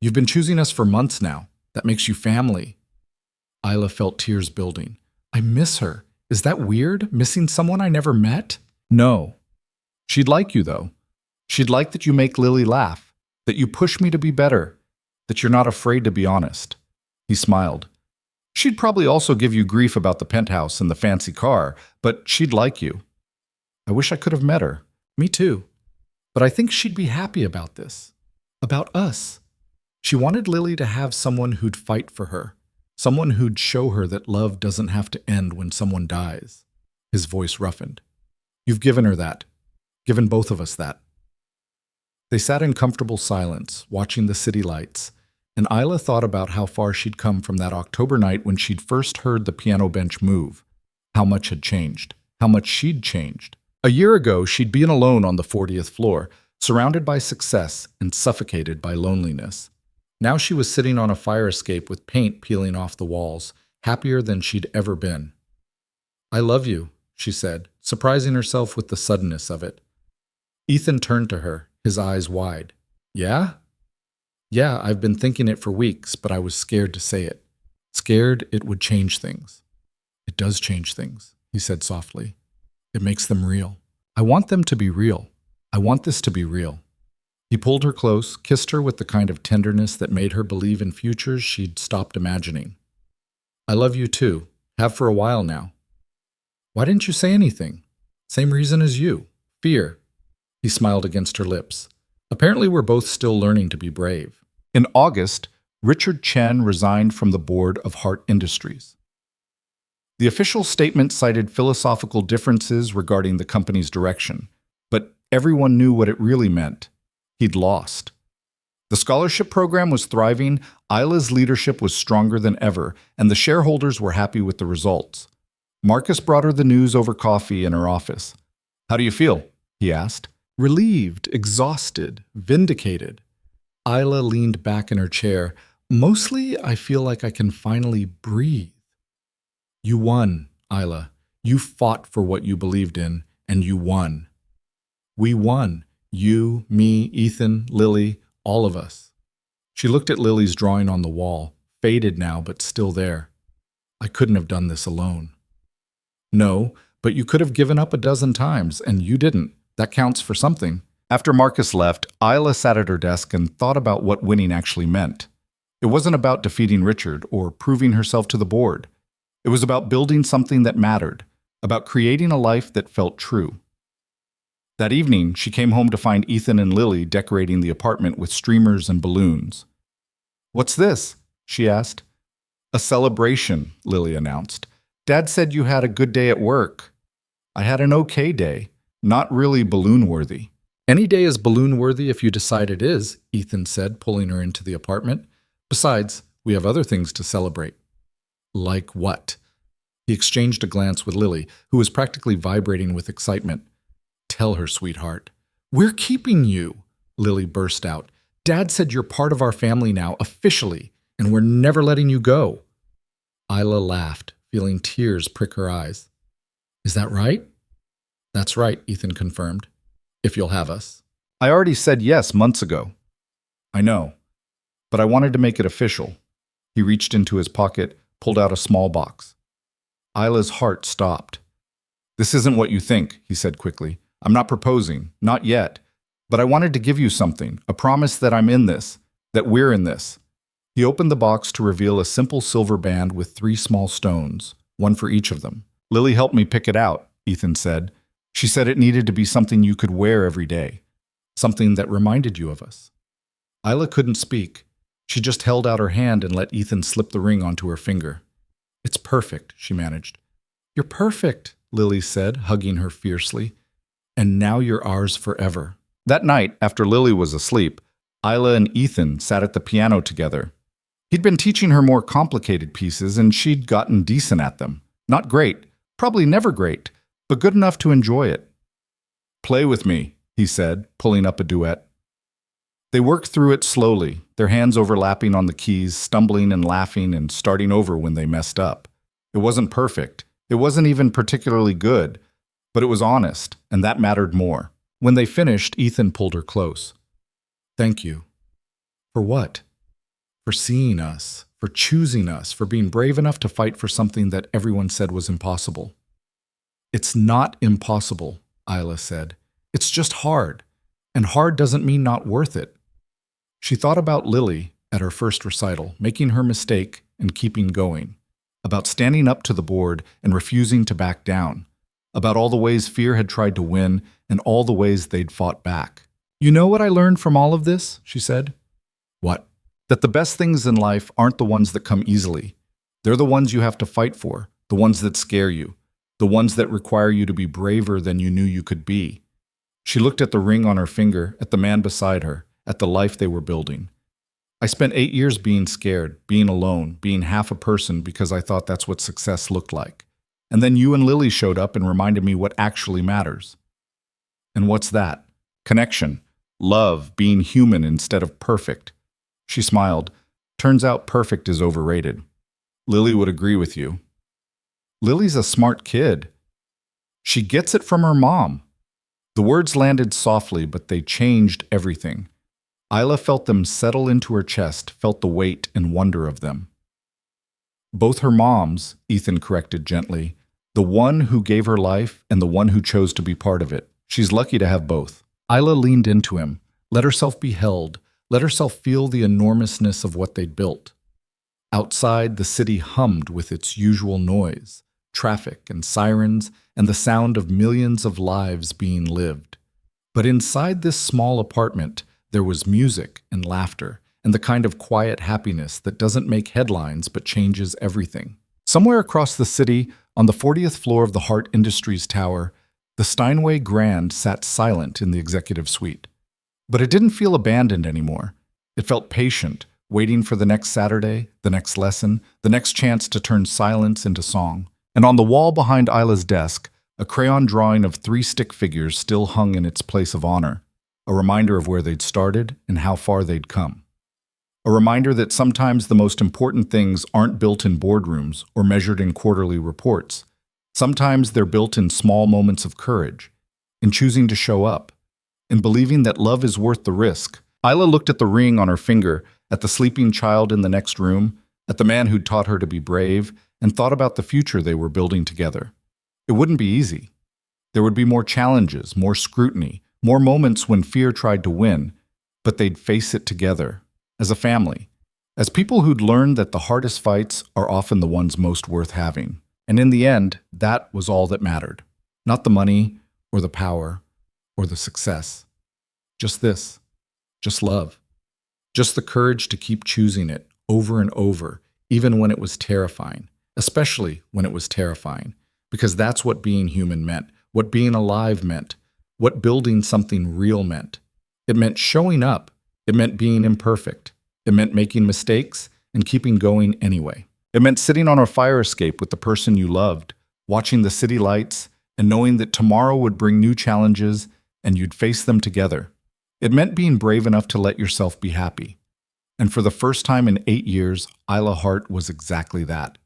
You've been choosing us for months now. That makes you family." Isla felt tears building. "I miss her. Is that weird, missing someone I never met?" "No. She'd like you, though. She'd like that you make Lily laugh, that you push me to be better, that you're not afraid to be honest." He smiled. "She'd probably also give you grief about the penthouse and the fancy car, but she'd like you." "I wish I could have met her." "Me too. But I think she'd be happy about this. About us." She wanted Lily to have someone who'd fight for her, someone who'd show her that love doesn't have to end when someone dies. His voice roughened. "You've given her that. Given both of us that." They sat in comfortable silence, watching the city lights, and Isla thought about how far she'd come from that October night when she'd first heard the piano bench move, how much had changed, how much she'd changed. A year ago, she'd been alone on the 40th floor, surrounded by success and suffocated by loneliness. Now she was sitting on a fire escape with paint peeling off the walls, happier than she'd ever been. "I love you," she said, surprising herself with the suddenness of it. Ethan turned to her, his eyes wide. "Yeah?" "Yeah, I've been thinking it for weeks, but I was scared to say it. Scared it would change things." "It does change things," he said softly. "It makes them real. I want them to be real. I want this to be real." He pulled her close, kissed her with the kind of tenderness that made her believe in futures she'd stopped imagining. "I love you too. Have for a while now." "Why didn't you say anything?" "Same reason as you. Fear." He smiled against her lips. "Apparently we're both still learning to be brave." In August, Richard Chen resigned from the board of Hart Industries. The official statement cited philosophical differences regarding the company's direction, but everyone knew what it really meant. He'd lost. The scholarship program was thriving, Isla's leadership was stronger than ever, and the shareholders were happy with the results. Marcus brought her the news over coffee in her office. "How do you feel?" he asked. Relieved, exhausted, vindicated. Isla leaned back in her chair. Mostly, I feel like I can finally breathe. You won, Isla. You fought for what you believed in, and you won. We won. You, me, Ethan, Lily, all of us. She looked at Lily's drawing on the wall, faded now, but still there. I couldn't have done this alone. No, but you could have given up a dozen times, and you didn't. That counts for something. After Marcus left, Isla sat at her desk and thought about what winning actually meant. It wasn't about defeating Richard or proving herself to the board. It was about building something that mattered, about creating a life that felt true. That evening, she came home to find Ethan and Lily decorating the apartment with streamers and balloons. "What's this?" she asked. "A celebration," Lily announced. "Dad said you had a good day at work." "I had an okay day, not really balloon-worthy." "Any day is balloon-worthy if you decide it is," Ethan said, pulling her into the apartment. "Besides, we have other things to celebrate." "Like what?" He exchanged a glance with Lily, who was practically vibrating with excitement. "Tell her, sweetheart." "We're keeping you," Lily burst out. "Dad said you're part of our family now, officially, and we're never letting you go." Isla laughed, feeling tears prick her eyes. "Is that right?" "That's right," Ethan confirmed. "If you'll have us." "I already said yes months ago." "I know, but I wanted to make it official." He reached into his pocket, pulled out a small box. Isla's heart stopped. "This isn't what you think," he said quickly. "I'm not proposing, not yet. But I wanted to give you something, a promise that I'm in this, that we're in this." He opened the box to reveal a simple silver band with 3 small stones, one for each of them. "Lily helped me pick it out," Ethan said. "She said it needed to be something you could wear every day, something that reminded you of us." Isla couldn't speak. She just held out her hand and let Ethan slip the ring onto her finger. "It's perfect," she managed. "You're perfect," Lily said, hugging her fiercely. "And now you're ours forever." That night, after Lily was asleep, Isla and Ethan sat at the piano together. He'd been teaching her more complicated pieces, and she'd gotten decent at them. Not great, probably never great, but good enough to enjoy it. "Play with me," he said, pulling up a duet. They worked through it slowly, their hands overlapping on the keys, stumbling and laughing and starting over when they messed up. It wasn't perfect. It wasn't even particularly good, but it was honest, and that mattered more. When they finished, Ethan pulled her close. "Thank you." "For what?" "For seeing us, for choosing us, for being brave enough to fight for something that everyone said was impossible." "It's not impossible," Isla said. "It's just hard, and hard doesn't mean not worth it." She thought about Lily at her first recital, making her mistake and keeping going, about standing up to the board and refusing to back down, about all the ways fear had tried to win and all the ways they'd fought back. "You know what I learned from all of this?" she said. "What?" "That the best things in life aren't the ones that come easily. They're the ones you have to fight for, the ones that scare you, the ones that require you to be braver than you knew you could be." She looked at the ring on her finger, at the man beside her, at the life they were building. "I spent 8 years being scared, being alone, being half a person because I thought that's what success looked like. And then you and Lily showed up and reminded me what actually matters." "And what's that?" "Connection. Love, being human instead of perfect." She smiled. "Turns out perfect is overrated." "Lily would agree with you." "Lily's a smart kid. She gets it from her mom." The words landed softly, but they changed everything. Isla felt them settle into her chest, felt the weight and wonder of them. "Both her moms," Ethan corrected gently. "The one who gave her life and the one who chose to be part of it. She's lucky to have both." Isla leaned into him, let herself be held, let herself feel the enormousness of what they'd built. Outside, the city hummed with its usual noise, traffic and sirens, and the sound of millions of lives being lived. But inside this small apartment, there was music and laughter, and the kind of quiet happiness that doesn't make headlines but changes everything. Somewhere across the city, on the 40th floor of the Hart Industries Tower, the Steinway Grand sat silent in the executive suite. But it didn't feel abandoned anymore. It felt patient, waiting for the next Saturday, the next lesson, the next chance to turn silence into song. And on the wall behind Isla's desk, A crayon drawing of 3 stick figures still hung in its place of honor, a reminder of where they'd started and how far they'd come. A reminder that sometimes the most important things aren't built in boardrooms or measured in quarterly reports. Sometimes they're built in small moments of courage, in choosing to show up, in believing that love is worth the risk. Isla looked at the ring on her finger, at the sleeping child in the next room, at the man who'd taught her to be brave, and thought about the future they were building together. It wouldn't be easy. There would be more challenges, more scrutiny, more moments when fear tried to win, but they'd face it together, as a family, as people who'd learned that the hardest fights are often the ones most worth having. And in the end, that was all that mattered. Not the money, or the power, or the success. Just this. Just love. Just the courage to keep choosing it over and over, even when it was terrifying, especially when it was terrifying, because that's what being human meant, what being alive meant, what building something real meant. It meant showing up. It meant being imperfect. It meant making mistakes and keeping going anyway. It meant sitting on a fire escape with the person you loved, watching the city lights, and knowing that tomorrow would bring new challenges and you'd face them together. It meant being brave enough to let yourself be happy. And for the first time in 8 years, Isla Hart was exactly that.